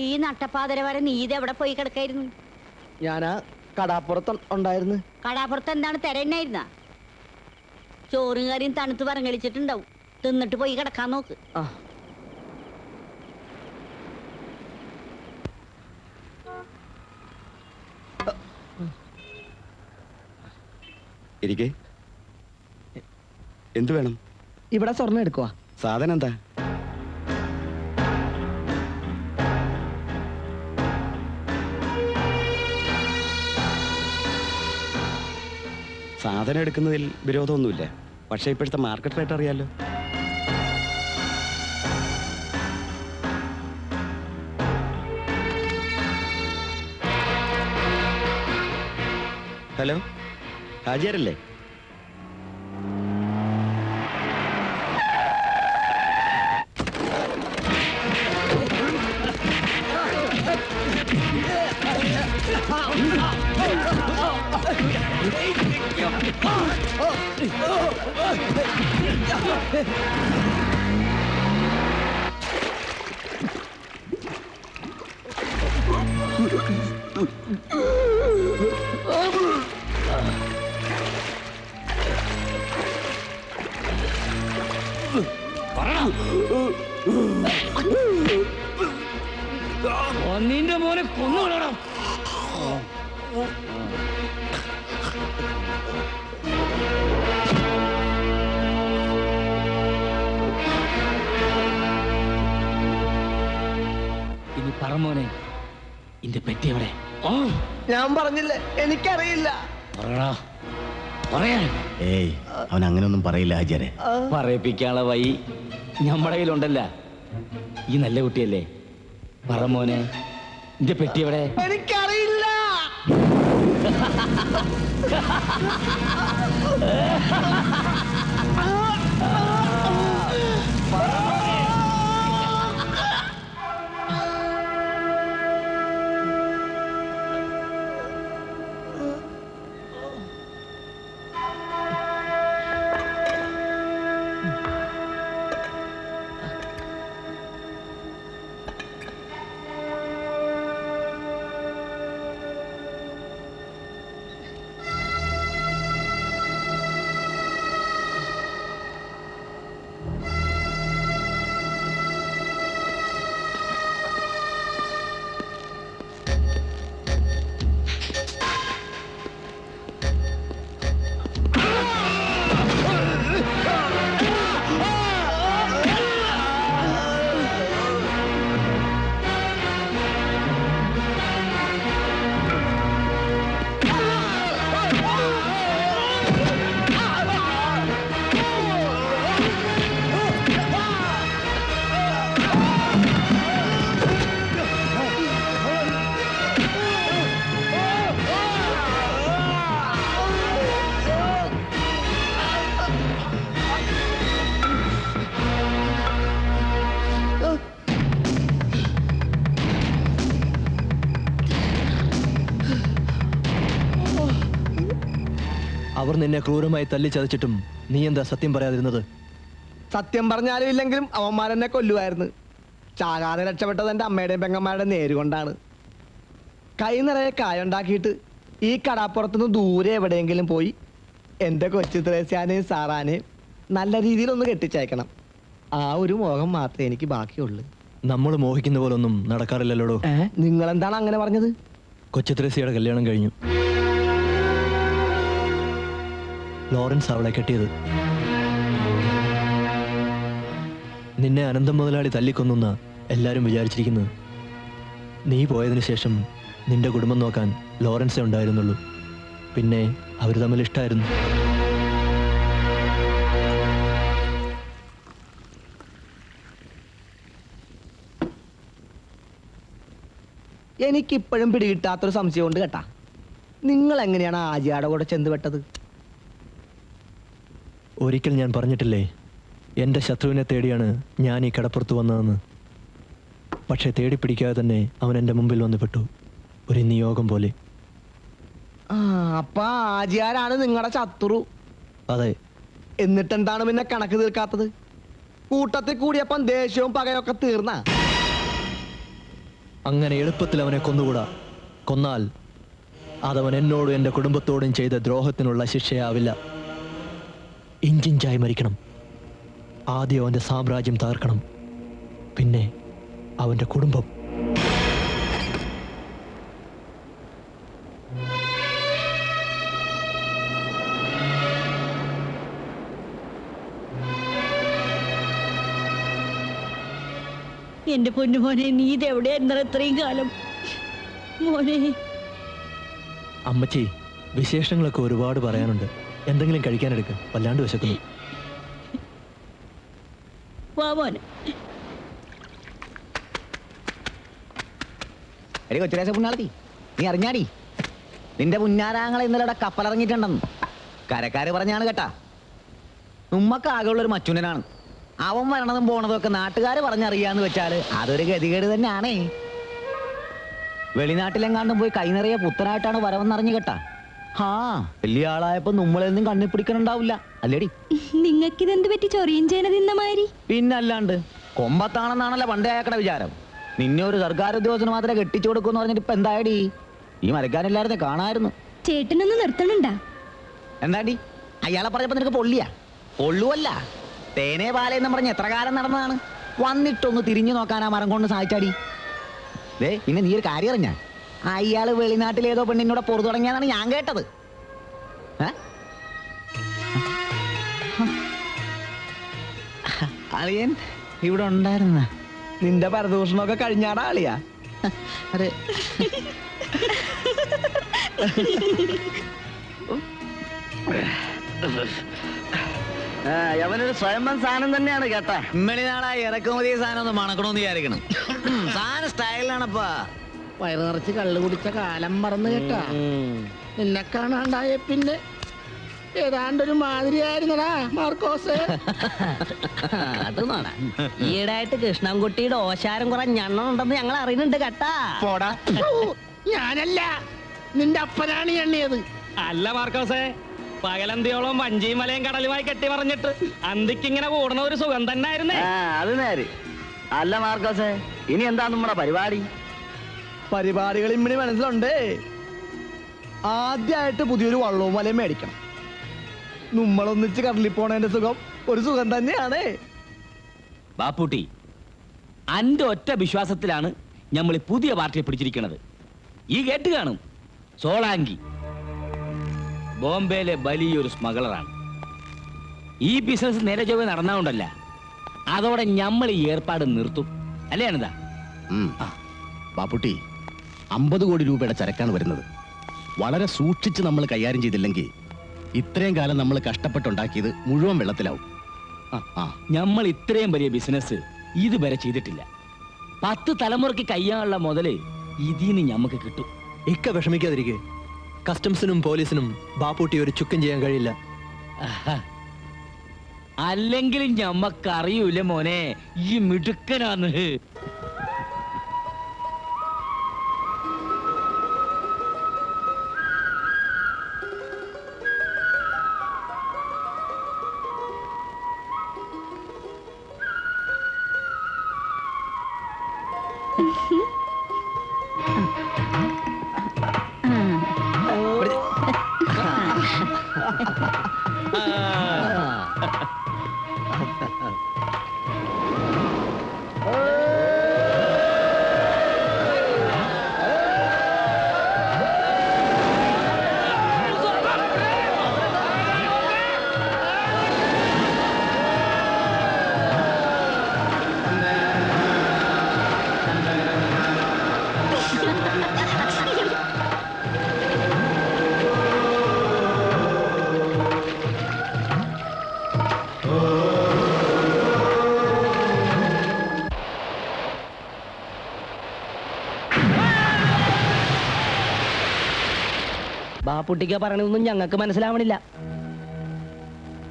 ഈ നട്ടപ്പാതിര വരെ നീ ഇതെവിടെ പോയി കിടക്കായിരുന്നു? ഞാനാ കടാപ്പുറത്ത് ഉണ്ടായിരുന്നു. കടാപ്പുറത്ത് എന്താണ് തിരയുന്നായിരുന്ന? ചോറും കറിയും തണുത്ത് പറങ്ങളിച്ചിട്ടുണ്ടാവും. തിന്നിട്ട് പോയി കിടക്കാൻ നോക്ക്. ആ ഇരിക്കേ. എന്തു വേണം? ഇവിടെ സ്വർണ്ണം എടുക്കുവാ. സാധനം എന്താ? സാധനം എടുക്കുന്നതിൽ വിരോധമൊന്നുമില്ല. പക്ഷേ ഇപ്പോഴത്തെ മാർക്കറ്റ് റേറ്റ് അറിയാലോ. ഹലോ, ഹാജിയാരല്ലേ? നിന്റെ മോനെ കൊന്നുകളണം. ഇനി പറ മോനെ, ഇന്റെ പെറ്റി എവിടെ? ഞാൻ പറഞ്ഞില്ലേ, എനിക്കറിയില്ല. പറടാ, പറയാൻ. ഏയ്, അവൻ അങ്ങനെയൊന്നും പറയില്ല ഹാജിയാരെ. പറയിപ്പിക്കാനുള്ള വഴി നമ്മുടെ കയ്യിലുണ്ടല്ല. ഈ നല്ല കുട്ടിയല്ലേ, പറ മോനെ, ഇന്റെ പെട്ടി എവിടെ? എനിക്കറിയില്ല. അവർ നിന്നെ ക്രൂരമായി തല്ലിച്ചതച്ചിട്ടും നീ എന്താ സത്യം പറയാതിരുന്നത്? സത്യം പറഞ്ഞാലും ഇല്ലെങ്കിലും അവന്മാരെന്നെ കൊല്ലുമായിരുന്നു. ചാകാതെ രക്ഷപ്പെട്ടത് എൻ്റെ അമ്മയുടെയും പെങ്ങന്മാരുടെയും നേരുകൊണ്ടാണ്. കൈ നിറയെ കായുണ്ടാക്കിയിട്ട് ഈ കടാപ്പുറത്തുനിന്ന് ദൂരെ എവിടെയെങ്കിലും പോയി എൻ്റെ കൊച്ചു ത്രേസ്യാനെയും സാറാനെയും നല്ല രീതിയിലൊന്ന് കെട്ടിച്ചയക്കണം. ആ ഒരു മോഹം മാത്രമേ എനിക്ക് ബാക്കിയുള്ളൂ. നമ്മൾ മോഹിക്കുന്ന പോലൊന്നും നടക്കാറില്ലല്ലോടോ. നിങ്ങളെന്താണ് അങ്ങനെ പറഞ്ഞത്? കൊച്ചു ത്രേസ്യയുടെ കല്യാണം കഴിഞ്ഞു. ലോറൻസ് അവളെ കെട്ടിയത്. നിന്നെ അനന്തം മുതലാളി തല്ലിക്കൊന്നുന്ന എല്ലാവരും വിചാരിച്ചിരിക്കുന്നത്. നീ പോയതിനു ശേഷം നിന്റെ കുടുംബം നോക്കാൻ ലോറൻസേ ഉണ്ടായിരുന്നുള്ളൂ. പിന്നെ അവർ തമ്മിൽ ഇഷ്ടമായിരുന്നു. എനിക്കിപ്പോഴും പിടികിട്ടാത്തൊരു സംശയമുണ്ട് കേട്ടാ. നിങ്ങൾ എങ്ങനെയാണ് ആജിയാടെ കൂടെ ചെന്നുപെട്ടത്? ഒരിക്കൽ ഞാൻ പറഞ്ഞിട്ടില്ലേ, എൻ്റെ ശത്രുവിനെ തേടിയാണ് ഞാൻ ഈ കടപ്പുറത്ത് വന്നതെന്ന്. പക്ഷെ തേടിപ്പിടിക്കാതെ തന്നെ അവൻ എൻ്റെ മുമ്പിൽ വന്ന് പെട്ടു, ഒരു നിയോഗം പോലെ. അപ്പൊ ആജിയാരാണ് നിങ്ങളുടെ ശത്രു? അതെ. എന്നിട്ടെന്താണ് പിന്നെ കണക്ക് തീർക്കാത്തത്? കൂട്ടത്തിൽ കൂടിയപ്പം ദേഷ്യവും പകയൊക്കെ തീർന്ന? അങ്ങനെ എളുപ്പത്തിൽ അവനെ കൊന്നുകൂടാ. കൊന്നാൽ അതവൻ എന്നോടും എൻ്റെ കുടുംബത്തോടും ചെയ്ത ദ്രോഹത്തിനുള്ള ശിക്ഷയാവില്ല. ഇഞ്ചിഞ്ചായി മരിക്കണം. ആദ്യം അവൻ്റെ സാമ്രാജ്യം തകർക്കണം, പിന്നെ അവൻ്റെ കുടുംബം. എന്റെ പൊന്നുമോനെ, നീ ഇതെവിടെയായിരുന്നു ഇത്രയും കാലം? മോനെ. അമ്മച്ചി, വിശേഷങ്ങളൊക്കെ ഒരുപാട് പറയാനുണ്ട്. എന്തെങ്കിലും കഴിക്കാനെടുക്കുക, വല്ലാണ്ട് വിശക്കുന്നു. എടി കൊച്ചുരേശ പുണ്ണാളത്തി, നീ അറിഞ്ഞാടി നിന്റെ പുന്നാരാങ്ങളെ ഇന്നലെ ഇവിടെ കപ്പലിറങ്ങിയിട്ടുണ്ടെന്ന് കരക്കാര് പറഞ്ഞാണ് കേട്ടാ. ഉമ്മക്ക് ആകെയുള്ളൊരു മച്ചുനനാണ്. അവൻ വരണതും പോണതും ഒക്കെ നാട്ടുകാര് പറഞ്ഞറിയാന്ന് വെച്ചാല് അതൊരു ഗതികേട് തന്നെയാണേ. വെളിനാട്ടിലെങ്ങാണ്ടും പോയി കൈനിറയെ പുത്തനായിട്ടാണ് വരവെന്നറിഞ്ഞു കേട്ടാ. ഹാ, വലിയ ആളായപ്പോ നമ്മളെയൊന്നും കണ്ണിൽ പിടിക്കണുണ്ടാവില്ല അല്ലേടി. നിങ്ങൾക്കിതെന്ത് പറ്റി ചൊറിയും ചെയ്യണ തിന്നമാതിരി? പിന്നല്ലാണ്ട് കൊമ്പത്താണെന്നാണല്ലോ പണ്ടേ അയാക്കട വിചാരം. നിന്നെ ഒരു സർക്കാർ ഉദ്യോഗസ്ഥന് മാത്രമേ കെട്ടിച്ചു കൊടുക്കൂന്ന് പറഞ്ഞിട്ട് ഇപ്പൊ എന്തായടി? ഈ മരക്കാനില്ലായിരുന്നേ കാണായിരുന്നു. ചേട്ടനൊന്ന് നിർത്തണുണ്ടാ? എന്താണ്ടി അയാളെ പറഞ്ഞപ്പോ നിനക്ക് പൊള്ളിയാ? പൊള്ളുവല്ല, തേനേ പാലയെന്നും പറഞ്ഞ് എത്ര കാലം നടന്നതാണ്. വന്നിട്ടൊന്ന് തിരിഞ്ഞു നോക്കാൻ ആ മരം കൊണ്ട് സഹായിച്ചാടി. ദേ പിന്നെ നീ ഒരു കാര്യം അറിഞ്ഞാ, അയാള് വെളിനാട്ടിലേതോ പെണ്ണിനോട് പൊറു തുടങ്ങിയതാണ് ഞാൻ കേട്ടത്. അളിയൻ ഇവിടെ ഉണ്ടായിരുന്ന നിന്റെ പരദൂഷണമൊക്കെ കഴിഞ്ഞാടാ അളിയാ. അതെ. അവനൊരു സ്വയംഭം സാധനം തന്നെയാണ് കേട്ടാ. ഇമ്മളി നാളെ ഇറക്കുമതി സാധനം ഒന്ന് മണക്കണമെന്ന് വിചാരിക്കണം. സാധനം സ്റ്റൈലാണപ്പാ. വയറ് നിറച്ച് കള്ളു കുടിച്ച കാലം മറന്നു കേട്ടാ. നിന്നെ കാണാണ്ടായ പിന്നെ ഏതാണ്ടൊരു മാതിരിയായിരുന്നടാ മാർക്കോസ്. അത് നോട ഈയിടായിട്ട് കൃഷ്ണൻകുട്ടിയുടെ ഓശാരം കുറെ ഞണ്ണുണ്ടെന്ന് ഞങ്ങൾ അറിയുന്നുണ്ട് കേട്ടാ. പോടാ. ഞാനല്ല, നിന്റെ അപ്പനാണ് എണ്ണിയത്. അല്ല മാർക്കോസേ, പകലന്തിയോളം വഞ്ചിയും മലയും കടലുമായി കെട്ടി പറഞ്ഞിട്ട് അന്തിക്കിങ്ങനെ കൂടണ ഒരു സുഖം തന്നെ ആയിരുന്നേ. അത് നേര്. അല്ല മാർക്കോസേ, ഇനി എന്താ നമ്മുടെ പരിപാടി? പരിപാടികൾ ഇമ്മിണി മനസ്സിലുണ്ട്. ആദ്യമായിട്ട് പുതിയൊരു വള്ളവും വലയും മേടിക്കണം. നമ്മളൊന്നിച്ച് കടലിൽ പോണതിന്റെ സുഖം ഒരു സുഖം തന്നെയാണ്. ബാപ്പൂട്ടി, അന്റെ ഒറ്റ വിശ്വാസത്തിലാണ് നമ്മൾ ഈ പുതിയ പാർട്ടിയെ പിടിച്ചിരിക്കുന്നത്. ഈ കേട്ട് കാണും, സോളാങ്കി ബോംബെയിലെ വലിയൊരു സ്മഗ്ലറാണ്. ഈ ബിസിനസ് നേരെ ചൊവ്വേ നടന്നാണ്ടല്ല, അതോടെ നമ്മൾ ഈ ഏർപ്പാട് നിർത്തും. അല്ലേ അനന്താ? ബാപ്പുട്ടി, 50 കോടി രൂപയുടെ ചരക്കാണ് വരുന്നത്. വളരെ സൂക്ഷിച്ച് നമ്മൾ കൈകാര്യം ചെയ്തില്ലെങ്കിൽ ഇത്രയും കാലം നമ്മൾ കഷ്ടപ്പെട്ടുണ്ടാക്കിയത് മുഴുവൻ വെള്ളത്തിലാവും. നമ്മൾ ഇത്രയും വലിയ ബിസിനസ് ഇതുവരെ ചെയ്തിട്ടില്ല. 10 തലമുറയ്ക്ക് കയ്യാനുള്ള മുതല് ഇതിന് ഞമ്മക്ക് കിട്ടും. ഇക്ക വിഷമിക്കാതിരിക്കെ. കസ്റ്റംസിനും പോലീസിനും ബാപ്പൂട്ടി ഒരു ചുക്കം ചെയ്യാൻ കഴിയില്ല. അല്ലെങ്കിലും ഞമ്മക്കറിയൂല മോനെ, ഈ മിടുക്കനാന്ന്. ബാപ്പുട്ടിക്ക പറയണതൊന്നും ഞങ്ങൾക്ക് മനസ്സിലാവണില്ല.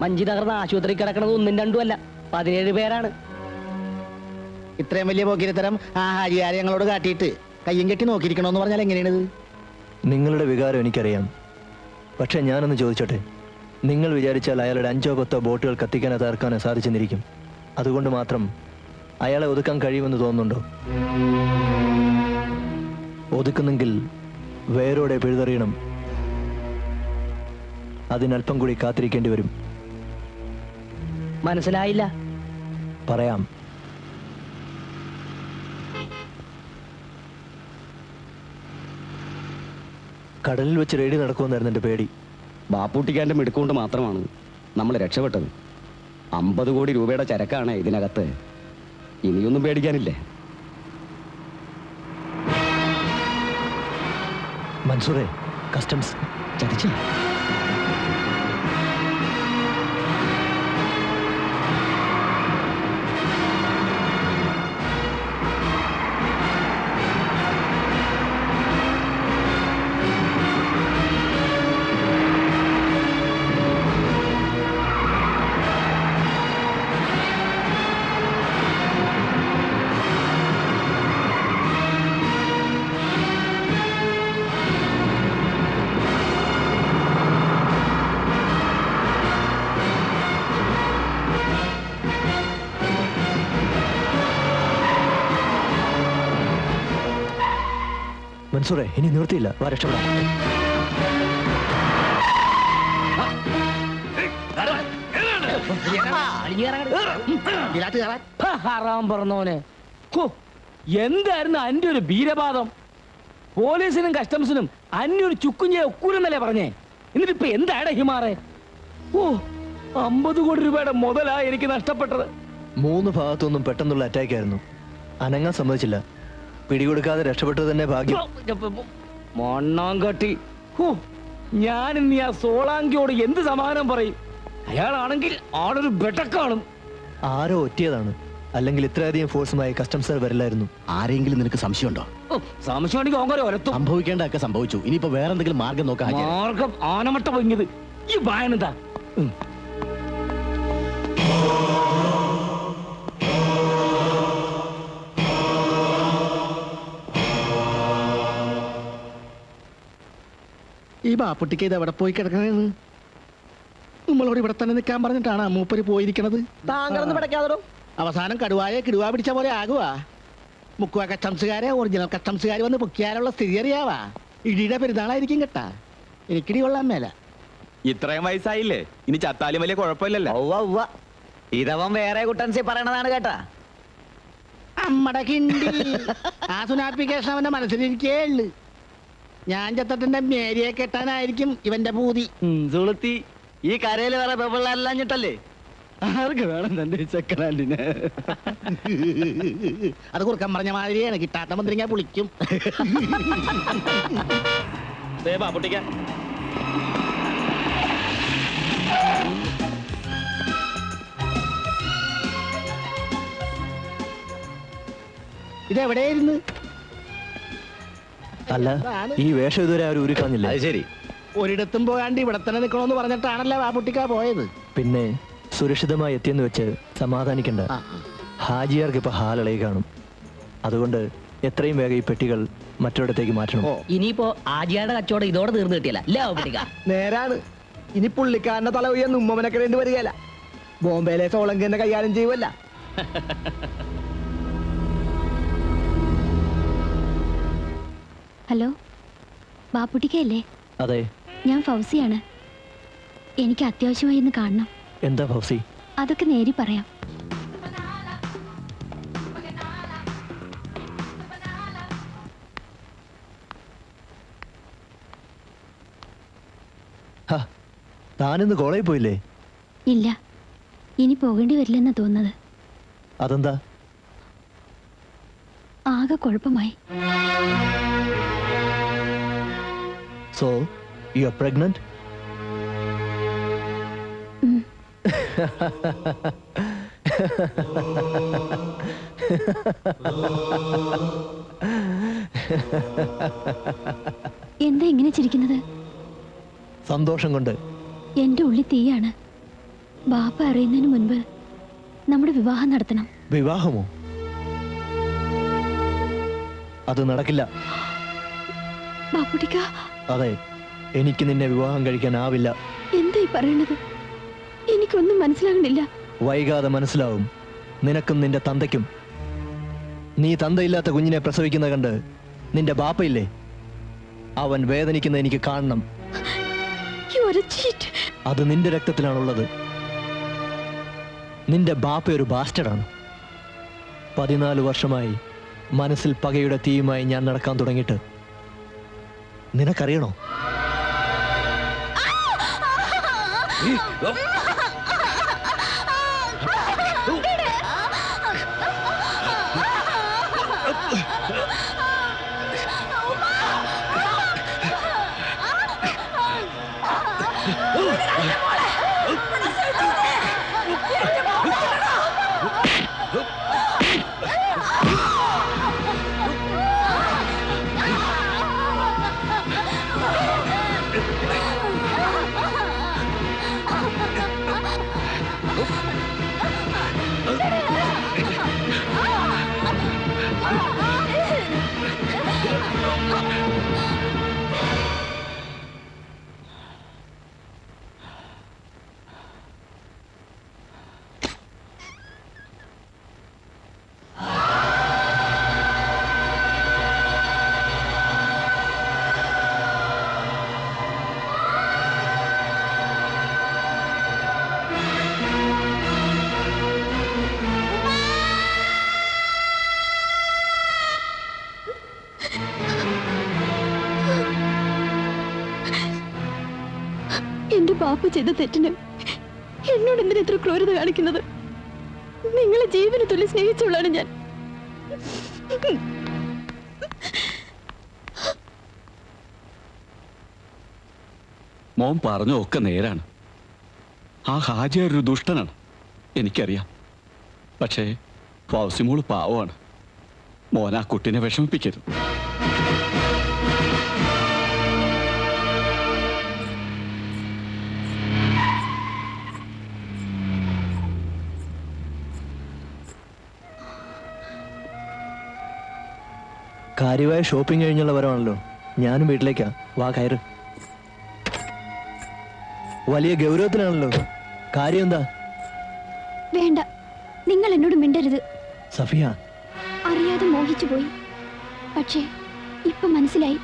മഞ്ചി തകർന്ന ആശുപത്രി കിടക്കണത് 1ഉം 2ഉം അല്ല, 17 പേരാണ്. ഇത്രയും വലിയ പോക്കിരിത്തരം ആ ഹാജിയാരെ ഞങ്ങളോട് കാട്ടിയിട്ട് കയ്യും കെട്ടി നോക്കിയിരിക്കണോന്ന് പറഞ്ഞാൽ എങ്ങനെയാണിത്? നിങ്ങളുടെ വികാരം എനിക്കറിയാം. പക്ഷെ ഞാനൊന്ന് ചോദിച്ചോട്ടെ, നിങ്ങൾ വിചാരിച്ചാൽ അയാളുടെ 5ഓ 10ഓ ബോട്ടുകൾ കത്തിക്കാനോ തകർക്കാനോ സാധിച്ചെന്നിരിക്കും. അതുകൊണ്ട് മാത്രം അയാളെ ഒതുക്കാൻ കഴിയുമെന്ന് തോന്നുന്നുണ്ടോ? ഒതുക്കുന്നെങ്കിൽ വേരോടെ പിഴുതെറിയണം. അതിനല്പം കൂടി കാത്തിരിക്കേണ്ടി വരും. മനസ്സിലായില്ല. പറയാം. കടലിൽ വെച്ച് റെയ്ഡ് നടക്കുമെന്നായിരുന്നു എൻ്റെ പേടി. ബാപ്പൂട്ടിക്കാരൻ്റെ മിടുക്കൊണ്ട് മാത്രമാണ് നമ്മൾ രക്ഷപ്പെട്ടത്. 50 കോടി രൂപയുടെ ചരക്കാണ് ഇതിനകത്ത്. ഇനിയൊന്നും പേടിക്കാനില്ലേ. മൻസൂറെ, കസ്റ്റംസ് ചതിച്ചു. മൻസൂറെ ഇനി നിവൃത്തിയില്ല, വാ രക്ഷപ്പെടാം. ഹറാം പറഞ്ഞോനെ. ഹോ, എന്തായിരുന്നു അന്റെ ഒരു വീരവാദം? പോലീസിനും കസ്റ്റംസിനും അന്യ ഒരു ചുക്കുഞ്ഞെ ഒക്കൂലെന്നല്ലേ പറഞ്ഞേ? എന്നിട്ട് ഇപ്പൊ എന്താണ് ഹിമാറെ? ഓ, 50 കോടി രൂപയുടെ മുതലാ എനിക്ക് നഷ്ടപ്പെട്ടത്. 3 ഭാഗത്തുനിന്നും പെട്ടെന്നുള്ള അറ്റാക്ക് ആയിരുന്നു. അനങ്ങാൻ സമ്മതിച്ചില്ല. പിടികൊടുക്കാതെ രക്ഷപ്പെട്ടത് തന്നെ ഭാഗ്യം. മണ്ണാങ്കട്ടി. ഹോ, ഞാൻ ഇനി ആ സോളാങ്കിയോട് എന്ത് സമാധാനം പറയും? അയാളാണെങ്കിൽ ആളൊരു ബെട്ടക്കാണും. ആരോ ഒറ്റിയതാണ്, അല്ലെങ്കിൽ ഇത്രയധികം ഫോഴ്സുമായി കസ്റ്റംസർ വരില്ലായിരുന്നു. ആരെങ്കിലും നിനക്ക് സംശയമുണ്ടോ? സംശയം ഉണ്ടെങ്കിൽ ഓങ്കരെ ഒലത്തും. സംഭവിക്കേണ്ടതൊക്കെ സംഭവിച്ചു. ഇനിയിപ്പോ വേറെ എന്തെങ്കിലും മാർഗം നോക്കാം. മാർഗം ആനമട്ട പൊങ്ങിയത് ഈ ബായനെന്താ? ഈ ബാപ്പുട്ടിക്ക് ഇത് എവിടെ പോയി കിടക്കണേന്ന്? നമ്മളോട് ഇവിടെ തന്നെ നിൽക്കാൻ പറഞ്ഞിട്ടാണ് മൂപ്പര് പോയിരിക്കണത്. താങ്കളൊന്ന് പിടയ്ക്കാതോ. അവസാനം കടുവായെ കിടുവാ പിടിച്ച പോലെ ആകുവാ. മുക്കുവ കസ്റ്റംസുകാരെ ഒറിജിനൽ കസ്റ്റംസുകാർ വന്ന് പൊക്കിയാലുള്ള സ്ഥിതി അറിയാവാ. ഇടിയുടെ പെരുന്നാളായിരിക്കും കേട്ടാ. എനിക്കിടി കൊള്ളാൻ മേല. ഇത്രയും വയസ്സായില്ലേ, ഇനി ചത്താലും വലിയ കുഴപ്പമില്ലല്ലോ. ഇതവൻ വേറെ കുട്ടൻസി പറയണതാണ് കേട്ടാ. അമ്മടെ കിണ്ടി. ആ സുനാപ്പിക്കേഷൻ അവന്റെ മനസ്സിലിരിക്കേ ഉള്ളു. ഞാൻ ചത്തട്ടിന്റെ മേരിയെ കെട്ടാനായിരിക്കും ഇവന്റെ പൂതി. സുളുത്തി ഈ കരയിൽ വേറെ പെപ്പിള്ളാരില്ലാഞ്ഞിട്ടല്ലേ? ആർക്ക് വേണം തന്റെ സെക്കൻഡ് ഹാൻഡിന്? അത് കുറുക്കം പറഞ്ഞ മാതിരിയാണ്. കിട്ടാത്ത മന്ത്രിങ്ങ പുളിക്കും. ഇതെവിടെയായിരുന്നു? അല്ല, ഈ വേഷം ഇതുവരെ ആരും ഊരിക്കളഞ്ഞില്ല. അത് ശരി. ഒരിടത്തും പോകാണ്ട് ഇവിടെ തന്നെ നിൽക്കണമെന്ന് പറഞ്ഞിട്ടാണല്ലോ ബാപ്പുട്ടിക്ക പോയത്. പിന്നെ സുരക്ഷിതമായി എത്തിയെന്ന് വെച്ച് സമാധാനിക്കണ്ട. ഹാജിയാർക്ക് ഇപ്പൊ ഹാലളയി കാണും. അതുകൊണ്ട് എത്രയും വേഗം ഈ പെട്ടികൾ മറ്റൊരിടത്തേക്ക് മാറ്റണം. ഇനിയിപ്പോ ആജിയാരുടെ കച്ചവടം ഇതോടെ തീർന്നു കിട്ടിയല്ല. നേരാണ്. ഇനി പുള്ളിക്കാരന്റെ തല ഉയർന്ന് ഉമ്മനക്കിടേണ്ടി വരികയല്ല. ബോംബെയിലെ സോളങ്കിന്റെ കൈകാര്യം ചെയ്യുമല്ല. ഹലോ, ബാപ്പുട്ടിക്കല്ലേ? അതെ. ഞാൻ ഫൗസിയാണ്. എനിക്ക് അത്യാവശ്യമായി ഒന്ന് കാണണം. എന്താ ഫൗസി? അതൊക്കെ നേരി പറയാം. താനിന്ന് കോളേജിൽ പോയില്ലേ? ഇല്ല, ഇനി പോകേണ്ടി വരില്ലെന്നാ തോന്നുന്നത്. അതെന്താ? ആകെ കുഴപ്പമായി. So, you are pregnant? എന്താ ഇങ്ങനെ ചിരിക്കുന്നത്? സന്തോഷം കൊണ്ട്. എന്റെ ഉള്ളിൽ തീയാണ്. ബാപ്പ അറിയുന്നതിന് മുൻപ് നമ്മുടെ വിവാഹം നടത്തണം. വിവാഹമോ? അത് നടക്കില്ല. ബാപ്പുട്ടിക്ക. അതെ, എനിക്ക് നിന്നെ വിവാഹം കഴിക്കാനാവില്ല. എന്താ ഈ പറയണത്? എനിക്കൊന്നും മനസ്സിലാകണില്ല. വൈകാതെ മനസ്സിലാവും, നിനക്കും നിന്റെ തന്തയ്ക്കും. നീ തന്തയില്ലാത്ത കുഞ്ഞിനെ പ്രസവിക്കുന്ന കണ്ട് നിന്റെ ബാപ്പയില്ലേ, അവൻ വേദനിക്കുന്ന എനിക്ക് കാണണം. അത് നിന്റെ രക്തത്തിലാണുള്ളത്. നിന്റെ ബാപ്പ ഒരു ബാസ്റ്റഡാണ്. 14 വർഷമായി മനസ്സിൽ പകയുടെ തീയുമായി ഞാൻ നടക്കാൻ തുടങ്ങിയിട്ട് നിനക്കറിയണോ? എന്റെ ബാപ്പ ചെയ്ത തെറ്റിന് എന്നോട് എന്തിനാ ഇത്ര ക്രൂരത കാണിക്കുന്നത്? നിങ്ങളെ ജീവന് തുല്യ സ്നേഹിച്ചുള്ളാണ് ഞാൻ. മോൻ പറഞ്ഞ ഒക്കെ നേരാണ്. ആ ഹാജി ഒരു ദുഷ്ടനാണ്, എനിക്കറിയാം. പക്ഷേ ഫൗസിമോള് പാവമാണ്. മോൻ ആ കുട്ടിനെ വിഷമിപ്പിക്കരുത്. കാര്യമായ ഷോപ്പിംഗ് കഴിഞ്ഞുള്ള വരവാണല്ലോ. ഞാനും വീട്ടിലേക്കാ. വാ കയറ്. വലിയ ഗൗരവത്തിലാണല്ലോ. കാര്യം എന്താ? വേണ്ട, നിങ്ങൾ എന്നോട് മിണ്ടരുത്. സഫിയ, അറിയാതെ മോഹിച്ചു പോയി. പക്ഷേ ഇപ്പൊ മനസ്സിലായി,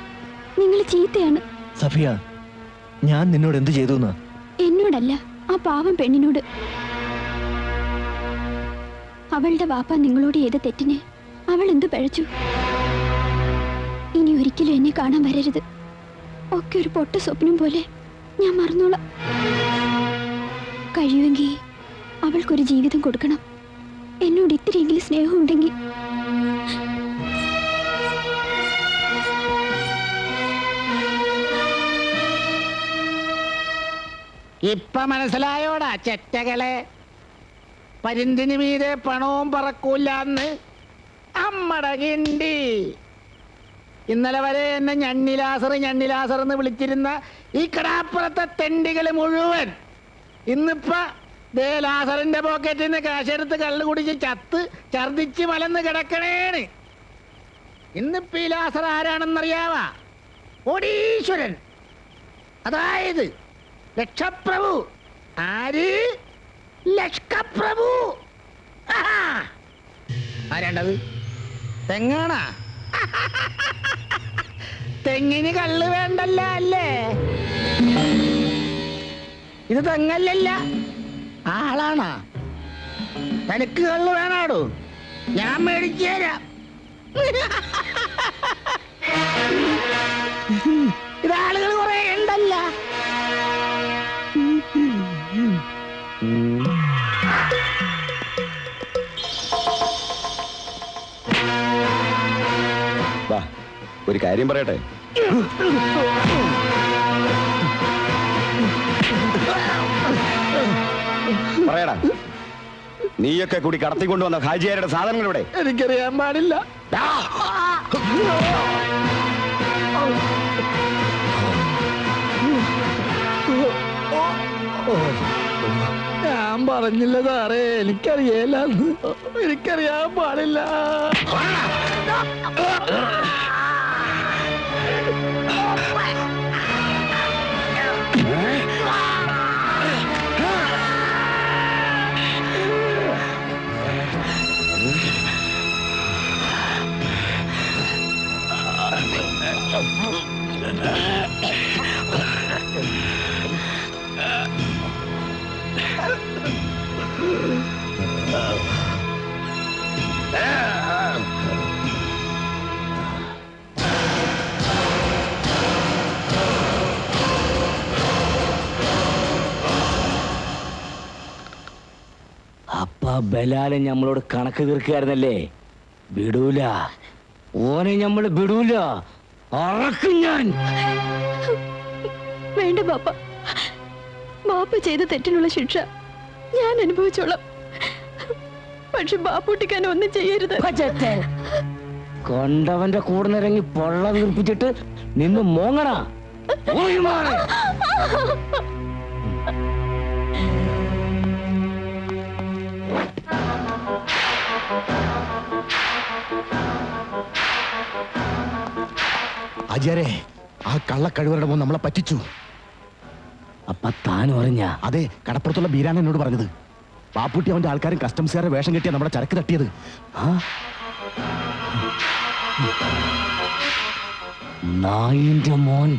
നിങ്ങൾ ചീത്തയാണ്. സഫിയ, ഞാൻ നിന്നോട് എന്ത് ചെയ്തു? എന്നോടല്ല, ആ പാവം പെണ്ണിനോട്. അവളുടെ വാപ്പ നിങ്ങളോട് ചെയ്ത തെറ്റിന് അവൾ എന്ത് പഴച്ചു? ഇനി ഒരിക്കലും എന്നെ കാണാൻ വരരുത്. ഒക്കെ ഒരു പൊട്ട സ്വപ്നം പോലെ ഞാൻ മറന്നോളാം. കഴിയുമെങ്കിൽ അവൾക്കൊരു ജീവിതം കൊടുക്കണം. എന്നോട് ഇത്തിരിയെങ്കിലും സ്നേഹം ഉണ്ടെങ്കിൽ. ഇപ്പൊ മനസ്സിലായോടാ ചെറ്റകളെ? പരിന്തിന് മീതെ പണവും പറക്കൂലെന്ന് അമ്മട കിണ്ടി. ഇന്നലെ വരെ എന്നെ ഞണ്ണിലാസർ എന്ന് വിളിച്ചിരുന്ന ഈ കടാപ്പുറത്തെ തെണ്ടികള് മുഴുവൻ ഇന്നിപ്പോ ദേ ലാസറിന്റെ പോക്കറ്റിൽ നിന്ന് കാശെടുത്ത് കള്ളു കുടിച്ച് ചത്ത് ഛർദിച്ച് മലന്ന് കിടക്കണേണ്. ഇന്നിപ്പോ ഈ ലാസർ ആരാണെന്നറിയാവാ? കോടീശ്വരൻ, അതായത് ലക്ഷപ്രഭു. ആര്? ലക്ഷപ്രഭു. ആരാണ്ടത്? തെങ്ങാണാ? തെങ്ങിന് കള്ള് വേണ്ടല്ല അല്ലേ? ഇത് തെങ്ങല്ലല്ല, ആളാണാ. തനിക്ക് കള്ള് വേണാടോ? ഞാൻ മേടിച്ചു തരാം. ഇതാളുകൾ കുറെ ഉണ്ടല്ല. വാ, ഒരു കാര്യം പറയട്ടെ. പറയടാ, നീയൊക്കെ കൂടി കടത്തിക്കൊണ്ടുവന്ന ഹാജിയാരുടെ സാധനങ്ങളിവിടെ? എനിക്കറിയാൻ പാടില്ല. ഞാൻ പറഞ്ഞില്ല സാറേ, എനിക്കറിയില്ല. എനിക്കറിയാൻ പാടില്ല. അപ്പ ബലാലെ നമ്മളോട് കണക്ക് തീർക്കായിരുന്നല്ലേ? വിടൂല, ഓനെ നമ്മള് വിടൂല. അറക്കും ഞാൻ. വേണ്ട ബാപ്പ, ബാപ്പ ചെയ്ത തെറ്റിനുള്ള ശിക്ഷ ഞാൻ അനുഭവിച്ചോളാം. പക്ഷെ ബാപ്പൂട്ടിക്കാൻ ഒന്നും ചെയ്യരുത്. കൊണ്ടവന്റെ കൂടെ നിറങ്ങി പൊള്ള വീർപ്പിച്ചിട്ട് നിന്ന് മോങ്ങണ. ആചാരേ, ആ കള്ളക്കഴിവരുടെ മോൻ നമ്മളെ പറ്റിച്ചു. അപ്പൊ താൻ പറഞ്ഞ? അതെ, കടപ്പുറത്തുള്ള ബീരാൻ എന്നോട് പറഞ്ഞത്. പാപ്പുട്ടി അവന്റെ ആൾക്കാരും കസ്റ്റംസുകാരെ വേഷം കെട്ടിയാ നമ്മുടെ ചരക്ക് തട്ടിയത്. നായിന്റെ മോൻ.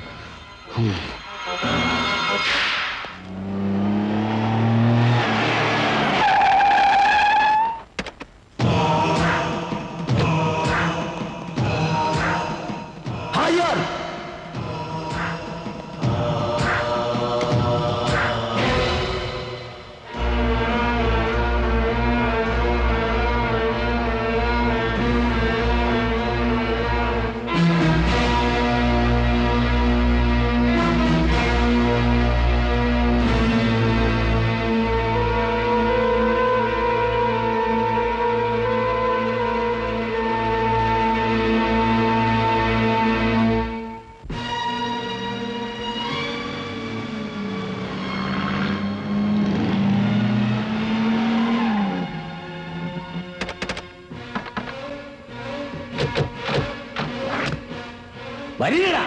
വരികടാ.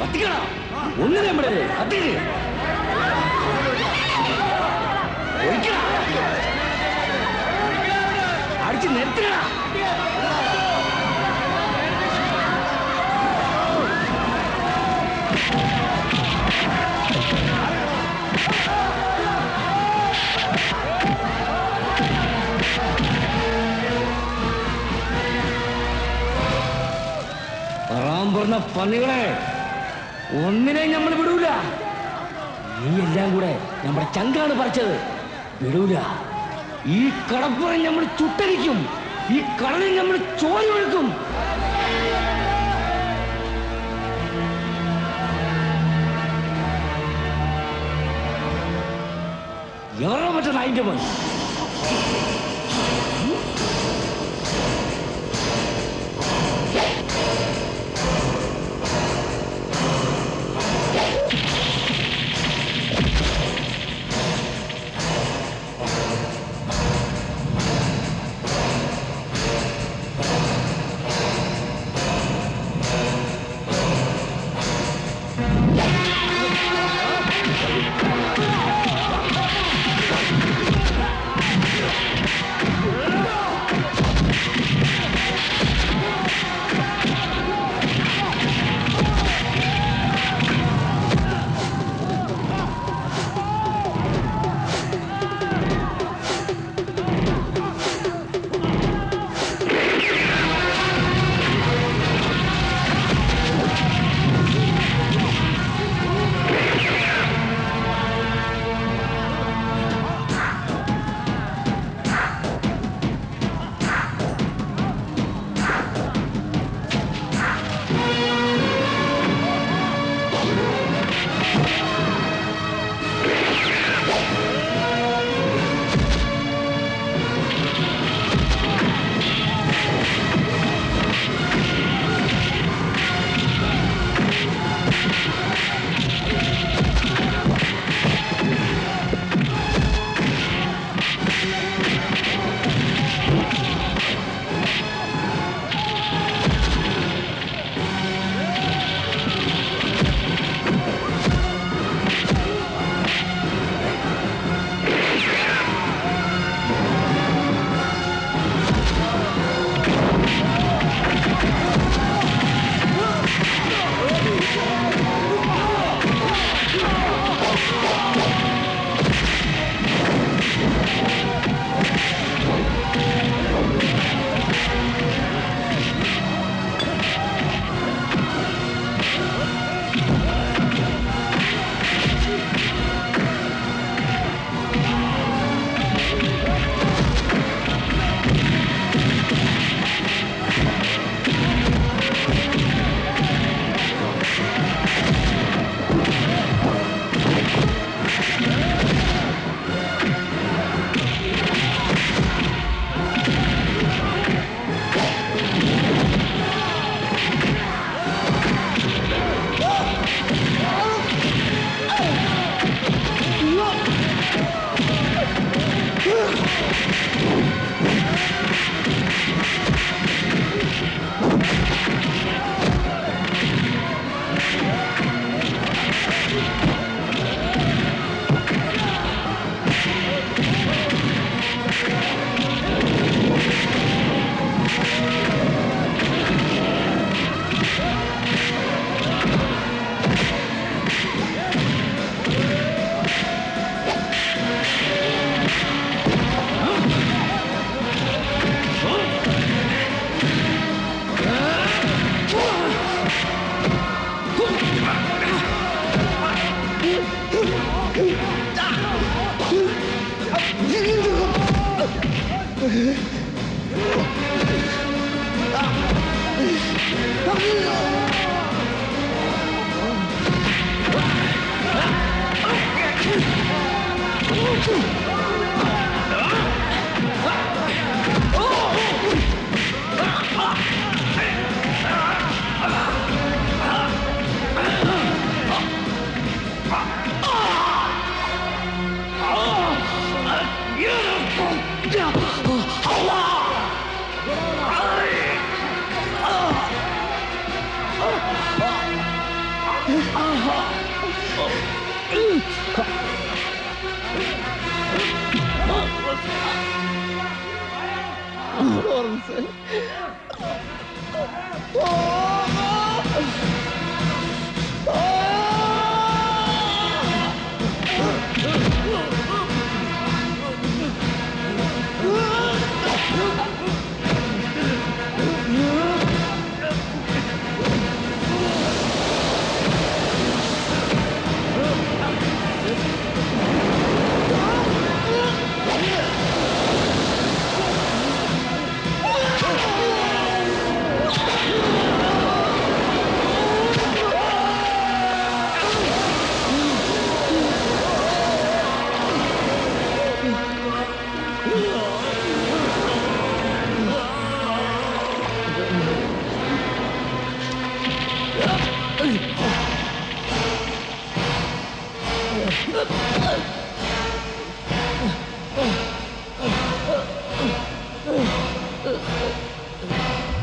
കത്തിക്കടാ. ഒന്ന് നമ്മുടെ കത്തിക്ക്. ഒഴിക്കടാ. അടിച്ച് നിർത്തണ. പറഞ്ഞ പന്നികളെ ഒന്നിനെ നമ്മൾ വിടൂല. നീ എല്ലാം കൂടെ നമ്മുടെ ചങ്കാണ് പറിച്ചത്. വിടൂല. ഈ കടപ്പുറം നമ്മൾ ചുട്ടരിക്കും. ഈ കടലിൽ നമ്മൾ ചോര ഒഴുക്കും. എവരുടെ പറ്റുന്ന അതിന്റെ മോൻ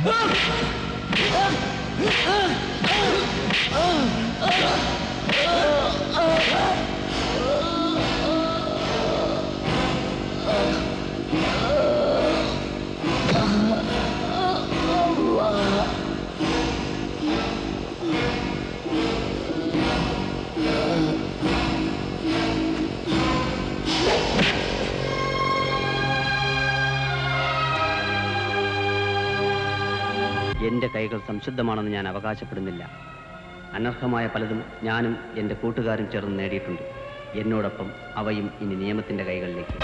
ബോസ്. എൻ്റെ കൈകൾ സംശുദ്ധമാണെന്ന് ഞാൻ അവകാശപ്പെടുന്നില്ല. അനർഹമായ പലതും ഞാനും എൻ്റെ കൂട്ടുകാരും ചേർന്ന് നേടിയിട്ടുണ്ട്. എന്നോടൊപ്പം അവയും ഇനി നിയമത്തിൻ്റെ കൈകളിലേക്ക്.